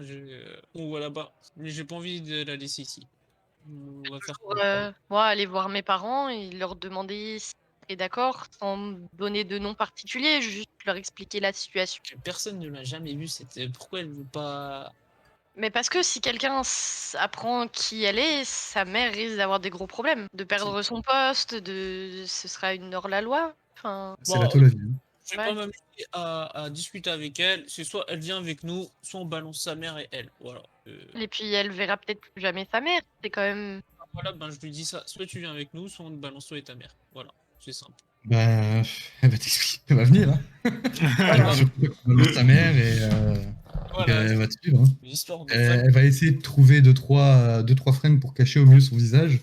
[SPEAKER 1] On voit là-bas. Mais j'ai pas envie de la laisser ici. On va faire
[SPEAKER 3] pour moi, aller voir mes parents et leur demander s'ils seraient d'accord, sans me donner de nom particulier, juste leur expliquer la situation.
[SPEAKER 1] Personne ne l'a jamais vue. Pourquoi elle veut pas.
[SPEAKER 3] Mais parce que si quelqu'un apprend qui elle est, sa mère risque d'avoir des gros problèmes. De perdre son poste, ce sera une hors-la-loi. Enfin,
[SPEAKER 6] C'est
[SPEAKER 1] Bon,
[SPEAKER 6] la tôle à vie.
[SPEAKER 1] Je vais
[SPEAKER 3] Ouais.
[SPEAKER 1] pas m'amuser à discuter avec elle. C'est soit elle vient avec nous, soit on balance sa mère et elle. Voilà.
[SPEAKER 3] et puis elle verra peut-être plus jamais sa mère. C'est quand même.
[SPEAKER 1] Voilà, ben je lui dis ça. Soit tu viens avec nous, soit on te balance toi et ta mère. Voilà, c'est simple.
[SPEAKER 6] Bah, elle va t'expliquer, elle va venir. Hein. Elle va surtout voir sa mère et
[SPEAKER 1] Voilà,
[SPEAKER 6] elle va te suivre. Hein.
[SPEAKER 1] une histoire de
[SPEAKER 6] Elle va essayer de trouver deux trois fringues pour cacher au mieux son visage.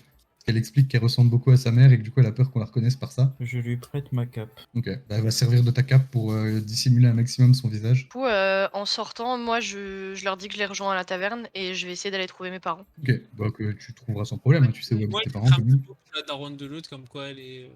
[SPEAKER 6] Elle explique qu'elle ressemble beaucoup à sa mère et que du coup elle a peur qu'on la reconnaisse par ça.
[SPEAKER 2] Je lui prête ma cape.
[SPEAKER 6] Ok, bah, elle va servir de ta cape pour dissimuler un maximum son visage.
[SPEAKER 3] Du coup, en sortant, moi, je leur dis que je les rejoins à la taverne et je vais essayer d'aller trouver mes parents.
[SPEAKER 6] Ok, bah que tu trouveras sans problème, hein, tu sais où habitent
[SPEAKER 1] Moi,
[SPEAKER 6] tes
[SPEAKER 1] je
[SPEAKER 6] parents.
[SPEAKER 1] crains
[SPEAKER 6] quand même.
[SPEAKER 1] la daronne de l'autre, comme quoi elle est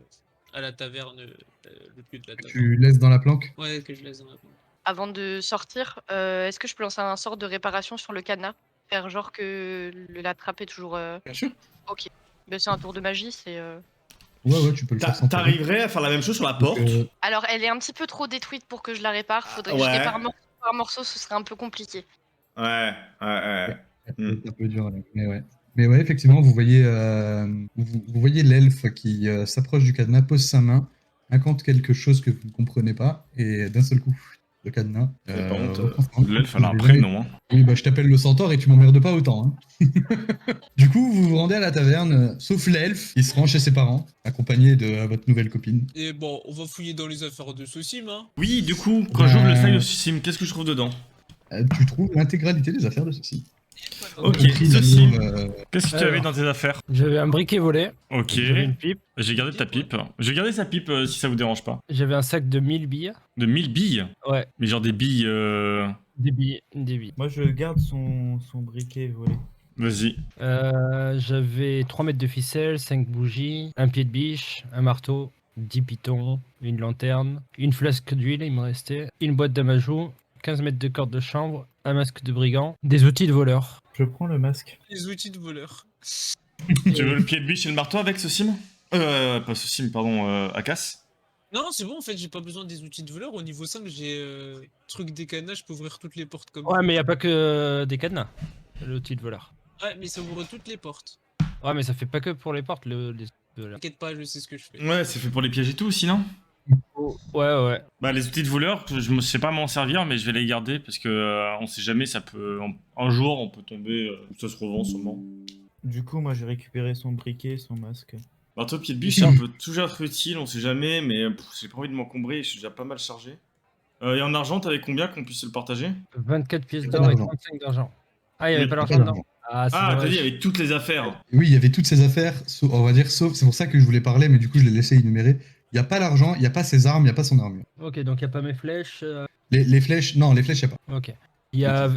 [SPEAKER 1] à la taverne, le cul de la taverne.
[SPEAKER 6] Tu laisses dans la planque.
[SPEAKER 1] Ouais, que je laisse dans la planque.
[SPEAKER 3] Avant de sortir, est-ce que je peux lancer un sort de réparation sur le cadenas? Faire genre que la trappe est toujours.
[SPEAKER 6] Bien sûr.
[SPEAKER 3] Ok. Mais c'est un tour de magie, c'est.
[SPEAKER 6] Ouais, tu peux le faire sans problème.
[SPEAKER 4] T'arriverais à faire la même chose sur la porte
[SPEAKER 3] Alors, elle est un petit peu trop détruite pour que je la répare. Faudrait que
[SPEAKER 4] ouais.
[SPEAKER 3] je répare morceau par morceau, ce serait un peu compliqué.
[SPEAKER 4] Ouais.
[SPEAKER 6] C'est un peu dur, mais ouais. Mais ouais, effectivement, vous voyez l'elfe qui s'approche du cadenas, pose sa main, incante quelque chose que vous ne comprenez pas, et d'un seul coup, le cadenas.
[SPEAKER 4] Par contre,
[SPEAKER 6] reprend forme.
[SPEAKER 4] l'elfe, elle a un
[SPEAKER 6] Vous
[SPEAKER 4] prénom, hein.
[SPEAKER 6] Oui, bah je t'appelle le centaure et tu m'emmerdes pas autant. Hein. Du coup, vous vous rendez à la taverne, sauf l'elfe, qui se rend chez ses parents, accompagné de votre nouvelle copine.
[SPEAKER 1] Et bon, on va fouiller dans les affaires de Sosim, hein.
[SPEAKER 4] Oui, du coup, quand j'ouvre le sac de Sim, qu'est-ce que je trouve dedans?
[SPEAKER 6] Tu trouves l'intégralité des affaires de ceci.
[SPEAKER 4] Ok,
[SPEAKER 6] Compris
[SPEAKER 4] Sosim,
[SPEAKER 6] l'anneau,
[SPEAKER 4] qu'est-ce que tu
[SPEAKER 5] Alors.
[SPEAKER 4] avais dans tes affaires?
[SPEAKER 5] J'avais un briquet volé,
[SPEAKER 4] Ok,
[SPEAKER 5] j'avais une pipe,
[SPEAKER 4] j'ai gardé ta pipe. Je vais garder sa pipe si ça vous dérange pas.
[SPEAKER 5] j'avais un sac de 1000 billes.
[SPEAKER 4] De 1000 billes?
[SPEAKER 5] Ouais,
[SPEAKER 4] Mais genre des billes...
[SPEAKER 5] des billes, des billes.
[SPEAKER 2] Moi, je garde son briquet volé.
[SPEAKER 4] Vas-y.
[SPEAKER 5] J'avais 3 mètres de ficelle, 5 bougies, un pied de biche, un marteau, 10 pitons, une lanterne, une flasque d'huile, il me restait, une boîte d'amadou, 15 mètres de corde de chambre, un masque de brigand, des outils de voleur.
[SPEAKER 2] Je prends le masque.
[SPEAKER 1] Les outils de voleur.
[SPEAKER 4] Tu veux le pied de biche et le marteau avec ce Sim? Pas ce Sim, pardon, Akas.
[SPEAKER 1] Non, c'est bon, en fait, j'ai pas besoin des outils de voleur. Au niveau 5, j'ai truc décannage, je peux ouvrir toutes les portes comme
[SPEAKER 5] Ouais, mais y a pas que des cadenas, l'outil de voleur.
[SPEAKER 1] ça. Ouais, mais ça ouvre toutes les portes.
[SPEAKER 5] Ouais, mais ça fait pas que pour les portes, les outils de voleur.
[SPEAKER 1] T'inquiète pas, je sais ce que je fais.
[SPEAKER 4] Ouais, c'est fait pour les pièges et tout, sinon.
[SPEAKER 5] Ouais.
[SPEAKER 4] Bah, les outils de voleur, je sais pas m'en servir, mais je vais les garder parce que on sait jamais, ça peut. Un jour, on peut tomber. Ça se revend sûrement.
[SPEAKER 2] Du coup, moi, j'ai récupéré son briquet et son masque.
[SPEAKER 4] Marteau, pied de biche, ça peut toujours être utile, on sait jamais, mais j'ai pas envie de m'encombrer, je suis déjà pas mal chargé. Et en argent, t'avais combien qu'on puisse le partager?
[SPEAKER 5] 24 pièces
[SPEAKER 6] Pas
[SPEAKER 5] d'or et
[SPEAKER 6] d'argent.
[SPEAKER 5] 35 d'argent. Ah, il y avait
[SPEAKER 4] Mais-
[SPEAKER 5] pas l'argent dedans. Ah, c'est
[SPEAKER 4] Ah, t'as
[SPEAKER 5] dommage.
[SPEAKER 4] dit avec toutes les affaires.
[SPEAKER 6] Oui, il y avait toutes ces affaires, on va dire, sauf, c'est pour ça que je voulais parler, mais du coup, je les laissais énumérer. Il n'y a pas l'argent, il n'y a pas ses armes, il n'y a pas son armure.
[SPEAKER 5] Ok, donc il n'y a pas mes flèches.
[SPEAKER 6] Les flèches, non, les flèches, il n'y a pas.
[SPEAKER 5] Ok. Il y a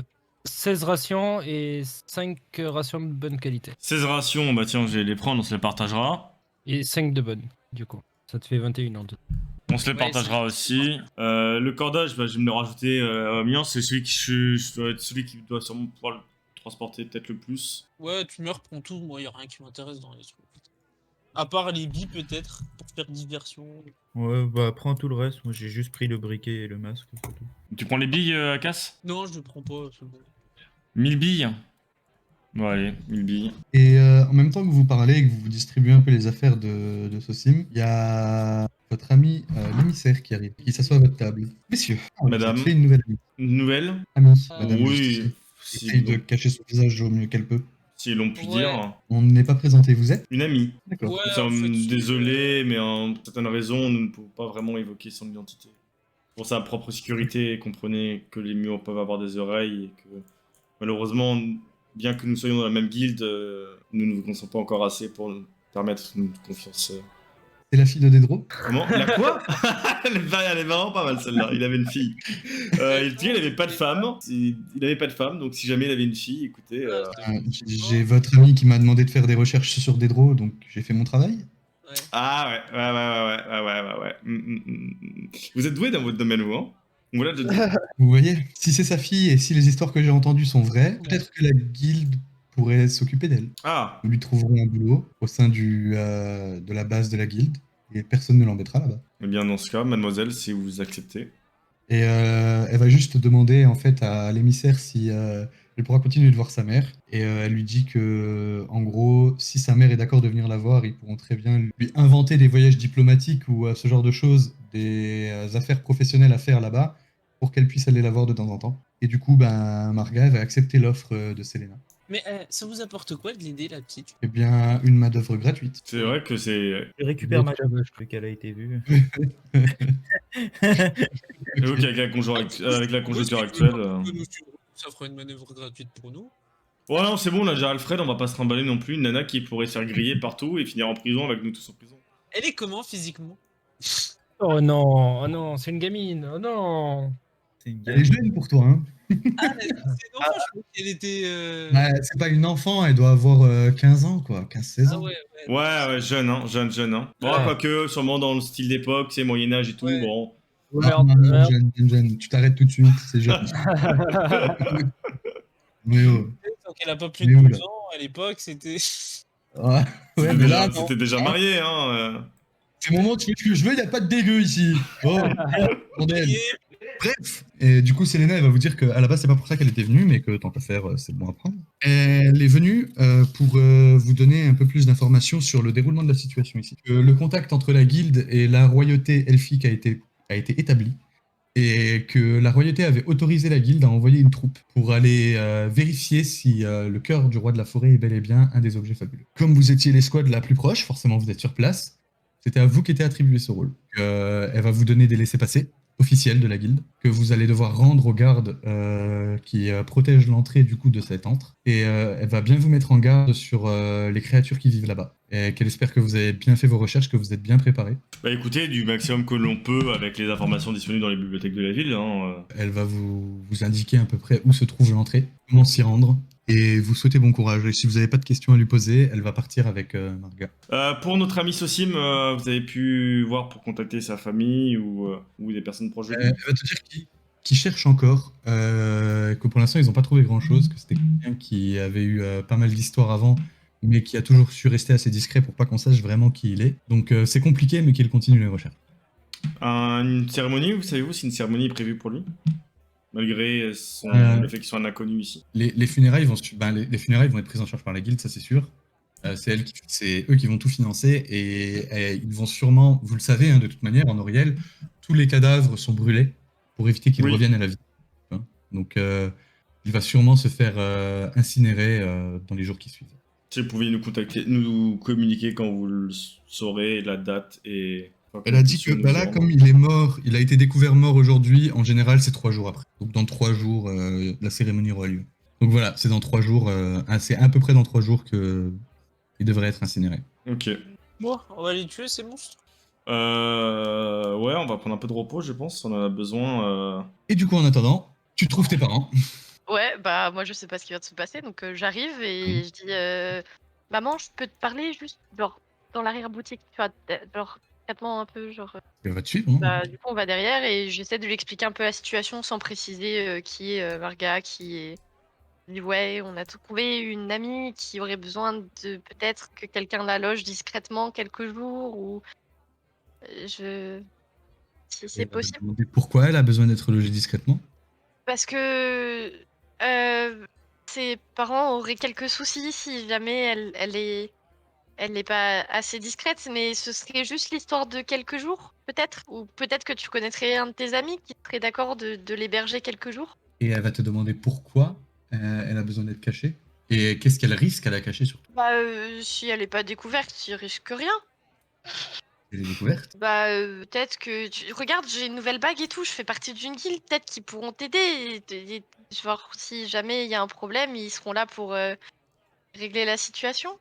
[SPEAKER 5] 16 rations et 5 rations de bonne qualité.
[SPEAKER 4] 16 rations, bah tiens, je vais les prendre, on se les partagera.
[SPEAKER 5] Et 5 de bonnes, du coup. Ça te fait 21 en tout.
[SPEAKER 4] On se les
[SPEAKER 1] Ouais,
[SPEAKER 4] partagera aussi. Le cordage, bah, je vais me le rajouter au mien. C'est celui qui je dois être celui qui doit sûrement pouvoir le transporter peut-être le plus.
[SPEAKER 1] Ouais, tu me reprends tout, moi y a rien qui m'intéresse dans les trucs. À part les billes peut-être, pour faire diversion.
[SPEAKER 2] Ouais, bah prends tout le reste. Moi j'ai juste pris le briquet et le masque. C'est tout.
[SPEAKER 4] Tu prends les billes à casse?
[SPEAKER 1] Non, je le prends pas, c'est bon.
[SPEAKER 4] 1000 billes. Bon allez, 1000 billes.
[SPEAKER 6] Et en même temps que vous parlez et que vous vous distribuez un peu les affaires de Sosim, il y a votre ami l'émissaire qui arrive, qui s'assoit à votre table. Messieurs,
[SPEAKER 4] Madame.
[SPEAKER 6] vous avez fait une nouvelle amie.
[SPEAKER 4] Une nouvelle?
[SPEAKER 6] Amie,
[SPEAKER 1] Ah,
[SPEAKER 6] madame
[SPEAKER 4] Oui,
[SPEAKER 6] Justicia.
[SPEAKER 4] si
[SPEAKER 6] Essaye de
[SPEAKER 4] l'on
[SPEAKER 6] cacher son visage au mieux qu'elle peut.
[SPEAKER 4] si l'on peut
[SPEAKER 1] Ouais.
[SPEAKER 4] dire.
[SPEAKER 6] On ne n'est pas présenté, vous êtes?
[SPEAKER 4] Une amie.
[SPEAKER 6] D'accord.
[SPEAKER 1] Ouais,
[SPEAKER 4] Nous
[SPEAKER 1] en
[SPEAKER 4] sommes
[SPEAKER 1] fait,
[SPEAKER 4] désolés, mais en certaines raisons, nous ne pouvons pas vraiment évoquer son identité. Pour sa propre sécurité, comprenez que les murs peuvent avoir des oreilles et que malheureusement, bien que nous soyons dans la même guilde, nous ne vous connaissons pas encore assez pour nous permettre une confiance.
[SPEAKER 6] C'est la fille de Dédro?
[SPEAKER 4] Comment? La quoi? Elle est vraiment pas mal celle-là. Il avait une fille. Il dit qu'il n'avait pas de femme. Il n'avait pas de femme, donc si jamais il avait une fille, écoutez.
[SPEAKER 6] J'ai votre ami qui m'a demandé de faire des recherches sur Dédro, donc j'ai fait mon travail.
[SPEAKER 1] Ouais.
[SPEAKER 4] Ah ouais. Vous êtes doué dans votre domaine, vous, hein? Voilà, je dis.
[SPEAKER 6] Vous voyez, si c'est sa fille et si les histoires que j'ai entendues sont vraies, peut-être que la guilde pourrait s'occuper d'elle.
[SPEAKER 4] Ah,
[SPEAKER 6] Nous lui trouverons un boulot au sein de la base de la guilde et personne ne l'embêtera là-bas.
[SPEAKER 4] eh bien dans ce cas, mademoiselle, si vous acceptez.
[SPEAKER 6] Et elle va juste demander en fait à l'émissaire si elle pourra continuer de voir sa mère. Et elle lui dit que, en gros, si sa mère est d'accord de venir la voir, ils pourront très bien lui inventer des voyages diplomatiques ou ce genre de choses, des affaires professionnelles à faire là-bas, pour qu'elle puisse aller la voir de temps en temps. Et du coup, ben, Marga elle va accepter l'offre de Selena.
[SPEAKER 1] Mais ça vous apporte quoi de l'aider, la petite?
[SPEAKER 6] Eh bien, une main-d'œuvre gratuite.
[SPEAKER 4] C'est vrai que c'est.
[SPEAKER 2] Je récupère ma
[SPEAKER 5] D'autres
[SPEAKER 2] vu qu'elle a été vue.
[SPEAKER 4] J'avoue qu'avec avec la conjoncture actuelle.
[SPEAKER 1] Ça fera une manœuvre gratuite pour nous.
[SPEAKER 4] Ouais, non, c'est bon, on a déjà Alfred, on va pas se trimballer non plus. Une nana qui pourrait se faire griller partout et finir en prison avec nous tous en prison.
[SPEAKER 1] Elle est comment physiquement?
[SPEAKER 5] Oh non, c'est une gamine. Oh non.
[SPEAKER 2] C'est une
[SPEAKER 6] Elle est jeune pour toi, hein.
[SPEAKER 1] Ah, c'est non, je crois qu'elle était.
[SPEAKER 6] Bah, c'est pas une enfant, elle doit avoir 15 ans, quoi. 15-16
[SPEAKER 1] Ah
[SPEAKER 6] ans.
[SPEAKER 1] ouais.
[SPEAKER 4] Ouais, jeune, hein, jeune, hein. Bon,
[SPEAKER 5] Ouais.
[SPEAKER 4] quoique, sûrement dans le style d'époque, c'est Moyen-Âge et tout,
[SPEAKER 1] Ouais.
[SPEAKER 4] bon.
[SPEAKER 5] Merde,
[SPEAKER 6] Non, non,
[SPEAKER 5] merde.
[SPEAKER 6] jeune. Tu t'arrêtes tout de suite, c'est jeune. Mais oh.
[SPEAKER 1] Donc elle a pas plus de
[SPEAKER 6] Mais où,
[SPEAKER 1] 12
[SPEAKER 6] là
[SPEAKER 1] ans à l'époque, c'était.
[SPEAKER 6] Ouais, ouais, mais là, non.
[SPEAKER 4] C'était déjà marié, hein.
[SPEAKER 6] C'est le moment où tu fais ce que je veux, il n'y a pas de dégueu ici. Oh, bordel. Bref. Et du coup, Selena, elle va vous dire qu'à la base, c'est pas pour ça qu'elle était venue, mais que tant qu'à faire, c'est bon à prendre. Elle est venue pour vous donner un peu plus d'informations sur le déroulement de la situation ici. Le contact entre la guilde et la royauté elfique a été établi. Et que la royauté avait autorisé la guilde à envoyer une troupe pour aller vérifier si le cœur du roi de la forêt est bel et bien un des objets fabuleux. Comme vous étiez l'escouade la plus proche, forcément vous êtes sur place, c'était à vous qu'était attribué ce rôle. Elle va vous donner des laissez-passer officiels de la guilde, que vous allez devoir rendre aux gardes qui protègent l'entrée du coup de cet antre. Et elle va bien vous mettre en garde sur les créatures qui vivent là-bas. Et qu'elle espère que vous avez bien fait vos recherches, que vous êtes bien préparés.
[SPEAKER 4] Bah écoutez, du maximum que l'on peut avec les informations disponibles dans les bibliothèques de la ville, hein.
[SPEAKER 6] Elle va vous indiquer à peu près où se trouve l'entrée, comment s'y rendre, et vous souhaitez bon courage. Et si vous n'avez pas de questions à lui poser, elle va partir avec Marga.
[SPEAKER 4] Pour notre ami Sosim, vous avez pu voir pour contacter sa famille ou des personnes proches de lui?
[SPEAKER 6] Elle va te dire qu'ils cherchent encore, que pour l'instant ils n'ont pas trouvé grand-chose, que c'était quelqu'un qui avait eu pas mal d'histoires avant, mais qui a toujours su rester assez discret pour pas qu'on sache vraiment qui il est. Donc c'est compliqué, mais qu'il continue les recherches.
[SPEAKER 4] Une cérémonie, vous savez-vous si une cérémonie est prévue pour lui? Malgré le fait qu'il soit un inconnu ici.
[SPEAKER 6] Les funérailles les funérailles vont être prises en charge par la guilde, ça c'est sûr. C'est eux qui vont tout financer et ils vont sûrement, vous le savez hein, de toute manière, en Auriel, tous les cadavres sont brûlés pour éviter qu'ils reviennent à la vie. Hein. Donc il va sûrement se faire incinérer dans les jours qui suivent.
[SPEAKER 4] Si vous pouvez nous communiquer quand vous le saurez, la date et...
[SPEAKER 6] Elle a dit que là, comme il est mort, il a été découvert mort aujourd'hui, en général c'est 3 jours après. Donc dans 3 jours, la cérémonie aura lieu. Donc voilà, c'est dans 3 jours, c'est à peu près dans 3 jours qu'il devrait être incinéré.
[SPEAKER 4] Ok.
[SPEAKER 1] Bon, on va les tuer ces monstres.
[SPEAKER 4] Ouais, on va prendre un peu de repos, je pense. On en a besoin.
[SPEAKER 6] Et du coup, en attendant, tu trouves tes parents.
[SPEAKER 3] Ouais, bah moi je sais pas ce qui va se passer, donc j'arrive et je dis maman, je peux te parler juste genre dans l'arrière-boutique, tu vois, genre traitement un peu genre.
[SPEAKER 6] Elle va te suivre. Hein.
[SPEAKER 3] Bah, du coup, on va derrière et j'essaie de lui expliquer un peu la situation sans préciser qui est Marga, qui est. Je dis ouais, on a trouvé une amie qui aurait besoin de peut-être que quelqu'un la loge discrètement quelques jours ou je. Si
[SPEAKER 6] Et
[SPEAKER 3] c'est
[SPEAKER 6] elle va te
[SPEAKER 3] possible.
[SPEAKER 6] demander pourquoi elle a besoin d'être logée discrètement.
[SPEAKER 3] Parce que ses parents auraient quelques soucis si jamais elle n'est pas assez discrète, mais ce serait juste l'histoire de quelques jours, peut-être. Ou peut-être que tu connaîtrais un de tes amis qui serait d'accord de l'héberger quelques jours.
[SPEAKER 6] Et elle va te demander pourquoi elle a besoin d'être cachée. Et qu'est-ce qu'elle risque à la cacher surtout.
[SPEAKER 3] Bah, si elle n'est pas découverte, tu risques rien.
[SPEAKER 6] Elle est découverte.
[SPEAKER 3] Bah, peut-être que regarde, j'ai une nouvelle bague et tout, je fais partie d'une guilde, peut-être qu'ils pourront t'aider. Genre, si jamais il y a un problème, ils seront là pour régler la situation.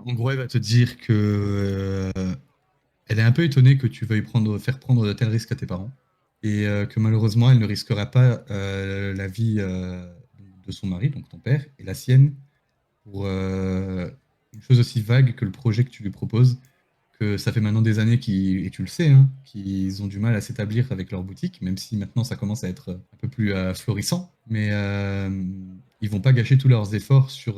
[SPEAKER 6] En gros, elle va te dire que elle est un peu étonnée que tu veuilles faire prendre de tels risques à tes parents. Et que malheureusement, elle ne risquera pas la vie de son mari, donc ton père, et la sienne, pour une chose aussi vague que le projet que tu lui proposes, que ça fait maintenant des années et tu le sais, hein, qu'ils ont du mal à s'établir avec leur boutique, même si maintenant ça commence à être un peu plus florissant. Mais ils vont pas gâcher tous leurs efforts sur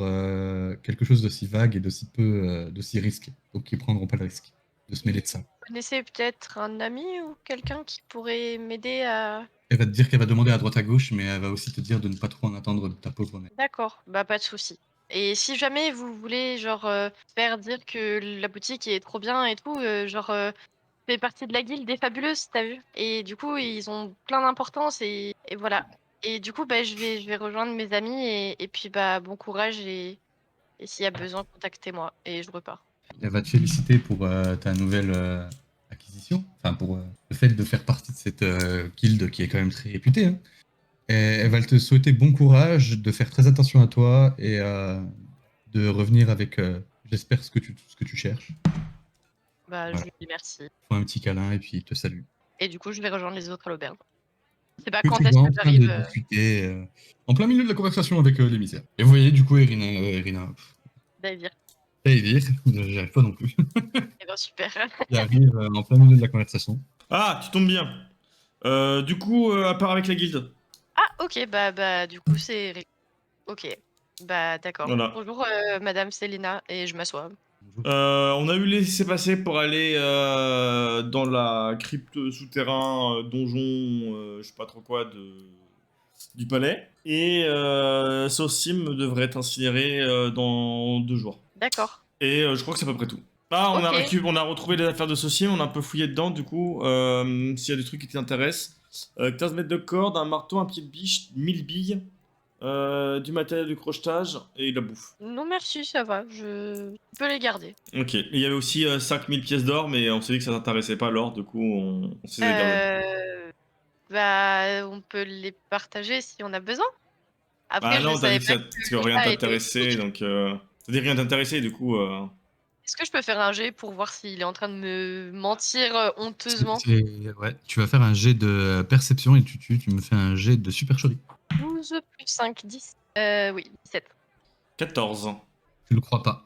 [SPEAKER 6] quelque chose d'aussi vague et d'aussi risqué. Donc ils prendront pas le risque de se mêler de ça.
[SPEAKER 3] Vous connaissez peut-être un ami ou quelqu'un qui pourrait m'aider à.
[SPEAKER 6] Elle va te dire qu'elle va demander à droite à gauche, mais elle va aussi te dire de ne pas trop en attendre de ta pauvre mère.
[SPEAKER 3] D'accord, bah pas de souci. Et si jamais vous voulez genre faire dire que la boutique est trop bien et tout, fait partie de la guilde des fabuleuses, t'as vu? Et du coup, ils ont plein d'importance et voilà. Et du coup, bah, je vais rejoindre mes amis et puis bah bon courage et s'il y a besoin, contactez-moi et je repars.
[SPEAKER 6] Elle va te féliciter pour ta nouvelle acquisition, enfin pour le fait de faire partie de cette guilde qui est quand même très réputée. Hein. Et elle va te souhaiter bon courage, de faire très attention à toi et de revenir avec, j'espère, ce que tu cherches.
[SPEAKER 3] Bah,
[SPEAKER 6] Voilà.
[SPEAKER 3] je lui dis merci.
[SPEAKER 6] Fais un petit câlin et puis il te salue.
[SPEAKER 3] Et du coup, je vais rejoindre les autres à l'auberge. Je sais pas
[SPEAKER 6] Que
[SPEAKER 3] quand
[SPEAKER 6] tu
[SPEAKER 3] est-ce
[SPEAKER 6] vois
[SPEAKER 3] que
[SPEAKER 6] en train de
[SPEAKER 3] j'arrive.
[SPEAKER 6] discuter en plein milieu de la conversation avec l'émissaire. Et vous voyez du coup Irina
[SPEAKER 3] David.
[SPEAKER 6] David, j'y arrive pas non plus.
[SPEAKER 3] Eh ben super.
[SPEAKER 6] Il arrive en plein milieu de la conversation.
[SPEAKER 4] Ah, tu tombes bien. Du coup, à part avec la guilde.
[SPEAKER 3] Ah, ok, bah du coup, c'est. Ok, bah d'accord.
[SPEAKER 4] Voilà.
[SPEAKER 3] Bonjour, Madame Célina, et je m'assois.
[SPEAKER 4] On a eu laissé passer pour aller dans la crypte souterrain, donjon, je sais pas trop quoi, du palais. Et Sosim devrait être incinéré dans 2 jours.
[SPEAKER 3] D'accord.
[SPEAKER 4] Et je crois que c'est à peu près tout. Ah,
[SPEAKER 3] Ok.
[SPEAKER 4] on a retrouvé les affaires de Sosim, on a un peu fouillé dedans, du coup, s'il y a des trucs qui t'intéressent. 15 mètres de corde, un marteau, un pied de biche, 1000 billes, du matériel de crochetage et de la bouffe.
[SPEAKER 3] Non, merci, ça va. Je peux les garder.
[SPEAKER 4] Ok, il y avait aussi 5000 pièces d'or, mais on s'est dit que ça t'intéressait pas l'or, du coup on s'est gardé.
[SPEAKER 3] Bah, on peut les partager si on a besoin. Après,
[SPEAKER 4] Ah
[SPEAKER 3] je
[SPEAKER 4] non, t'as
[SPEAKER 3] savais
[SPEAKER 4] dit
[SPEAKER 3] pas
[SPEAKER 4] que
[SPEAKER 3] que
[SPEAKER 4] rien
[SPEAKER 3] ça était
[SPEAKER 4] t'intéressait,
[SPEAKER 3] aussi.
[SPEAKER 4] donc t'as dit rien t'intéressait, du coup.
[SPEAKER 3] Est-ce que je peux faire un jet pour voir s'il est en train de me mentir honteusement?
[SPEAKER 6] Ouais, tu vas faire un jet de perception et tu me fais un jet de supercherie.
[SPEAKER 3] 12 plus 5, 10. Oui, 17.
[SPEAKER 4] 14.
[SPEAKER 6] Tu le crois pas.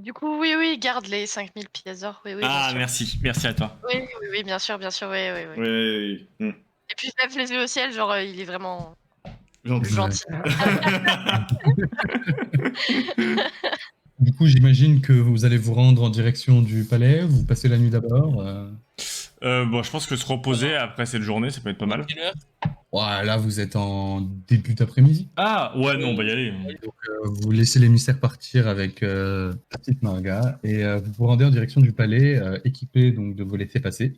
[SPEAKER 3] Du coup, oui, garde les 5000 pièces d'or. Oui, bien
[SPEAKER 4] Ah,
[SPEAKER 3] sûr.
[SPEAKER 4] merci à toi.
[SPEAKER 3] Oui, bien sûr, oui.
[SPEAKER 4] Oui.
[SPEAKER 3] Et puis, je lève les yeux au ciel, genre, il est vraiment
[SPEAKER 4] Gentil.
[SPEAKER 3] gentil.
[SPEAKER 6] Du coup, j'imagine que vous allez vous rendre en direction du palais, vous passez la nuit d'abord.
[SPEAKER 4] Bon, je pense que se reposer après cette journée, ça peut être pas mal.
[SPEAKER 1] Quelle heure?
[SPEAKER 6] Ouais, là, vous êtes en début d'après-midi.
[SPEAKER 4] Ah, ouais, non, on va y aller.
[SPEAKER 6] Donc, vous laissez l'émissaire partir avec la petite Marga et vous vous rendez en direction du palais, équipé donc de vos laissez-passer.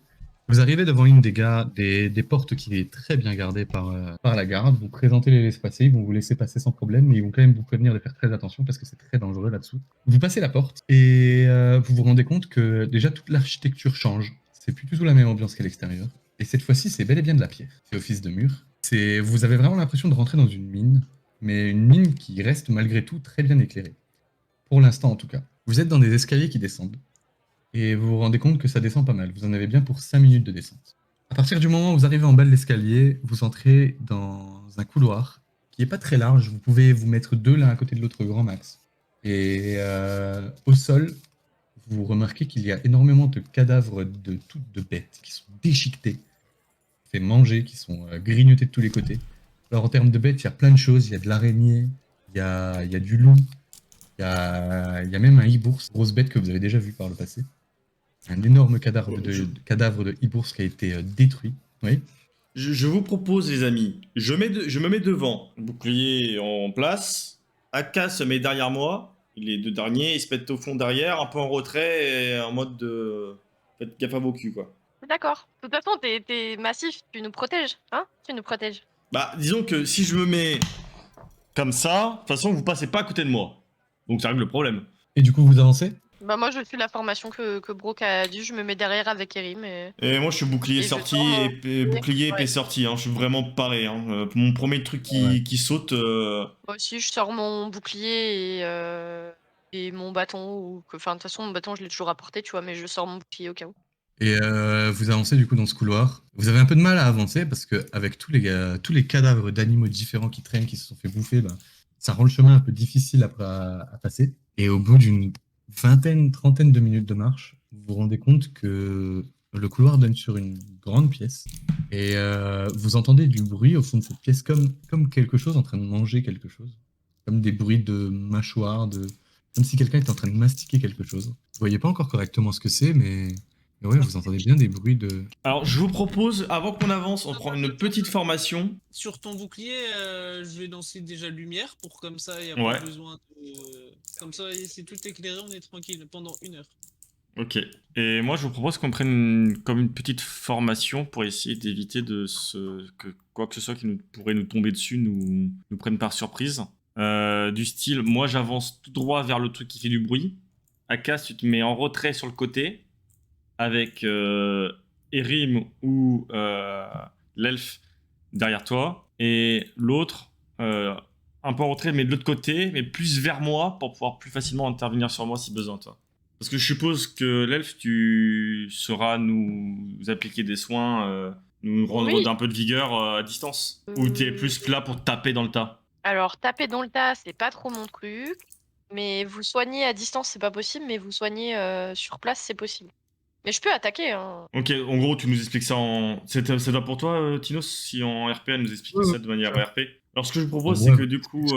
[SPEAKER 6] Vous arrivez devant une des portes qui est très bien gardée par la garde. Vous présentez les laissez-passer, ils vont vous laisser passer sans problème, mais ils vont quand même vous prévenir de faire très attention parce que c'est très dangereux là-dessous. Vous passez la porte et vous vous rendez compte que déjà toute l'architecture change. C'est plus du tout la même ambiance qu'à l'extérieur. Et cette fois-ci, c'est bel et bien de la pierre. C'est office de mur. Vous avez vraiment l'impression de rentrer dans une mine, mais une mine qui reste malgré tout très bien éclairée. Pour l'instant en tout cas. Vous êtes dans des escaliers qui descendent. et vous vous rendez compte que ça descend pas mal. Vous en avez bien pour 5 minutes de descente. À partir du moment où vous arrivez en bas de l'escalier, vous entrez dans un couloir qui est pas très large. Vous pouvez vous mettre 2 l'un à côté de l'autre grand max. Et au sol, vous remarquez qu'il y a énormément de cadavres de bêtes qui sont déchiquetés, fait manger, qui sont grignotés de tous les côtés. Alors en termes de bêtes, il y a plein de choses. Il y a de l'araignée, il y a du loup, il y a même un hibours, grosse bête que vous avez déjà vu par le passé. Un énorme cadavre de hibours qui a été détruit. Oui.
[SPEAKER 4] Je vous propose, les amis, je me mets devant, bouclier en place, Aka se met derrière moi, les 2 derniers, ils se mettent au fond derrière, un peu en retrait, et en mode de... Faites gaffe à vos culs, quoi.
[SPEAKER 3] D'accord. De toute façon, t'es massif, tu nous protèges, hein? Tu nous protèges.
[SPEAKER 4] Bah, disons que si je me mets comme ça, de toute façon, vous passez pas à côté de moi. Donc ça règle le problème.
[SPEAKER 6] Et du coup, vous avancez?
[SPEAKER 3] Bah moi, je suis la formation que Brock a dit, je me mets derrière avec Erim et...
[SPEAKER 4] Et moi, je suis bouclier
[SPEAKER 3] Et je
[SPEAKER 4] sorti,
[SPEAKER 3] sors mon
[SPEAKER 4] bouclier épée
[SPEAKER 3] ouais.
[SPEAKER 4] sorti, hein. Je suis vraiment paré. Hein. Mon premier truc qui saute...
[SPEAKER 3] Moi aussi, je sors mon bouclier et mon bâton. Enfin, de toute façon, mon bâton, je l'ai toujours apporté, tu vois, mais je sors mon bouclier au cas où.
[SPEAKER 6] Et vous avancez du coup dans ce couloir. Vous avez un peu de mal à avancer parce que avec tous les cadavres d'animaux différents qui traînent, qui se sont fait bouffer, bah, ça rend le chemin un peu difficile à passer. Et au bout d'une trentaine de minutes de marche, vous vous rendez compte que le couloir donne sur une grande pièce. Et vous entendez du bruit au fond de cette pièce comme quelque chose en train de manger quelque chose. Comme des bruits de mâchoire, comme si quelqu'un était en train de mastiquer quelque chose. Vous voyez pas encore correctement ce que c'est, mais ouais, vous entendez bien des bruits de...
[SPEAKER 4] Alors, je vous propose, avant qu'on avance, on prend une petite formation.
[SPEAKER 1] Sur ton bouclier, je vais lancer déjà lumière pour comme ça, il n'y a
[SPEAKER 4] Ouais.
[SPEAKER 1] pas besoin de... Comme ça, c'est tout éclairé, on est tranquille pendant 1 heure.
[SPEAKER 4] Ok. Et moi, je vous propose qu'on prenne comme une petite formation pour essayer d'éviter que quoi que ce soit qui pourrait nous tomber dessus nous prenne par surprise. Du style, moi, j'avance tout droit vers le truc qui fait du bruit. Akas, tu te mets en retrait sur le côté avec Erim ou l'elfe derrière toi. Et l'autre, un peu en retrait, mais de l'autre côté, mais plus vers moi pour pouvoir plus facilement intervenir sur moi si besoin, toi. Parce que je suppose que l'elfe, tu sauras nous appliquer des soins, nous rendre
[SPEAKER 3] Oui.
[SPEAKER 4] d'un peu de vigueur à distance. Ou t'es plus là pour te taper dans le tas.
[SPEAKER 3] Alors, taper dans le tas, c'est pas trop mon truc. Mais vous soigner à distance, c'est pas possible. Mais vous soigner sur place, c'est possible. Mais je peux attaquer, hein.
[SPEAKER 4] Ok, en gros, tu nous expliques ça en... Ça va pour toi, Tinos, si en RP, elle nous explique ça de manière RP. Alors, ce que je propose, c'est que du coup...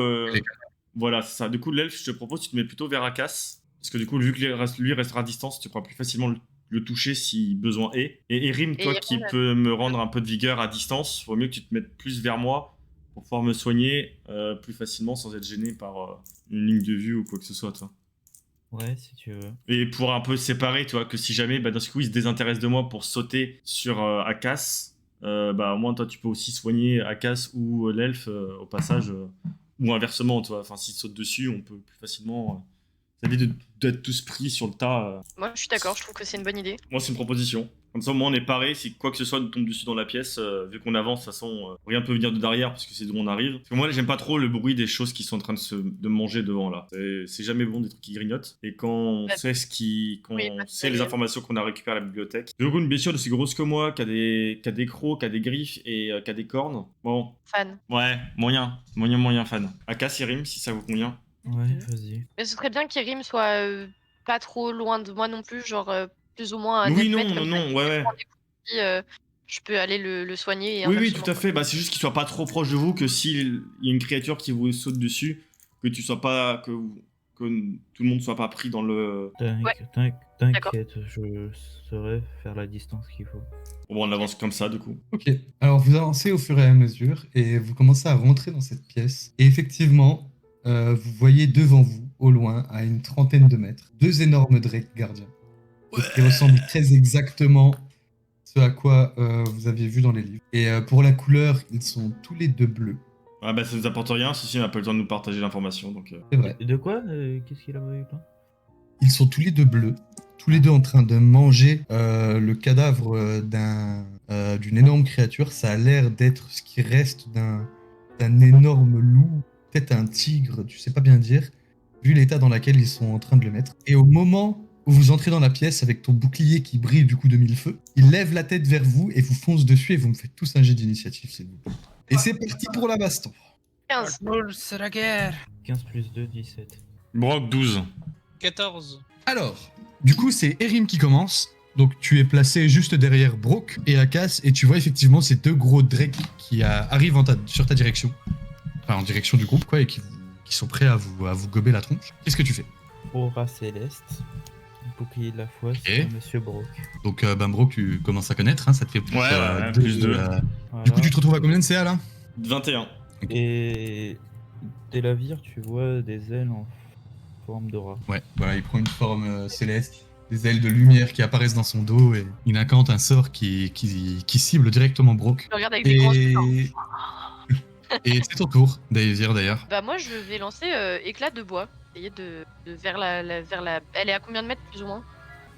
[SPEAKER 4] voilà, c'est ça. Du coup, l'elfe, je te propose, tu te mets plutôt vers Akas. Parce que du coup, vu que lui restera à distance, tu pourras plus facilement le toucher si besoin est. Et Erim, toi qui peux me rendre un peu de vigueur à distance, vaut mieux que tu te mettes plus vers moi pour pouvoir me soigner plus facilement sans être gêné par une ligne de vue ou quoi que ce soit, toi.
[SPEAKER 2] Ouais, si tu veux.
[SPEAKER 4] Et pour un peu séparer, tu vois, que si jamais, bah, d'un coup, il se désintéresse de moi pour sauter sur Akas, bah, au moins, toi, tu peux aussi soigner Akas ou l'elfe au passage, ou inversement, tu vois. Enfin, s'il saute dessus, on peut plus facilement... ça évite d'être tous pris sur le tas.
[SPEAKER 3] Moi, je suis d'accord, je trouve que c'est une bonne idée.
[SPEAKER 4] Moi, c'est une proposition. Comme ça, au moins, on est paré. Si quoi que ce soit nous tombe dessus dans la pièce, vu qu'on avance, de toute façon, rien peut venir de derrière parce que c'est d'où on arrive. Parce que moi, j'aime pas trop le bruit des choses qui sont en train de manger devant, là. C'est jamais bon des trucs qui grignotent. Et quand on sait les informations qu'on a récupérées à la bibliothèque. Du coup, une blessure aussi grosse que moi, qui a des crocs, qui a des griffes et qui a des cornes. Bon.
[SPEAKER 3] Fan.
[SPEAKER 4] Ouais, moyen fan. Aka, Sirim, si ça vous convient.
[SPEAKER 2] Ouais, vas-y.
[SPEAKER 3] Mais ce serait bien qu'Erim soit pas trop loin de moi non plus, genre plus ou moins à
[SPEAKER 4] Oui,
[SPEAKER 3] 9
[SPEAKER 4] non,
[SPEAKER 3] mètres.
[SPEAKER 4] non, ouais.
[SPEAKER 3] Je peux aller le soigner. Et
[SPEAKER 4] Oui,
[SPEAKER 3] inversement.
[SPEAKER 4] tout à fait. Bah, c'est juste qu'il soit pas trop proche de vous, que s'il y a une créature qui vous saute dessus, que tu sois pas, que tout le monde soit pas pris dans le.
[SPEAKER 2] T'inquiète, je saurai faire la distance qu'il faut.
[SPEAKER 4] Bon, on avance comme ça, du coup.
[SPEAKER 6] Ok, alors vous avancez au fur et à mesure et vous commencez à rentrer dans cette pièce. Et effectivement, vous voyez devant vous, au loin, à une trentaine de mètres, 2 énormes drakes gardiens. Qui ressemblent très exactement ce à quoi vous aviez vu dans les livres. Et pour la couleur, ils sont tous les 2 bleus.
[SPEAKER 4] Ah bah ça nous apporte rien, si on n'a pas le temps de nous partager l'information, donc...
[SPEAKER 6] C'est vrai.
[SPEAKER 2] De quoi Qu'est-ce qu'il a vu là?
[SPEAKER 6] Ils sont tous les 2 bleus, tous les 2 en train de manger le cadavre d'une énorme créature. Ça a l'air d'être ce qui reste d'un énorme loup, peut-être un tigre, tu sais pas bien dire, vu l'état dans lequel ils sont en train de le mettre. Et au moment où vous entrez dans la pièce avec ton bouclier qui brille du coup de mille feux. Il lève la tête vers vous et vous fonce dessus et vous me faites tous un jet d'initiative, s'il vous plaît. Et c'est parti pour la baston.
[SPEAKER 3] 15.
[SPEAKER 5] C'est la guerre.
[SPEAKER 2] 15 plus 2, 17.
[SPEAKER 4] Brock, 12.
[SPEAKER 1] 14.
[SPEAKER 6] Alors, du coup, c'est Erim qui commence. Donc, tu es placé juste derrière Brock et Akas, et tu vois effectivement ces deux gros drakes qui arrivent sur ta direction. Enfin, en direction du groupe, quoi, et qui sont prêts à vous gober la tronche. Qu'est-ce que tu fais?
[SPEAKER 2] Aura céleste. Bouclier de la foi,
[SPEAKER 6] Ok.
[SPEAKER 2] c'est Monsieur Brock.
[SPEAKER 6] Donc, Brock, tu commences à connaître, hein, ça te fait plus,
[SPEAKER 4] Ouais,
[SPEAKER 6] deux,
[SPEAKER 4] plus deux.
[SPEAKER 2] Voilà.
[SPEAKER 6] Du coup, tu te retrouves à combien de CA là?
[SPEAKER 4] 21.
[SPEAKER 2] Et dès la vire, tu vois des ailes en forme d'aura.
[SPEAKER 6] Ouais, voilà, il prend une forme céleste, des ailes de lumière qui apparaissent dans son dos, et il incante un sort qui cible directement Brock.
[SPEAKER 3] Je regarde avec des grands yeux.
[SPEAKER 6] Et c'est ton tour, Daisir d'ailleurs.
[SPEAKER 3] Bah moi je vais lancer éclat de bois. Essayer de vers la. Elle est à combien de mètres plus ou moins?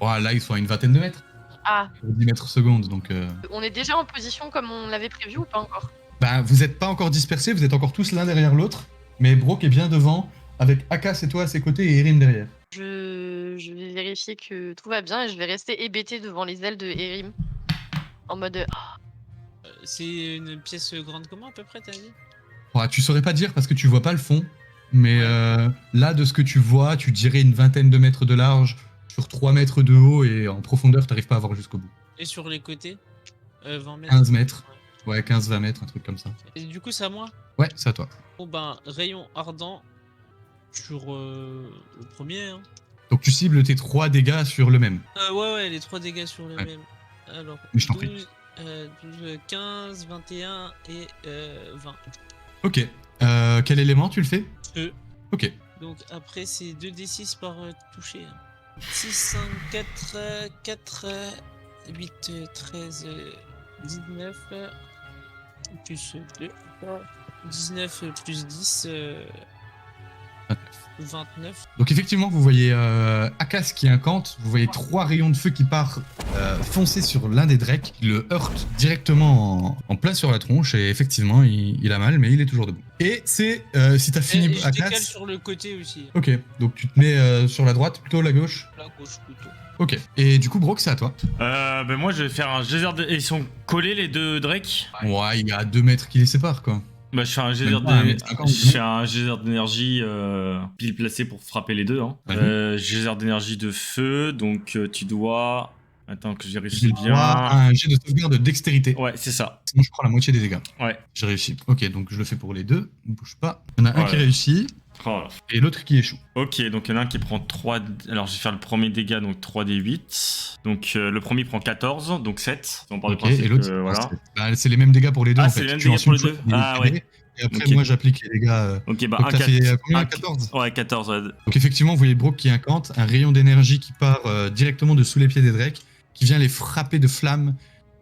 [SPEAKER 6] Oh, là, ils sont à une vingtaine de mètres,
[SPEAKER 3] Ah,
[SPEAKER 6] pour 10 mètres secondes, donc...
[SPEAKER 3] on est déjà en position comme on l'avait prévu ou pas encore?
[SPEAKER 6] Bah, vous n'êtes pas encore dispersés, vous êtes encore tous l'un derrière l'autre, mais Brock est bien devant, avec Akas et toi à ses côtés et Erim derrière.
[SPEAKER 3] Je vais vérifier que tout va bien et je vais rester hébété devant les ailes de Erim. En mode.
[SPEAKER 1] C'est une pièce grande comment à peu près, t'as dit?
[SPEAKER 6] Ouais, tu saurais pas dire parce que tu vois pas le fond, mais là, de ce que tu vois, tu dirais une vingtaine de mètres de large, sur 3 mètres de haut, et en profondeur, t'arrives pas à voir jusqu'au bout.
[SPEAKER 1] Et sur les côtés 20 mètres.
[SPEAKER 6] 15 mètres. Ouais, 15-20 mètres, un truc comme ça.
[SPEAKER 1] Et du coup, c'est à moi.
[SPEAKER 6] Ouais, c'est à toi.
[SPEAKER 1] Bon ben, rayon ardent sur le premier. Hein.
[SPEAKER 6] Donc tu cibles tes 3 dégâts sur le même.
[SPEAKER 1] Ouais, les 3 dégâts sur le
[SPEAKER 6] Ouais.
[SPEAKER 1] même. Alors,
[SPEAKER 6] Mais je t'en prie.
[SPEAKER 1] 12, 15, 21 et 20.
[SPEAKER 6] Ok. Quel élément tu le fais?
[SPEAKER 1] Feu.
[SPEAKER 6] Ok.
[SPEAKER 1] Donc après, c'est 2d6 par toucher. 6, 5, 4, 4, 8, 13, 19, plus 2, 19 plus 10, 29.
[SPEAKER 6] Donc effectivement, vous voyez Akas qui incante, vous voyez 3 rayons de feu qui partent foncer sur l'un des drakes, qui le heurte directement en plein sur la tronche, et effectivement, il a mal, mais il est toujours debout. Et c'est, si t'as
[SPEAKER 1] Et
[SPEAKER 6] fini
[SPEAKER 1] je décale
[SPEAKER 6] Akas...
[SPEAKER 1] sur le côté aussi.
[SPEAKER 6] Ok, donc tu te mets sur la droite, plutôt la gauche.
[SPEAKER 1] La gauche plutôt.
[SPEAKER 6] Ok, et du coup, Brock, c'est à toi.
[SPEAKER 4] Ben moi je vais faire un geyser de... Ils sont collés les deux drakes.
[SPEAKER 6] Ouais, il y a 2 mètres qui les séparent, quoi.
[SPEAKER 4] Bah je fais un geyser
[SPEAKER 6] Même pas, mais 50,
[SPEAKER 4] je fais un geyser d'énergie pile placé pour frapper les deux. Hein.
[SPEAKER 6] Vas-y.
[SPEAKER 4] Geyser d'énergie de feu, donc tu dois... Attends que je
[SPEAKER 6] J'ai
[SPEAKER 4] vérifie
[SPEAKER 6] le
[SPEAKER 4] bien.
[SPEAKER 6] droit à un jet de sauvegarde de dextérité.
[SPEAKER 4] Ouais, c'est ça.
[SPEAKER 6] Sinon, je prends la moitié des dégâts.
[SPEAKER 4] Ouais.
[SPEAKER 6] J'ai réussi. Ok, donc je le fais pour les deux. Ne bouge pas. Il y en a un
[SPEAKER 4] Ouais.
[SPEAKER 6] qui réussit
[SPEAKER 4] Oh là.
[SPEAKER 6] et l'autre qui échoue.
[SPEAKER 4] Ok, donc il y en a un qui prend 3... Alors je vais faire le premier dégât, donc 3d8. Donc le premier prend 14, donc 7. On part du
[SPEAKER 6] Ok,
[SPEAKER 4] principe
[SPEAKER 6] et l'autre,
[SPEAKER 4] que, voilà.
[SPEAKER 6] c'est les mêmes dégâts pour les deux
[SPEAKER 4] Ah,
[SPEAKER 6] en
[SPEAKER 4] c'est
[SPEAKER 6] fait.
[SPEAKER 4] les mêmes
[SPEAKER 6] Tu
[SPEAKER 4] dégâts
[SPEAKER 6] lances
[SPEAKER 4] pour
[SPEAKER 6] une
[SPEAKER 4] les deux.
[SPEAKER 6] fois, il est
[SPEAKER 4] Ah,
[SPEAKER 6] tiré,
[SPEAKER 4] ouais.
[SPEAKER 6] Et après,
[SPEAKER 4] Ok.
[SPEAKER 6] moi, j'applique les dégâts.
[SPEAKER 4] Ok, bah
[SPEAKER 6] Donc
[SPEAKER 4] un
[SPEAKER 6] t'as
[SPEAKER 4] 4.
[SPEAKER 6] fait combien? 14.
[SPEAKER 4] Ouais, 14, ouais.
[SPEAKER 6] Donc effectivement, vous voyez Brock qui incante, un rayon d'énergie qui part directement de sous les pieds des drakes, qui vient les frapper de flammes,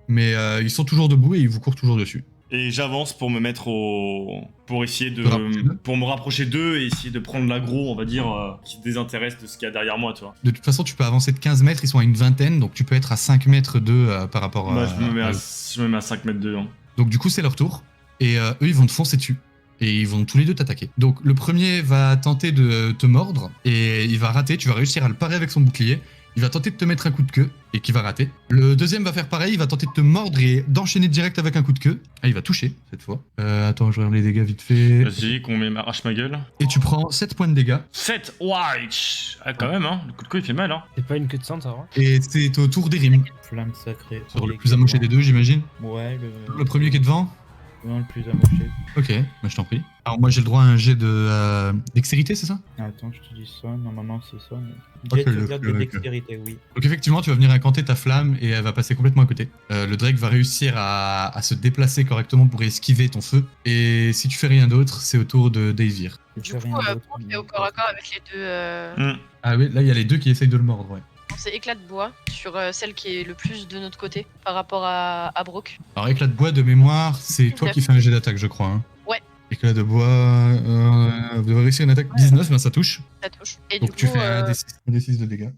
[SPEAKER 6] mais ils sont toujours debout et ils vous courent toujours dessus.
[SPEAKER 4] Et j'avance pour me mettre au... Pour essayer de...
[SPEAKER 6] Te rapprocher d'eux.
[SPEAKER 4] Pour me rapprocher d'eux et essayer de prendre l'aggro, on va dire, qui se désintéresse de ce qu'il y a derrière moi, tu vois.
[SPEAKER 6] De toute façon, tu peux avancer de 15 mètres, ils sont à une vingtaine, donc tu peux être à 5 mètres d'eux par rapport
[SPEAKER 4] Bah,
[SPEAKER 6] à...
[SPEAKER 4] je me mets à 5 mètres de hein.
[SPEAKER 6] Donc du coup, c'est leur tour. Et eux, ils vont te foncer dessus. Et ils vont tous les deux t'attaquer. Donc le premier va tenter de te mordre. Et il va rater. Tu vas réussir à le parer avec son bouclier. Il va tenter de te mettre un coup de queue. Et qui va rater. Le deuxième va faire pareil. Il va tenter de te mordre et d'enchaîner direct avec un coup de queue. Ah, il va toucher cette fois. Attends, je regarde les dégâts vite fait.
[SPEAKER 4] Vas-y, qu'on m'arrache ma gueule.
[SPEAKER 6] Et tu prends 7 points de dégâts.
[SPEAKER 4] 7. Ouah, ah, quand même, hein. Le coup de queue, il fait mal, hein.
[SPEAKER 5] C'est pas une queue de sang, ça va?
[SPEAKER 6] Et c'est au tour d'Erim.
[SPEAKER 2] Flamme sacrée.
[SPEAKER 6] Sur le plus amoché des deux, j'imagine.
[SPEAKER 2] Ouais,
[SPEAKER 6] Le premier qui est devant.
[SPEAKER 2] non, le plus amoché.
[SPEAKER 6] Ok, bah, je t'en prie. Alors moi j'ai le droit à un jet de dextérité, c'est ça?
[SPEAKER 2] Attends, je te dis ça. Normalement, c'est ça. Mais...
[SPEAKER 6] Ok,
[SPEAKER 2] Jet de sauvegarde de
[SPEAKER 6] ok.
[SPEAKER 2] dextérité, oui.
[SPEAKER 6] Donc effectivement, tu vas venir incanter ta flamme et elle va passer complètement à côté. Le Drake va réussir à se déplacer correctement pour esquiver ton feu. Et si tu fais rien d'autre, c'est au tour de Daisir.
[SPEAKER 2] Je
[SPEAKER 3] Du
[SPEAKER 2] fais
[SPEAKER 3] coup,
[SPEAKER 2] rien d'autre,
[SPEAKER 3] Brock
[SPEAKER 2] mais-
[SPEAKER 3] est au corps à corps avec les deux.
[SPEAKER 6] Ah oui, là il y a les deux qui essayent de le mordre, ouais.
[SPEAKER 3] C'est éclat de bois sur celle qui est le plus de notre côté par rapport à Brock.
[SPEAKER 6] Alors éclat de bois de mémoire, c'est toi
[SPEAKER 3] 19.
[SPEAKER 6] qui fais un jet d'attaque, je crois. Hein.
[SPEAKER 3] Ouais.
[SPEAKER 6] Éclat de bois, vous devez réussir une attaque 19, ben ça touche.
[SPEAKER 3] Ça touche. Et
[SPEAKER 6] Donc
[SPEAKER 3] du
[SPEAKER 6] tu
[SPEAKER 3] coup,
[SPEAKER 6] fais un D6 de dégâts.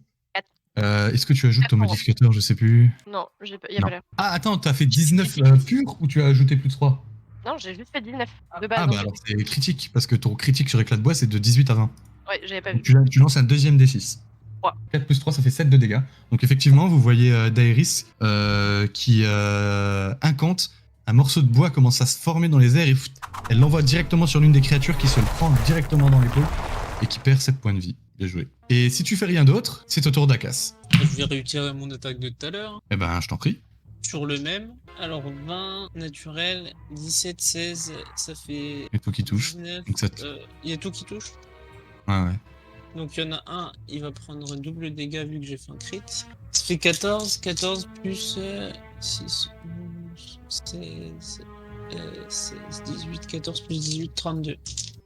[SPEAKER 3] 4.
[SPEAKER 6] Est-ce que tu ajoutes ton
[SPEAKER 3] 4.
[SPEAKER 6] modificateur? Je sais plus.
[SPEAKER 3] non, y a
[SPEAKER 6] Non.
[SPEAKER 3] pas l'air.
[SPEAKER 6] Ah attends, t'as fait 19 pur ou tu as ajouté plus 3?
[SPEAKER 3] Non, j'ai juste fait 19 de base.
[SPEAKER 6] Ah
[SPEAKER 3] donc
[SPEAKER 6] bah alors c'est critique, parce que ton critique sur éclat de bois c'est de 18 à 20.
[SPEAKER 3] Ouais, j'avais pas
[SPEAKER 6] Donc
[SPEAKER 3] vu.
[SPEAKER 6] tu lances un deuxième D6.
[SPEAKER 3] 3.
[SPEAKER 6] 4 plus 3, ça fait 7 de dégâts. Donc effectivement, vous voyez Daenerys qui incante. Un morceau de bois commence à se former dans les airs et elle l'envoie directement sur l'une des créatures qui se le prend directement dans l'épaule et qui perd 7 points de vie. Bien joué. Et si tu fais rien d'autre, c'est au tour d'Akas.
[SPEAKER 1] Je vais réutiler mon attaque de tout à l'heure.
[SPEAKER 6] Eh ben, je t'en prie.
[SPEAKER 1] Sur le même. Alors 20 naturel, 17, 16, ça fait
[SPEAKER 6] Et tout qui touche.
[SPEAKER 1] 19.
[SPEAKER 6] Donc ça
[SPEAKER 1] Il y a tout qui touche.
[SPEAKER 6] Ouais.
[SPEAKER 1] Donc il y en a un, il va prendre double dégâts vu que j'ai fait un crit. Ça fait 14, 14 plus 6, 11, 16, 16, 18, 14 plus 18, 32.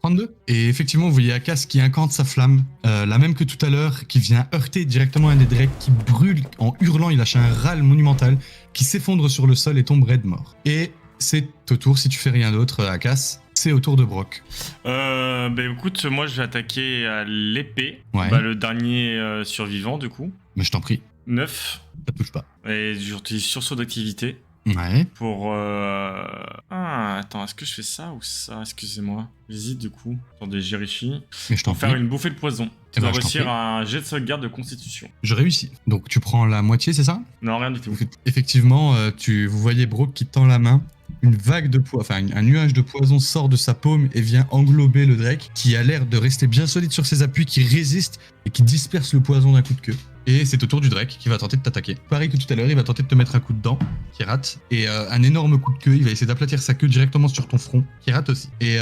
[SPEAKER 6] 32. Et effectivement, vous voyez Akas qui incante sa flamme, la même que tout à l'heure, qui vient heurter directement un des drakes qui brûle en hurlant. Il lâche un râle monumental qui s'effondre sur le sol et tombe raide mort. Et c'est au tour, si tu fais rien d'autre, Akas, c'est au tour de Brock.
[SPEAKER 4] Bah écoute, moi je vais attaquer à l'épée.
[SPEAKER 6] Ouais.
[SPEAKER 4] Bah, le dernier survivant du coup.
[SPEAKER 6] Mais je t'en prie,
[SPEAKER 4] 9.
[SPEAKER 6] ça touche pas.
[SPEAKER 4] Et j'utilise sursaut d'activité
[SPEAKER 6] Ouais.
[SPEAKER 4] pour... Ah, attends, est-ce que je fais ça ou ça? Excusez-moi. J'hésite du coup. Attendez, je vérifie.
[SPEAKER 6] Mais je t'en
[SPEAKER 4] Pour faire
[SPEAKER 6] prie.
[SPEAKER 4] une bouffée de poison. Tu
[SPEAKER 6] Eh ben,
[SPEAKER 4] dois
[SPEAKER 6] je t'en
[SPEAKER 4] réussir
[SPEAKER 6] prie.
[SPEAKER 4] un jet de sauvegarde de constitution.
[SPEAKER 6] Je réussis. Donc tu prends la moitié, c'est ça?
[SPEAKER 4] Non, rien du tout.
[SPEAKER 6] Effectivement, vous voyez Brock qui tend la main. Une vague de poison, enfin un nuage de poison sort de sa paume et vient englober le Drake, qui a l'air de rester bien solide sur ses appuis, qui résiste et qui disperse le poison d'un coup de queue. Et c'est au tour du Drake qui va tenter de t'attaquer. Pareil que tout à l'heure, il va tenter de te mettre un coup de dent, qui rate. Et un énorme coup de queue, il va essayer d'aplatir sa queue directement sur ton front, qui rate aussi. Et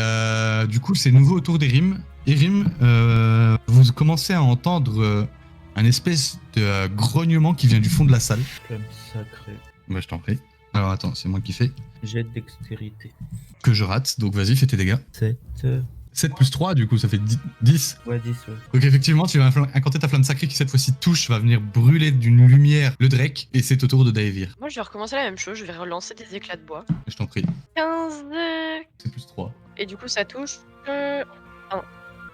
[SPEAKER 6] du coup, c'est nouveau au tour d'Erim. Erim, vous commencez à entendre un espèce de grognement qui vient du fond de la salle.
[SPEAKER 2] Flamme sacrée.
[SPEAKER 6] Bah, je t'en prie. Alors attends, c'est moi qui fais.
[SPEAKER 2] Jet de dextérité.
[SPEAKER 6] Que je rate, donc vas-y, fais tes dégâts.
[SPEAKER 2] 7.
[SPEAKER 6] 7 plus 3, du coup, ça fait 10.
[SPEAKER 2] Ouais, 10, ouais.
[SPEAKER 6] Donc effectivement, tu vas incanter ta flamme sacrée qui cette fois-ci touche, va venir brûler d'une lumière le Drake, et c'est au tour de Daevir.
[SPEAKER 3] Moi, je vais recommencer la même chose. Je vais relancer des éclats de bois.
[SPEAKER 6] Je t'en prie.
[SPEAKER 3] 15.
[SPEAKER 6] C'est plus 3.
[SPEAKER 3] Et du coup, ça touche.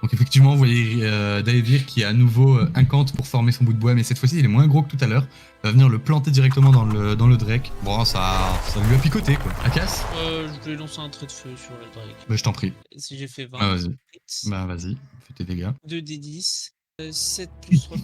[SPEAKER 6] Donc effectivement, vous voyez Daevir qui à nouveau incante pour former son bout de bois, mais cette fois-ci il est moins gros que tout à l'heure. Il va venir le planter directement dans le Drake. Bon, ça lui a picoté quoi. Akas,
[SPEAKER 1] Je vais lancer un trait de feu sur le Drake.
[SPEAKER 6] bah, je t'en prie.
[SPEAKER 1] Si j'ai fait 20,
[SPEAKER 6] Ah, vas-y. Bah vas-y, fais tes dégâts.
[SPEAKER 1] 2d10, 7 plus 3,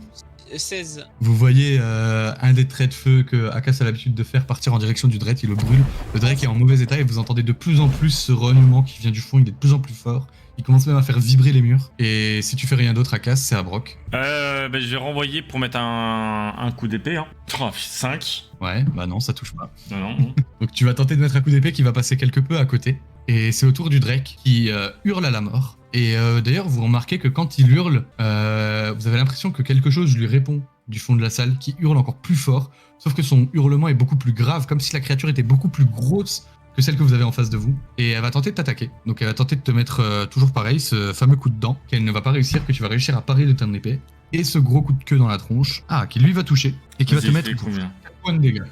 [SPEAKER 1] 16.
[SPEAKER 6] Vous voyez un des traits de feu que Akas a l'habitude de faire partir en direction du Drake, il le brûle. Le Drake est en mauvais état et vous entendez de plus en plus ce rognement qui vient du fond, il est de plus en plus fort. Il commence même à faire vibrer les murs. Et si tu fais rien d'autre, Akas, c'est à Brock.
[SPEAKER 4] Bah, je vais renvoyer pour mettre un coup d'épée. Hein. Oh, 5.
[SPEAKER 6] Ouais, bah non, ça touche pas.
[SPEAKER 4] Non.
[SPEAKER 6] Donc tu vas tenter de mettre un coup d'épée qui va passer quelque peu à côté. Et c'est au tour du Drake qui hurle à la mort. Et d'ailleurs, vous remarquez que quand il hurle, vous avez l'impression que quelque chose lui répond du fond de la salle, qui hurle encore plus fort. Sauf que son hurlement est beaucoup plus grave, comme si la créature était beaucoup plus grosse que celle que vous avez en face de vous. Et elle va tenter de t'attaquer. Donc elle va tenter de te mettre toujours pareil, ce fameux coup de dent, qu'elle ne va pas réussir, que tu vas réussir à parer de ton épée. Et ce gros coup de queue dans la tronche, qui lui va toucher, et qui va te mettre
[SPEAKER 4] combien
[SPEAKER 6] 4 points de dégâts.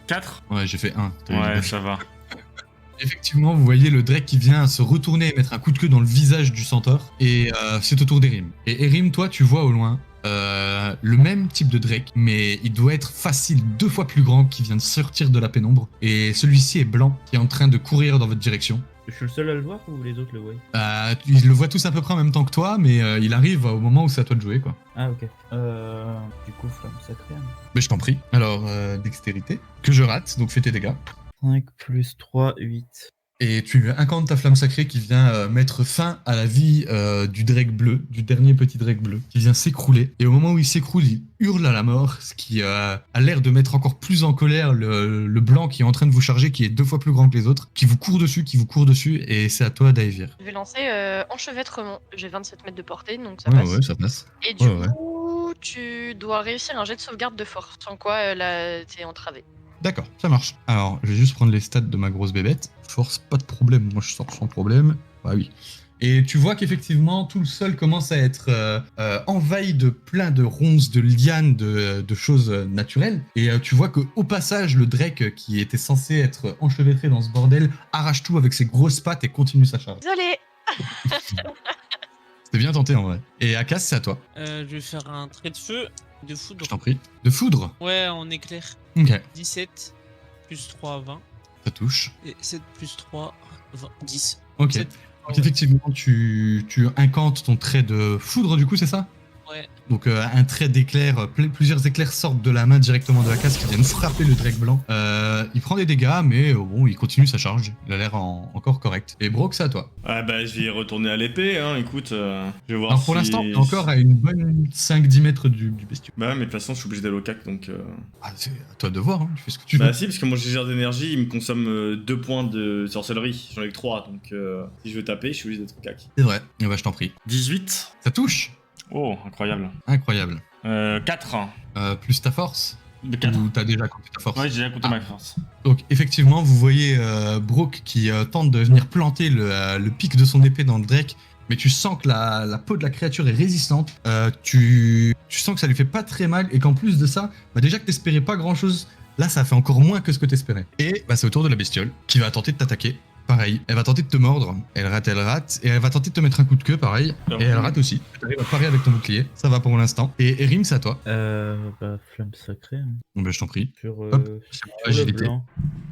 [SPEAKER 4] 4.
[SPEAKER 6] Ouais, j'ai fait 1.
[SPEAKER 4] Ouais, ça va.
[SPEAKER 6] Effectivement, vous voyez le Drake qui vient se retourner et mettre un coup de queue dans le visage du centaure. Et c'est au tour d'Erim. Et Erim, toi, tu vois au loin le même type de Drake, mais il doit être facile 2 fois plus grand, qui vient de sortir de la pénombre. Et celui-ci est blanc, qui est en train de courir dans votre direction.
[SPEAKER 2] Je suis le seul à le voir ou les autres le voient?
[SPEAKER 6] Ils le voient tous à peu près en même temps que toi, mais il arrive au moment où c'est à toi de jouer, quoi.
[SPEAKER 2] Ah, ok. Du coup, flamme sacrée. Hein.
[SPEAKER 6] Mais je t'en prie. Alors, dextérité, que je rate, donc fais tes dégâts.
[SPEAKER 2] 5 plus 3, 8.
[SPEAKER 6] Et tu incantes ta flamme sacrée qui vient mettre fin à la vie du Drake bleu, du dernier petit Drake bleu, qui vient s'écrouler. Et au moment où il s'écroule, il hurle à la mort, ce qui a l'air de mettre encore plus en colère le blanc qui est en train de vous charger, qui est 2 fois plus grand que les autres, qui vous court dessus, et c'est à toi, Daevir.
[SPEAKER 3] Je vais lancer enchevêtrement. J'ai 27 mètres de portée, donc ça
[SPEAKER 6] Ouais,
[SPEAKER 3] passe.
[SPEAKER 6] ouais, ça passe.
[SPEAKER 3] Et du
[SPEAKER 6] Ouais.
[SPEAKER 3] coup, tu dois réussir un jet de sauvegarde de force, sans quoi là, t'es entravé.
[SPEAKER 6] D'accord, ça marche. Alors, je vais juste prendre les stats de ma grosse bébête. Force, pas de problème, moi je sors sans problème. Bah oui. Et tu vois qu'effectivement, tout le sol commence à être envahi de plein de ronces, de lianes, de choses naturelles. Et tu vois qu'au passage, le Drake, qui était censé être enchevêtré dans ce bordel, arrache tout avec ses grosses pattes et continue sa charge.
[SPEAKER 3] Désolé.
[SPEAKER 6] C'était bien tenté en vrai. Et Akas, c'est à toi.
[SPEAKER 1] Je vais faire un trait de feu de foudre.
[SPEAKER 6] Je t'en prie. De foudre.
[SPEAKER 1] Ouais, en éclair.
[SPEAKER 6] Ok,
[SPEAKER 1] 17 plus 3, 20.
[SPEAKER 6] ça touche.
[SPEAKER 1] Et 7 plus 3, 20, 10.
[SPEAKER 6] Ok.
[SPEAKER 1] 7.
[SPEAKER 6] Donc effectivement, tu incantes ton trait de foudre, du coup, c'est ça?
[SPEAKER 1] Ouais.
[SPEAKER 6] Donc un trait d'éclair, plusieurs éclairs sortent de la main directement de Akas qui viennent frapper le Drake blanc. Il prend des dégâts, mais bon, il continue sa charge. Il a l'air encore correct. Et Brock, c'est à toi.
[SPEAKER 4] Ah bah je vais y retourner à l'épée, hein, écoute, je vais voir
[SPEAKER 6] Alors pour
[SPEAKER 4] si...
[SPEAKER 6] l'instant, t'es encore à une bonne 5-10 mètres du bestiau.
[SPEAKER 4] Bah mais de toute façon je suis obligé d'aller au cac, donc...
[SPEAKER 6] Ah, c'est à toi de voir, hein. Tu fais ce que tu veux.
[SPEAKER 4] Bah si, parce que mon gégère d'énergie, il me consomme 2 points de sorcellerie, j'en ai que 3, donc si je veux taper, je suis obligé d'être au cac.
[SPEAKER 6] C'est vrai, et bah je t'en prie.
[SPEAKER 4] 18.
[SPEAKER 6] Ça touche.
[SPEAKER 4] Oh, incroyable.
[SPEAKER 6] Incroyable.
[SPEAKER 4] 4.
[SPEAKER 6] Plus ta force.
[SPEAKER 4] De 4.
[SPEAKER 6] Ou t'as déjà compté ta force.
[SPEAKER 4] Ouais, j'ai déjà compté ma force.
[SPEAKER 6] Donc effectivement, vous voyez Brook qui tente de venir planter le pic de son épée dans le Drake, mais tu sens que la peau de la créature est résistante. Tu sens que ça lui fait pas très mal et qu'en plus de ça, bah déjà que t'espérais pas grand chose, là ça fait encore moins que ce que t'espérais. Et bah, c'est au tour de la bestiole qui va tenter de t'attaquer. Pareil, elle va tenter de te mordre, elle rate, et elle va tenter de te mettre un coup de queue, pareil, et elle rate aussi. Tu arrives à parer avec ton bouclier, ça va pour l'instant. Et Erim, c'est à toi.
[SPEAKER 7] Bah, flamme sacrée. Hein.
[SPEAKER 6] Bon, bah, je t'en prie.
[SPEAKER 7] Sur,
[SPEAKER 6] Hop,
[SPEAKER 7] sur
[SPEAKER 6] agilité.
[SPEAKER 7] le blanc.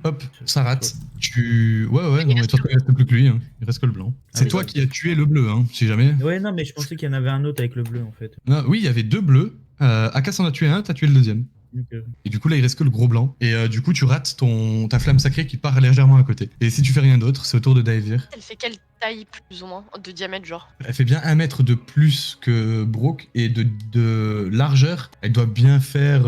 [SPEAKER 6] Hop, ça rate. Ouais, non, mais toi, il reste plus que lui, hein. Il reste que le blanc.
[SPEAKER 7] Ah
[SPEAKER 6] C'est
[SPEAKER 7] oui,
[SPEAKER 6] toi
[SPEAKER 7] donc.
[SPEAKER 6] qui as tué le bleu, hein, si jamais.
[SPEAKER 7] Ouais, non, mais je pensais qu'il y en avait un autre avec le bleu en fait.
[SPEAKER 6] Non, oui, il y avait 2 bleus. Akas en a tué un, t'as tué le deuxième.
[SPEAKER 7] Donc,
[SPEAKER 6] Et du coup, là, il reste que le gros blanc. Et du coup, tu rates ta flamme sacrée qui part légèrement à côté. Et si tu fais rien d'autre, c'est au tour de Daevir.
[SPEAKER 3] Elle fait quelle taille, plus ou moins, de diamètre, genre?
[SPEAKER 6] Elle fait bien 1 mètre de plus que Brook. Et de largeur, elle doit bien faire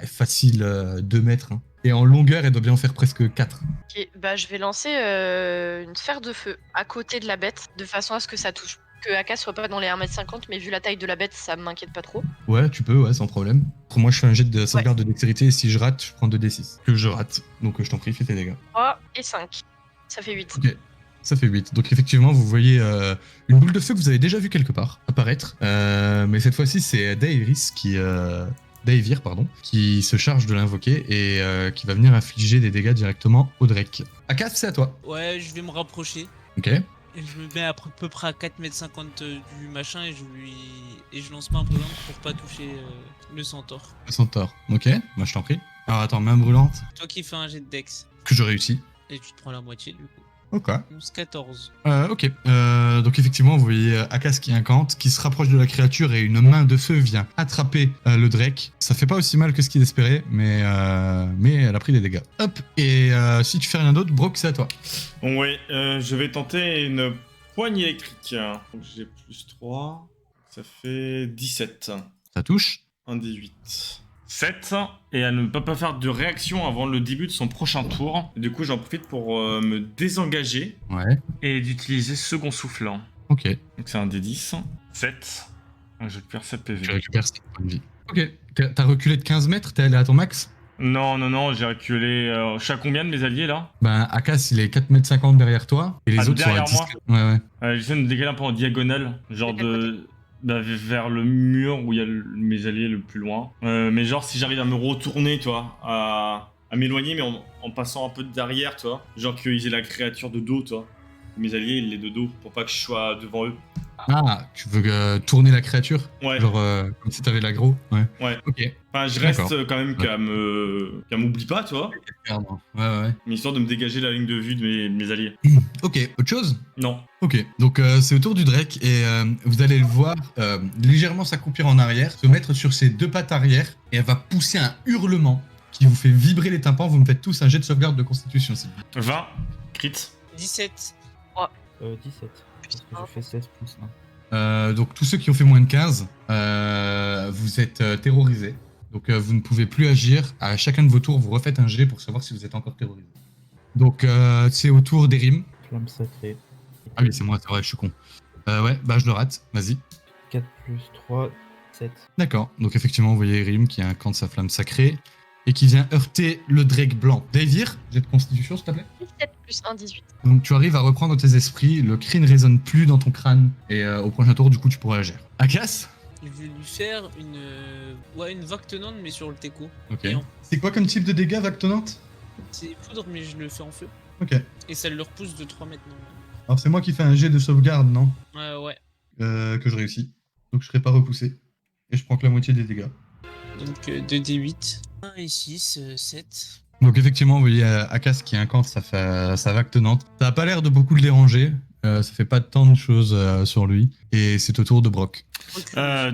[SPEAKER 6] facile 2 mètres. Hein. Et en longueur, elle doit bien en faire presque 4.
[SPEAKER 3] Ok, bah je vais lancer une sphère de feu à côté de la bête, de façon à ce que ça touche. Que Aka soit pas dans les 1m50, mais vu la taille de la bête, ça m'inquiète pas trop.
[SPEAKER 6] Ouais, tu peux, ouais, sans problème. Pour moi, je fais un jet de sauvegarde de dextérité. Et si je rate, je prends 2d6. Que je rate. Donc, je t'en prie, fais tes dégâts.
[SPEAKER 3] 3 et 5. Ça fait 8.
[SPEAKER 6] Ok, ça fait 8. Donc effectivement, vous voyez une boule de feu que vous avez déjà vue quelque part apparaître. Mais cette fois-ci, c'est Daevir, qui se charge de l'invoquer et qui va venir infliger des dégâts directement au Drake. Akas, c'est à toi.
[SPEAKER 1] Ouais, je vais me rapprocher.
[SPEAKER 6] Ok.
[SPEAKER 1] Et je me mets à peu près à 4,50 m du machin et je lance ma brûlante pour pas toucher le centaure.
[SPEAKER 6] Le centaure. Ok, moi je t'en prie. Alors attends, main brûlante.
[SPEAKER 1] Toi qui fais un jet de dex.
[SPEAKER 6] Que je réussis.
[SPEAKER 1] Et tu te prends la moitié du coup.
[SPEAKER 6] Ok.
[SPEAKER 1] 11-14.
[SPEAKER 6] Ok. Donc effectivement, vous voyez Akas qui incante, qui se rapproche de la créature et une main de feu vient attraper le Drake. Ça fait pas aussi mal que ce qu'il espérait, mais elle a pris des dégâts. Hop. Et si tu fais rien d'autre, Brock, c'est à toi.
[SPEAKER 4] Bon ouais, je vais tenter une poigne électrique. Donc j'ai plus 3, ça fait 17.
[SPEAKER 6] Ça touche.
[SPEAKER 4] Un 18. 7, et elle ne peut pas faire de réaction avant le début de son prochain tour. Du coup, j'en profite pour me désengager
[SPEAKER 6] Ouais.
[SPEAKER 4] et d'utiliser second souffle.
[SPEAKER 6] Ok.
[SPEAKER 4] Donc c'est un D10. 7. Donc je perds 7 PV.
[SPEAKER 6] Tu récupères 7 points de vie. Ok. T'as reculé de 15 mètres, t'es allé à ton max?
[SPEAKER 4] Non, j'ai reculé. Je suis à combien de mes alliés là?
[SPEAKER 6] Ben, Akas, il est 4,50 m derrière toi, et les
[SPEAKER 4] Ah,
[SPEAKER 6] autres sont à
[SPEAKER 4] derrière
[SPEAKER 6] 10.
[SPEAKER 4] moi
[SPEAKER 6] Ouais.
[SPEAKER 4] J'essaie de me décaler un peu en diagonale, genre
[SPEAKER 3] De
[SPEAKER 4] vers le mur où il y a mes alliés le plus loin. Mais genre si j'arrive à me retourner, tu vois, à m'éloigner, mais en passant un peu derrière, tu vois. Genre qu'ils aient la créature de dos, tu vois. Mes alliés, ils l'aient de dos, pour pas que je sois devant eux.
[SPEAKER 6] Ah, tu veux tourner la créature?
[SPEAKER 4] Ouais.
[SPEAKER 6] Genre, comme si t'avais l'aggro? Ouais.
[SPEAKER 4] Ouais.
[SPEAKER 6] Ok.
[SPEAKER 4] Enfin, je reste
[SPEAKER 6] D'accord.
[SPEAKER 4] quand même qu'elle m'oublie pas, tu vois.
[SPEAKER 6] Ouais.
[SPEAKER 4] Mais histoire de me dégager la ligne de vue de mes alliés.
[SPEAKER 6] Ok, autre chose?
[SPEAKER 4] Non.
[SPEAKER 6] Ok, donc c'est au tour du Drake et vous allez le voir légèrement s'accroupir en arrière, se mettre sur ses 2 pattes arrière et elle va pousser un hurlement qui vous fait vibrer les tympans. Vous me faites tous un jet de sauvegarde de constitution, s'il vous plaît.
[SPEAKER 4] 20. Crit.
[SPEAKER 1] 17.
[SPEAKER 7] 17. Parce que j'ai fait 16 plus 1.
[SPEAKER 6] Donc tous ceux qui ont fait moins de 15, vous êtes terrorisés. Donc vous ne pouvez plus agir. À chacun de vos tours, vous refaites un jet pour savoir si vous êtes encore terrorisé. Donc c'est au tour d'Erim.
[SPEAKER 7] Flamme sacrée.
[SPEAKER 6] Ah oui, c'est moi, c'est vrai, je suis con. Ouais, bah je le rate, vas-y.
[SPEAKER 7] 4 plus 3, 7.
[SPEAKER 6] D'accord, donc effectivement, vous voyez Erim qui incante sa flamme sacrée et qui vient heurter le Drake blanc. Daevir, jet de constitution, s'il te plaît.
[SPEAKER 3] 17 plus 1, 18.
[SPEAKER 6] Donc tu arrives à reprendre tes esprits, le cri ne résonne plus dans ton crâne, et au prochain tour, du coup, tu pourras agir. Akas?
[SPEAKER 1] Je vais lui faire une vague tenante, mais sur le teco.
[SPEAKER 6] Ok.
[SPEAKER 1] Et
[SPEAKER 6] C'est quoi comme type de dégâts, vague tenante?
[SPEAKER 1] c'est poudre, mais je le fais en feu.
[SPEAKER 6] Ok.
[SPEAKER 1] Et ça le repousse de 3 mètres.
[SPEAKER 6] Alors c'est moi qui fais un jet de sauvegarde, non?
[SPEAKER 1] Ouais.
[SPEAKER 6] Que je réussis. Donc je serai pas repoussé. Et je prends que la moitié des dégâts.
[SPEAKER 1] Donc 2d8. 1 et 6, 7.
[SPEAKER 6] Donc effectivement, vous voyez Akas qui incante sa vague tenante. Ça a pas l'air de beaucoup le déranger. Ça fait pas tant de choses sur lui. Et c'est au tour de Brock.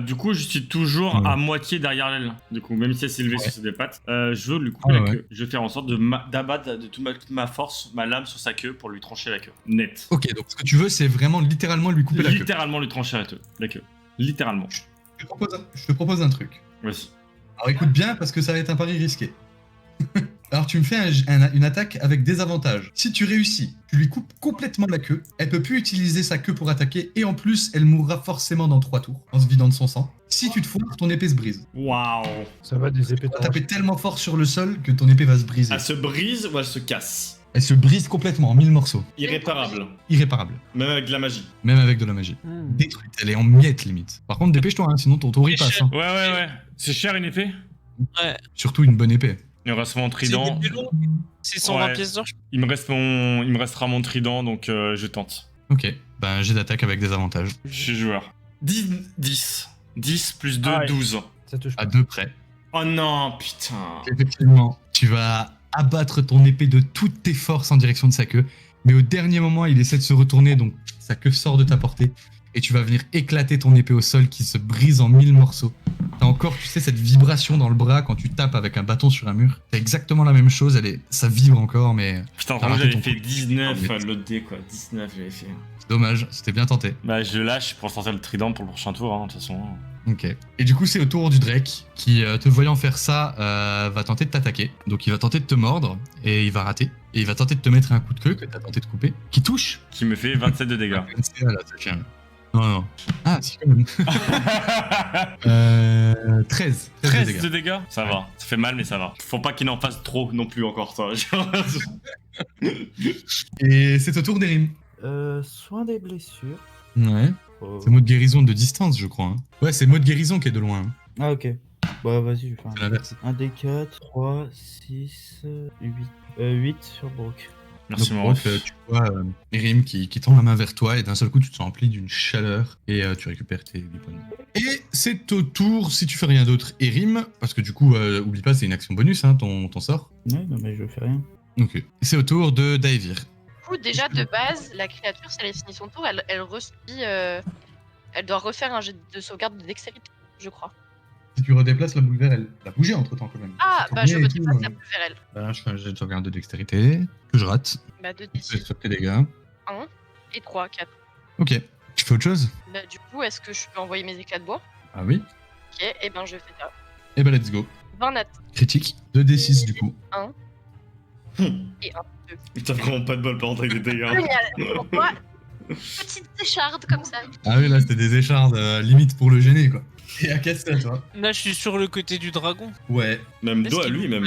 [SPEAKER 4] Du coup, je suis toujours
[SPEAKER 6] Ouais.
[SPEAKER 4] à moitié derrière elle. Du coup, même si elle s'est levée sur ses deux pattes, je veux lui couper la
[SPEAKER 6] ouais.
[SPEAKER 4] queue. Je vais faire en sorte d'abattre de toute ma force ma lame sur sa queue pour lui trancher la queue. Net.
[SPEAKER 6] Ok, donc ce que tu veux, c'est vraiment littéralement lui couper la queue.
[SPEAKER 4] Littéralement lui trancher la queue. Littéralement.
[SPEAKER 6] Je te propose un truc.
[SPEAKER 4] Vas-y.
[SPEAKER 6] Alors écoute bien, parce que ça va être un pari risqué. Alors tu me fais une attaque avec des avantages. Si tu réussis, tu lui coupes complètement la queue, elle peut plus utiliser sa queue pour attaquer, et en plus, elle mourra forcément dans 3 tours, en se vidant de son sang. Si tu te foires, ton épée se brise.
[SPEAKER 4] Waouh.
[SPEAKER 5] Ça va des épées
[SPEAKER 6] Tu vas taper tellement fort sur le sol que ton épée va se briser.
[SPEAKER 4] Elle se brise ou elle se casse?
[SPEAKER 6] Elle se brise complètement en 1000 morceaux.
[SPEAKER 4] Irréparable.
[SPEAKER 6] Irréparable.
[SPEAKER 4] Même avec de la magie.
[SPEAKER 6] Même avec de la magie.
[SPEAKER 1] Hmm.
[SPEAKER 6] Détruite, elle est en miettes limite. Par contre, dépêche-toi, hein, sinon ton tour il passe. Hein.
[SPEAKER 4] Ouais. C'est cher une épée?
[SPEAKER 6] Surtout une bonne épée.
[SPEAKER 4] Il me reste mon trident.
[SPEAKER 1] C'est long. C'est 120
[SPEAKER 4] Ouais.
[SPEAKER 1] pièces d'or.
[SPEAKER 4] Il me restera mon trident, donc je tente.
[SPEAKER 6] Ok, ben j'ai d'attaque avec des avantages.
[SPEAKER 4] Je suis joueur. 10 plus 2,
[SPEAKER 5] Ah ouais.
[SPEAKER 4] 12.
[SPEAKER 5] Ça touche pas.
[SPEAKER 6] À 2 près.
[SPEAKER 4] Oh non, putain.
[SPEAKER 6] Effectivement, tu vas abattre ton épée de toutes tes forces en direction de sa queue, mais au dernier moment, il essaie de se retourner, donc sa queue sort de ta portée, et tu vas venir éclater ton épée au sol qui se brise en 1000 morceaux. T'as encore, tu sais, cette vibration dans le bras quand tu tapes avec un bâton sur un mur. T'as exactement la même chose, ça vibre encore, mais
[SPEAKER 4] Putain,
[SPEAKER 6] T'as
[SPEAKER 4] vraiment,
[SPEAKER 6] raté
[SPEAKER 4] j'avais
[SPEAKER 6] ton
[SPEAKER 4] fait
[SPEAKER 6] coup.
[SPEAKER 4] 19 l'autre dé, quoi. 19, j'avais fait.
[SPEAKER 6] c'est dommage, c'était bien tenté.
[SPEAKER 4] Bah, je lâche pour sortir le trident pour le prochain tour, hein, de toute façon.
[SPEAKER 6] Ok. Et du coup, c'est au tour du Drake qui, te voyant faire ça, va tenter de t'attaquer. Donc, il va tenter de te mordre et il va rater. Et il va tenter de te mettre un coup de queue que t'as tenté de couper, qui touche.
[SPEAKER 4] Qui me fait 27 de dégâts.
[SPEAKER 6] Non. Ah, si, quand même. 13.
[SPEAKER 4] 13
[SPEAKER 6] dégâts.
[SPEAKER 4] de dégâts? Ça va. Ça fait mal, mais ça va. Faut pas qu'il en fasse trop non plus encore, ça.
[SPEAKER 6] Et c'est au tour d'Erim.
[SPEAKER 7] Soin des blessures.
[SPEAKER 6] Ouais. C'est mot de guérison de distance, je crois. Hein. Ouais, c'est mot de guérison qui est de loin. Hein.
[SPEAKER 7] Ah, ok. Bah, vas-y, je vais faire
[SPEAKER 6] C'est l'inverse.
[SPEAKER 7] un D4, 3, 6, 8. 8 sur Brock.
[SPEAKER 4] Merci,
[SPEAKER 6] Donc,
[SPEAKER 4] mon
[SPEAKER 6] Brock,
[SPEAKER 4] ref.
[SPEAKER 6] tu vois Erim qui tend la main vers toi et d'un seul coup, tu te sens empli d'une chaleur et tu récupères tes weapons. Et c'est au tour, si tu fais rien d'autre, Erim, parce que du coup, oublie pas, c'est une action bonus, hein, ton sort.
[SPEAKER 7] Ouais, non, mais je fais rien.
[SPEAKER 6] Ok. C'est au tour de Daivir.
[SPEAKER 3] Du coup, déjà de base, la créature, si elle a fini son tour, elle doit refaire un jet de sauvegarde de dextérité, je crois.
[SPEAKER 6] Si tu redéplaces la boule vers elle. Elle a bougé entre temps quand même.
[SPEAKER 3] Ah,
[SPEAKER 6] C'est
[SPEAKER 3] bah je
[SPEAKER 6] tourné et
[SPEAKER 3] redéplace
[SPEAKER 6] tout,
[SPEAKER 3] la boule vers elle.
[SPEAKER 6] Bah, je fais un jet de sauvegarde de dextérité que je rate.
[SPEAKER 3] Bah 2
[SPEAKER 6] C'est
[SPEAKER 3] d6
[SPEAKER 6] sur tes dégâts.
[SPEAKER 3] et 3, 4.
[SPEAKER 6] Ok. Tu fais autre chose?
[SPEAKER 3] Bah du coup, est-ce que je peux envoyer mes éclats de bois?
[SPEAKER 6] Ah oui.
[SPEAKER 3] Ok, et ben je fais ça.
[SPEAKER 6] Et bah let's go.
[SPEAKER 3] 20 nat
[SPEAKER 6] Critique. 2d6 du coup.
[SPEAKER 3] et 1.
[SPEAKER 4] T'as vraiment pas de bol par contre avec des dégâts.
[SPEAKER 3] Génial. Pour moi, petite écharde comme ça.
[SPEAKER 6] Ah oui, là c'était des échardes limite pour le gêner quoi. Et à quest c'est à toi?
[SPEAKER 1] Là, je suis sur le côté du dragon.
[SPEAKER 6] Ouais.
[SPEAKER 4] Même
[SPEAKER 1] Est-ce
[SPEAKER 4] dos à
[SPEAKER 1] qu'il-
[SPEAKER 4] lui, même.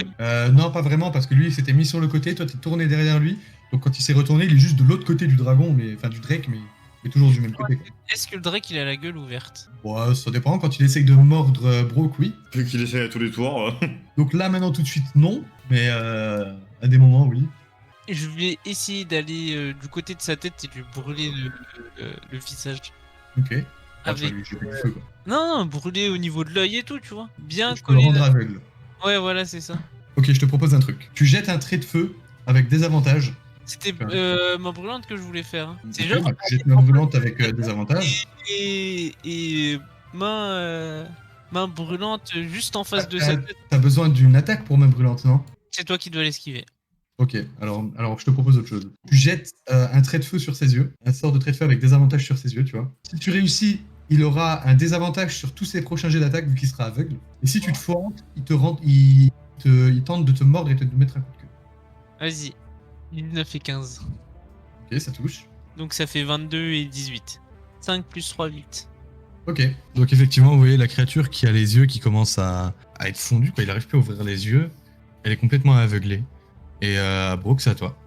[SPEAKER 6] Non, pas vraiment, parce que lui il s'était mis sur le côté, toi t'es tourné derrière lui. Donc quand il s'est retourné, il est juste de l'autre côté du dragon, mais enfin du Drake, mais toujours du même côté. Quoi.
[SPEAKER 1] Est-ce que le Drake, il a la gueule ouverte?
[SPEAKER 6] Bon, ça dépend. Quand il essaye de mordre Brock, oui.
[SPEAKER 4] Vu qu'il essaie à tous les tours.
[SPEAKER 6] Donc là maintenant tout de suite non, mais à des moments oui.
[SPEAKER 1] Je vais essayer d'aller du côté de sa tête et lui brûler le visage.
[SPEAKER 6] Ok. Ah, tu vas
[SPEAKER 1] Avec...
[SPEAKER 6] lui jeter du feu quoi.
[SPEAKER 1] Non, brûler au niveau de l'œil et tout, tu vois. Bien
[SPEAKER 6] Je peux le
[SPEAKER 1] coller.
[SPEAKER 6] rendre aveugle.
[SPEAKER 1] Ouais, voilà, c'est ça.
[SPEAKER 6] Ok, je te propose un truc. Tu jettes un trait de feu avec des avantages.
[SPEAKER 1] C'était main brûlante que je voulais faire. Hein. C'est
[SPEAKER 6] Ok,
[SPEAKER 1] genre.
[SPEAKER 6] donc tu jettes main brûlante avec des avantages.
[SPEAKER 1] Et main brûlante juste en face de sa tête.
[SPEAKER 6] T'as besoin d'une attaque pour main brûlante, non?
[SPEAKER 1] C'est toi qui dois l'esquiver.
[SPEAKER 6] Ok, alors je te propose autre chose. Tu jettes un trait de feu sur ses yeux, un sort de trait de feu avec des avantages sur ses yeux, tu vois. Si tu réussis, il aura un désavantage sur tous ses prochains jets d'attaque vu qu'il sera aveugle. Et si tu te foires, il tente de te mordre et de te mettre un coup de queue.
[SPEAKER 1] Vas-y. 19 et 15.
[SPEAKER 6] Ok, ça touche.
[SPEAKER 1] Donc ça fait 22 et 18. 5 plus 3, 8.
[SPEAKER 6] Ok, donc effectivement, vous voyez la créature qui a les yeux qui commencent à être fondus, quoi. Il arrive plus à ouvrir les yeux. Elle est complètement aveuglée. Et Brooke, c'est à toi.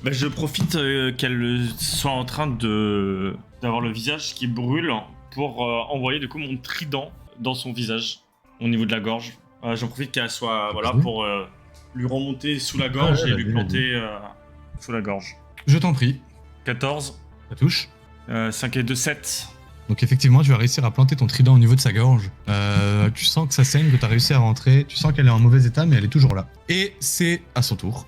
[SPEAKER 4] Bah, je profite qu'elle soit en train d'avoir le visage qui brûle pour envoyer du coup mon trident dans son visage, au niveau de la gorge. J'en profite qu'elle soit voilà pour lui remonter sous la gorge et lui planter sous la gorge.
[SPEAKER 6] Je t'en prie.
[SPEAKER 4] 14,
[SPEAKER 6] Ça touche.
[SPEAKER 4] 5 et 2, 7.
[SPEAKER 6] Donc effectivement, tu vas réussir à planter ton trident au niveau de sa gorge. Tu sens que ça saigne, que tu as réussi à rentrer. Tu sens qu'elle est en mauvais état, mais elle est toujours là. Et c'est à son tour.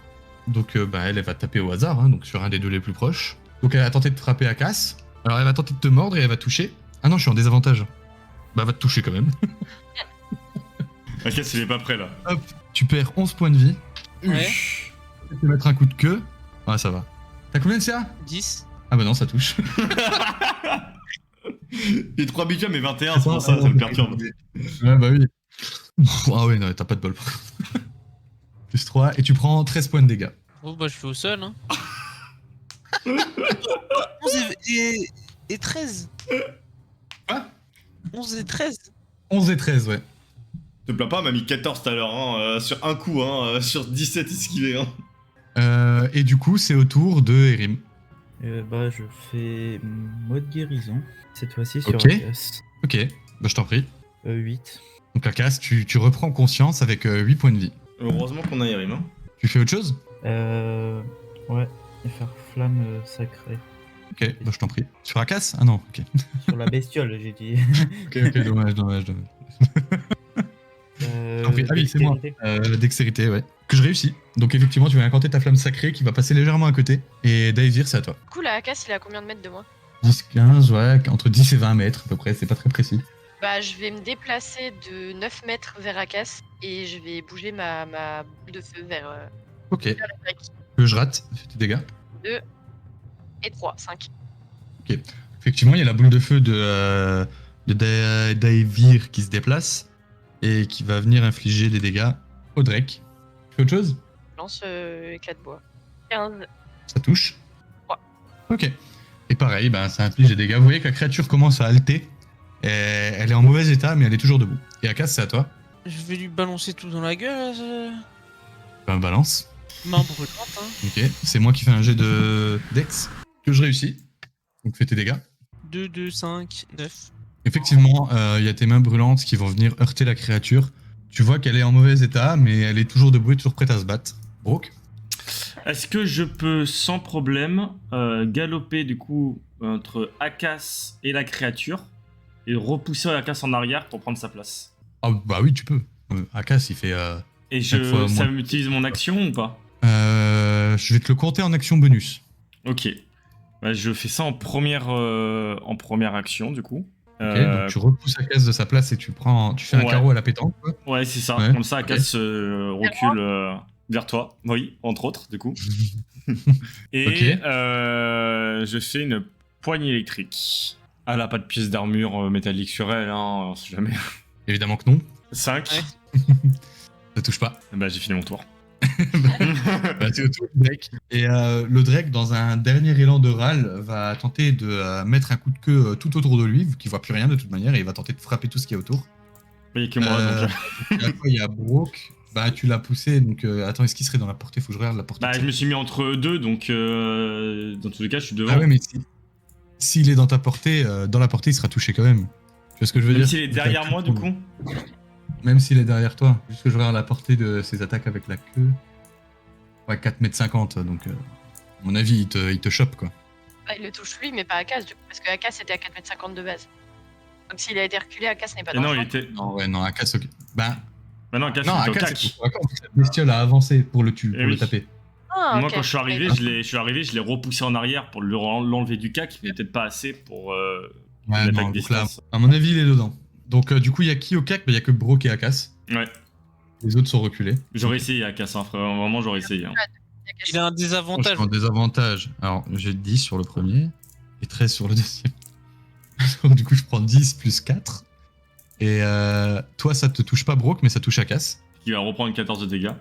[SPEAKER 6] Donc elle va taper au hasard, hein, donc sur un des deux les plus proches. Donc elle a tenté de frapper Akas. Alors elle va tenter de te mordre et elle va toucher. Ah non, je suis en désavantage. Bah elle va te toucher quand même.
[SPEAKER 4] Akas, il est pas prêt là.
[SPEAKER 6] Hop, tu perds 11 points de vie.
[SPEAKER 1] Ouais.
[SPEAKER 6] Tu peux mettre un coup de queue. Ah ça va. T'as combien de CA?
[SPEAKER 1] 10.
[SPEAKER 6] Ah bah non, ça touche.
[SPEAKER 4] Les 3 habitués, mais 21, c'est pour ça me perturbe.
[SPEAKER 6] Ouais bah oui. Ah ouais, non, t'as pas de bol. Plus 3, et tu prends 13 points de dégâts.
[SPEAKER 1] Oh bah je suis au sol hein. 11 et 13.
[SPEAKER 6] Quoi?
[SPEAKER 1] 11 et 13.
[SPEAKER 6] 11 et 13, ouais.
[SPEAKER 4] Te plains pas, elle m'a mis 14 tout à l'heure, hein, sur un coup, hein, sur 17 esquivés. Hein.
[SPEAKER 6] Et du coup, c'est au tour de Erim.
[SPEAKER 7] Bah, je fais mode guérison. Cette fois-ci sur
[SPEAKER 6] Ok.
[SPEAKER 7] Akas.
[SPEAKER 6] Ok, bah je t'en prie.
[SPEAKER 7] 8.
[SPEAKER 6] Donc Akas, tu reprends conscience avec 8 points de vie.
[SPEAKER 4] Heureusement qu'on a Erim. Hein.
[SPEAKER 6] Tu fais autre chose?
[SPEAKER 7] Ouais. Et faire flamme sacrée.
[SPEAKER 6] Ok, bah je t'en prie. Sur Akas? Ah non, ok.
[SPEAKER 7] Sur la bestiole, j'ai dit.
[SPEAKER 6] Ok, dommage. T'en prie. Ah oui, c'est moi.
[SPEAKER 7] dextérité.
[SPEAKER 6] Dextérité, ouais. Que je réussis. Donc effectivement, tu vas incanter ta flamme sacrée qui va passer légèrement à côté. Et Daivir, c'est à toi.
[SPEAKER 3] Du coup, la Akas, il est à combien de mètres de moi?
[SPEAKER 6] 10, 15, ouais, entre 10 et 20 mètres à peu près, c'est pas très précis.
[SPEAKER 3] Bah, je vais me déplacer de 9 mètres vers Akas et je vais bouger ma boule de feu vers
[SPEAKER 6] Ok,
[SPEAKER 3] le break.
[SPEAKER 6] que je rate, fais tes dégâts.
[SPEAKER 3] 2 et 3, 5.
[SPEAKER 6] Effectivement, il y a la boule de feu de Daivir qui se déplace et qui va venir infliger des dégâts au Drake. Tu fais autre chose?
[SPEAKER 3] Lance éclat de bois. 15.
[SPEAKER 6] Ça touche.
[SPEAKER 3] Ouais.
[SPEAKER 6] Ok. Et pareil, ben, ça inflige des dégâts. Vous voyez que la créature commence à halter. Et elle est en mauvais état, mais elle est toujours debout. Et Akas, c'est à toi.
[SPEAKER 1] Je vais lui balancer tout dans la gueule.
[SPEAKER 6] Ben, balance.
[SPEAKER 1] Main brûlante hein.
[SPEAKER 6] Ok. C'est moi qui fais un jet de Dex que je réussis. Donc fais tes dégâts.
[SPEAKER 1] 2, 2, 5, 9.
[SPEAKER 6] Effectivement, il y a tes mains brûlantes qui vont venir heurter la créature. Tu vois qu'elle est en mauvais état, mais elle est toujours debout et toujours prête à se battre. Brooke?
[SPEAKER 4] Est-ce que je peux sans problème galoper du coup entre Akas et la créature et repousser Akas en arrière pour prendre sa place?
[SPEAKER 6] Ah bah oui, tu peux. Akas, il fait...
[SPEAKER 4] Et
[SPEAKER 6] Chaque fois,
[SPEAKER 4] ça
[SPEAKER 6] moi.
[SPEAKER 4] m'utilise mon action ou pas?
[SPEAKER 6] je vais te le compter en action bonus.
[SPEAKER 4] Ok. Bah, je fais ça en première action du coup.
[SPEAKER 6] Ok, donc tu repousses Akas de sa place et tu fais un
[SPEAKER 4] Ouais.
[SPEAKER 6] carreau à la pétanque, quoi.
[SPEAKER 4] Ouais, c'est ça.
[SPEAKER 6] Ouais,
[SPEAKER 4] Comme ça, Akas recule vers toi. Oui, entre autres, du coup. Et
[SPEAKER 6] Ok.
[SPEAKER 4] je fais une poignée électrique. Elle a pas de pièce d'armure métallique sur elle, hein, on sait jamais.
[SPEAKER 6] Évidemment que non.
[SPEAKER 4] 5.
[SPEAKER 1] Ouais.
[SPEAKER 6] Ça touche pas.
[SPEAKER 4] Bah, j'ai fini mon tour.
[SPEAKER 6] Bah, c'est au tour du Drake. Et le Drake, dans un dernier élan de râle, va tenter de mettre un coup de queue tout autour de lui, vu qu'il voit plus rien de toute manière, et il va tenter de frapper tout ce qu'il y a autour.
[SPEAKER 4] Il y a que moi, donc.
[SPEAKER 6] Et après, il y a Brooke. Bah, tu l'as poussé, donc attends, est-ce qu'il serait dans la portée? Faut que je regarde la portée.
[SPEAKER 4] Bah, je me suis mis entre deux, donc dans tous les cas, je suis devant.
[SPEAKER 6] Ah ouais, mais s'il est dans ta portée, dans la portée, il sera touché quand même. Tu vois ce que je veux
[SPEAKER 4] Même
[SPEAKER 6] dire?
[SPEAKER 4] s'il est derrière moi, du coup.
[SPEAKER 6] Même s'il est derrière toi. Juste que je regarde la portée de ses attaques avec la queue. Ouais, 4,50 m, donc à mon avis, il te chope, quoi.
[SPEAKER 3] Bah, il le touche lui, mais pas Akas, du coup, parce que Akas était à 4,50 m de base. Donc s'il a été reculé, Akas n'est pas
[SPEAKER 4] Et
[SPEAKER 3] dans
[SPEAKER 4] non,
[SPEAKER 3] le
[SPEAKER 4] il
[SPEAKER 3] champ.
[SPEAKER 4] était.
[SPEAKER 6] Non, ouais, non, Akas, ok. Bah,
[SPEAKER 4] Bah, non, Akas,
[SPEAKER 6] non,
[SPEAKER 4] il était au
[SPEAKER 6] Akas,
[SPEAKER 4] cac.
[SPEAKER 6] c'est pour d'accord, la bestiole a avancé pour le tuer,
[SPEAKER 4] Eh
[SPEAKER 6] pour le
[SPEAKER 4] oui.
[SPEAKER 6] taper.
[SPEAKER 3] Ah,
[SPEAKER 4] Moi,
[SPEAKER 3] ok.
[SPEAKER 4] quand je suis arrivé, je l'ai repoussé en arrière pour l'enlever du cac, mais peut-être pas assez pour
[SPEAKER 6] Ouais,
[SPEAKER 4] une
[SPEAKER 6] non,
[SPEAKER 4] attaque
[SPEAKER 6] donc là,
[SPEAKER 4] distance.
[SPEAKER 6] à mon avis, il est dedans. Donc, du coup, il y a qui au cac? Bah, il y a que Brooke et Akas.
[SPEAKER 4] Ouais,
[SPEAKER 6] Les autres sont reculés.
[SPEAKER 4] j'aurais essayé Akas, hein, frère. Vraiment, j'aurais essayé. Hein.
[SPEAKER 1] Il a un
[SPEAKER 6] Oh, je
[SPEAKER 1] désavantage.
[SPEAKER 6] suis en désavantage. Alors, j'ai 10 sur le premier et 13 sur le deuxième. Donc, du coup, je prends 10 plus 4. Et toi, ça te touche pas, Brooke, mais ça touche Akas.
[SPEAKER 4] Il va reprendre 14 de dégâts.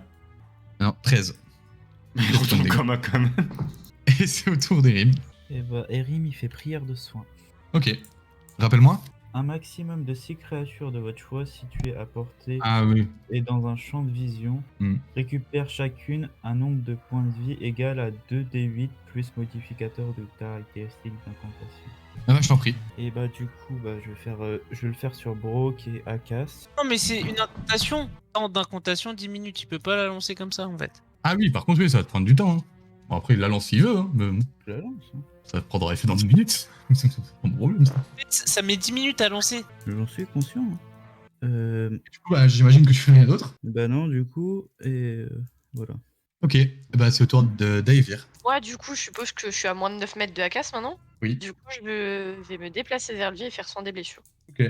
[SPEAKER 6] Non, 13.
[SPEAKER 4] Mais il retourne comme un quand même.
[SPEAKER 6] Et c'est au tour d'Erim.
[SPEAKER 7] Et bah, Erim, il fait prière de soin.
[SPEAKER 6] Ok. Rappelle-moi.
[SPEAKER 7] Un maximum de 6 créatures de votre choix situées à portée
[SPEAKER 6] Ah oui.
[SPEAKER 7] et dans un champ de vision récupèrent chacune un nombre de points de vie égal à 2d8 plus modificateur de caractéristique d'incantation.
[SPEAKER 6] Ah bah, je t'en prie.
[SPEAKER 7] Et bah du coup, bah, je vais le faire sur Brooke et Akas.
[SPEAKER 1] Non, mais c'est une incantation. Temps d'incantation 10 minutes. Il peut pas la lancer comme ça en fait.
[SPEAKER 6] Ah oui, par contre, oui, ça va te prendre du temps. Hein. Bon, après, il la lance s'il veut, hein, mais bon,
[SPEAKER 7] Je la lance. Hein.
[SPEAKER 6] ça va te prendre effet dans 10 minutes. C'est pas un problème, ça.
[SPEAKER 1] En fait, ça met 10 minutes à lancer.
[SPEAKER 7] J'en suis conscient. Hein.
[SPEAKER 6] Du coup, bah, j'imagine que tu fais rien d'autre.
[SPEAKER 7] Bah non, du coup, et voilà.
[SPEAKER 6] Ok, bah c'est au tour d'Aevir.
[SPEAKER 3] Moi, du coup, je suppose que je suis à moins de 9 mètres de Akas maintenant.
[SPEAKER 6] Oui.
[SPEAKER 3] Du coup, je vais me déplacer vers lui et faire soin des blessures.
[SPEAKER 6] Ok,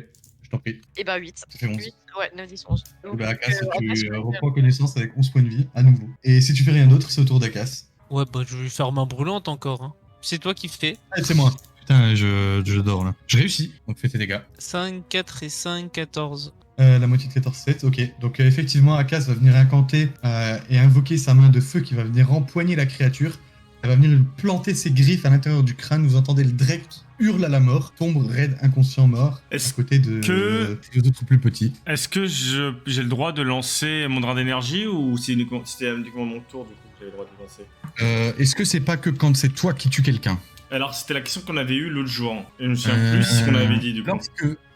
[SPEAKER 6] je t'en prie.
[SPEAKER 3] Et bah 8.
[SPEAKER 6] Ça fait 11.
[SPEAKER 3] 8, ouais, 9, 10, 11. Donc,
[SPEAKER 6] Bah, Akas,
[SPEAKER 3] Akas,
[SPEAKER 6] tu
[SPEAKER 3] je vais
[SPEAKER 6] reprends connaissance avec 11 points de vie, à nouveau. Et si tu fais rien d'autre, c'est au tour d'Akas.
[SPEAKER 1] Ouais, bah je vais lui faire main brûlante encore. Hein. C'est toi qui fais.
[SPEAKER 6] Allez, c'est moi. Putain, je dors là. Je réussis, donc fais tes dégâts.
[SPEAKER 1] 5, 4 et 5, 14.
[SPEAKER 6] La moitié de 14, 7, ok. Donc effectivement, Akas va venir incanter et invoquer sa main de feu qui va venir empoigner la créature. Elle va venir lui planter ses griffes à l'intérieur du crâne. Vous entendez le Drake qui hurle à la mort, tombe raide, inconscient, mort, à
[SPEAKER 4] Est-ce
[SPEAKER 6] côté de deux autres plus petits.
[SPEAKER 4] Est-ce que j'ai le droit de lancer mon drap d'énergie ou c'était uniquement mon tour du coup que j'avais le droit de lancer?
[SPEAKER 6] Est-ce que c'est pas que quand c'est toi qui tue quelqu'un?
[SPEAKER 4] Alors c'était la question qu'on avait eue l'autre jour. Et je me souviens plus ce qu'on avait dit du coup.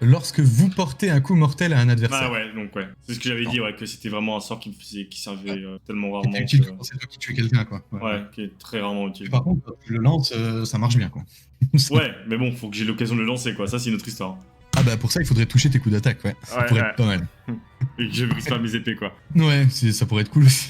[SPEAKER 6] Lorsque vous portez un coup mortel à un adversaire.
[SPEAKER 4] Ah ouais, donc ouais. C'est ce que j'avais dit, ouais, que c'était vraiment un sort qui servait tellement
[SPEAKER 6] C'est
[SPEAKER 4] rarement.
[SPEAKER 6] utile quand c'est toi qui tue quelqu'un, quoi.
[SPEAKER 4] Ouais, qui est très rarement utile.
[SPEAKER 6] Et par contre, quand tu le lances, ça marche bien, quoi.
[SPEAKER 4] Ouais, mais bon, faut que j'ai l'occasion de le lancer, quoi. Ça, c'est une autre histoire.
[SPEAKER 6] Ah bah pour ça, il faudrait toucher tes coups d'attaque, ouais. Ça
[SPEAKER 4] Ouais,
[SPEAKER 6] pourrait
[SPEAKER 4] ouais.
[SPEAKER 6] être pas mal.
[SPEAKER 4] Et que je brise pas mes épées, quoi.
[SPEAKER 6] Ouais, ça pourrait être cool aussi.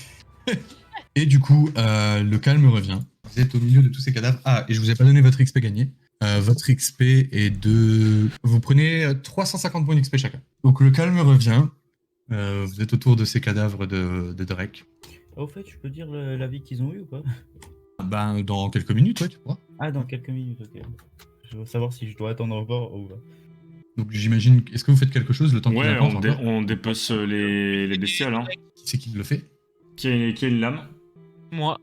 [SPEAKER 6] Et du coup, le calme revient. Vous êtes au milieu de tous ces cadavres. Ah, et je vous ai pas donné votre XP gagné. Votre XP est de... Vous prenez 350 points d'XP chacun. Donc le calme revient. Vous êtes autour de ces cadavres de Drake.
[SPEAKER 7] Au fait, je peux dire la vie qu'ils ont eu ou pas?
[SPEAKER 6] Ben, dans quelques minutes, ouais, tu pourras.
[SPEAKER 7] Ah, dans quelques minutes, ok. Je veux savoir si je dois attendre encore ou pas.
[SPEAKER 6] Donc j'imagine... Est-ce que vous faites quelque chose le temps qu'il
[SPEAKER 4] Ouais,
[SPEAKER 6] avance encore
[SPEAKER 4] on dépece les bestioles, hein.
[SPEAKER 6] Qui c'est qui le fait?
[SPEAKER 4] Qui a une lame?
[SPEAKER 1] Moi.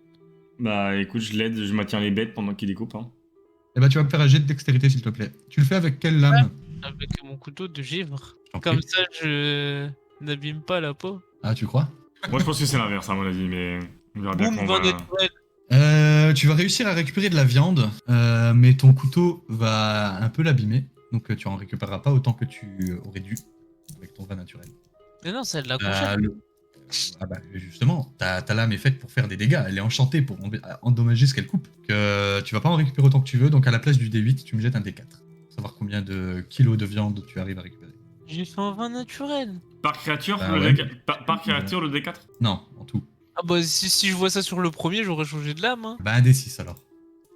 [SPEAKER 4] Bah écoute, je l'aide, je maintiens les bêtes pendant qu'il découpe, hein.
[SPEAKER 6] Eh ben, tu vas me faire un jet de dextérité, s'il te plaît. Tu le fais avec quelle lame?
[SPEAKER 1] Avec mon couteau de givre.
[SPEAKER 6] Je t'en
[SPEAKER 1] Comme
[SPEAKER 6] prie.
[SPEAKER 1] ça, je n'abîme pas la peau.
[SPEAKER 6] Ah, tu crois?
[SPEAKER 4] Moi, je pense que c'est l'inverse, à mon avis, mais on verra bien
[SPEAKER 1] Boum,
[SPEAKER 4] quand on
[SPEAKER 1] vent
[SPEAKER 4] va...
[SPEAKER 1] naturel.
[SPEAKER 6] Tu vas réussir à récupérer de la viande, mais ton couteau va un peu l'abîmer, donc tu en récupéreras pas autant que tu aurais dû avec ton vin naturel.
[SPEAKER 1] Mais non, c'est de la couchette.
[SPEAKER 6] Ah bah justement, ta lame est faite pour faire des dégâts, elle est enchantée pour endommager ce qu'elle coupe. Que tu vas pas en récupérer autant que tu veux, donc à la place du D8, tu me jettes un D4. Pour savoir combien de kilos de viande tu arrives à récupérer.
[SPEAKER 1] J'ai fait un vin naturel.
[SPEAKER 4] Par créature,
[SPEAKER 6] Ah
[SPEAKER 4] le
[SPEAKER 6] ouais.
[SPEAKER 4] par créature, le D4?
[SPEAKER 6] Non, en tout.
[SPEAKER 1] Ah bah si je vois ça sur le premier, j'aurais changé de lame. Hein.
[SPEAKER 6] Bah un D6 alors.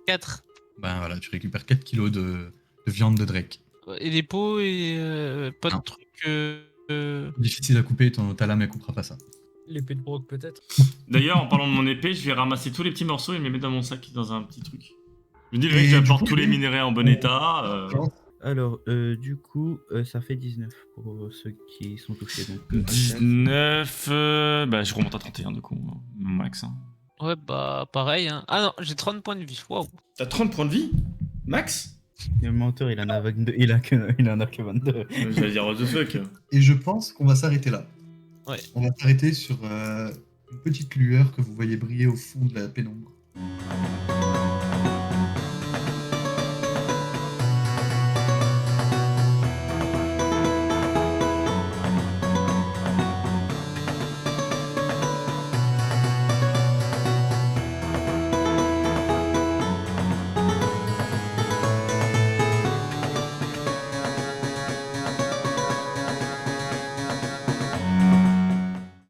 [SPEAKER 1] 4.
[SPEAKER 6] Ben voilà, tu récupères 4 kilos de viande de Drake.
[SPEAKER 1] Et les peaux et pas
[SPEAKER 6] Non.
[SPEAKER 1] de trucs...
[SPEAKER 6] Difficile à couper, ta lame elle coupera pas ça.
[SPEAKER 5] L'épée de Brock, peut-être.
[SPEAKER 4] D'ailleurs, en parlant de mon épée, je vais ramasser tous les petits morceaux et me les mettre dans mon sac, dans un petit truc. Je me dis, le mec,
[SPEAKER 6] Et
[SPEAKER 4] j'apporte
[SPEAKER 6] du coup,
[SPEAKER 4] tous les
[SPEAKER 6] lui-
[SPEAKER 4] minéraux en bon état.
[SPEAKER 7] Alors, du coup, ça fait 19 pour ceux qui sont touchés. Donc,
[SPEAKER 4] 19... bah, je remonte à 31, du coup, mon max. Hein.
[SPEAKER 1] Ouais bah pareil. Hein. Ah non, j'ai 30 points de vie. Waouh.
[SPEAKER 4] T'as 30 points de vie? Max?
[SPEAKER 7] le menteur, il en a 22. Il en a que 22.
[SPEAKER 4] Je vais dire what the fuck.
[SPEAKER 6] Et je pense qu'on va s'arrêter là.
[SPEAKER 1] Ouais.
[SPEAKER 6] On va s'arrêter sur une petite lueur que vous voyez briller au fond de la pénombre.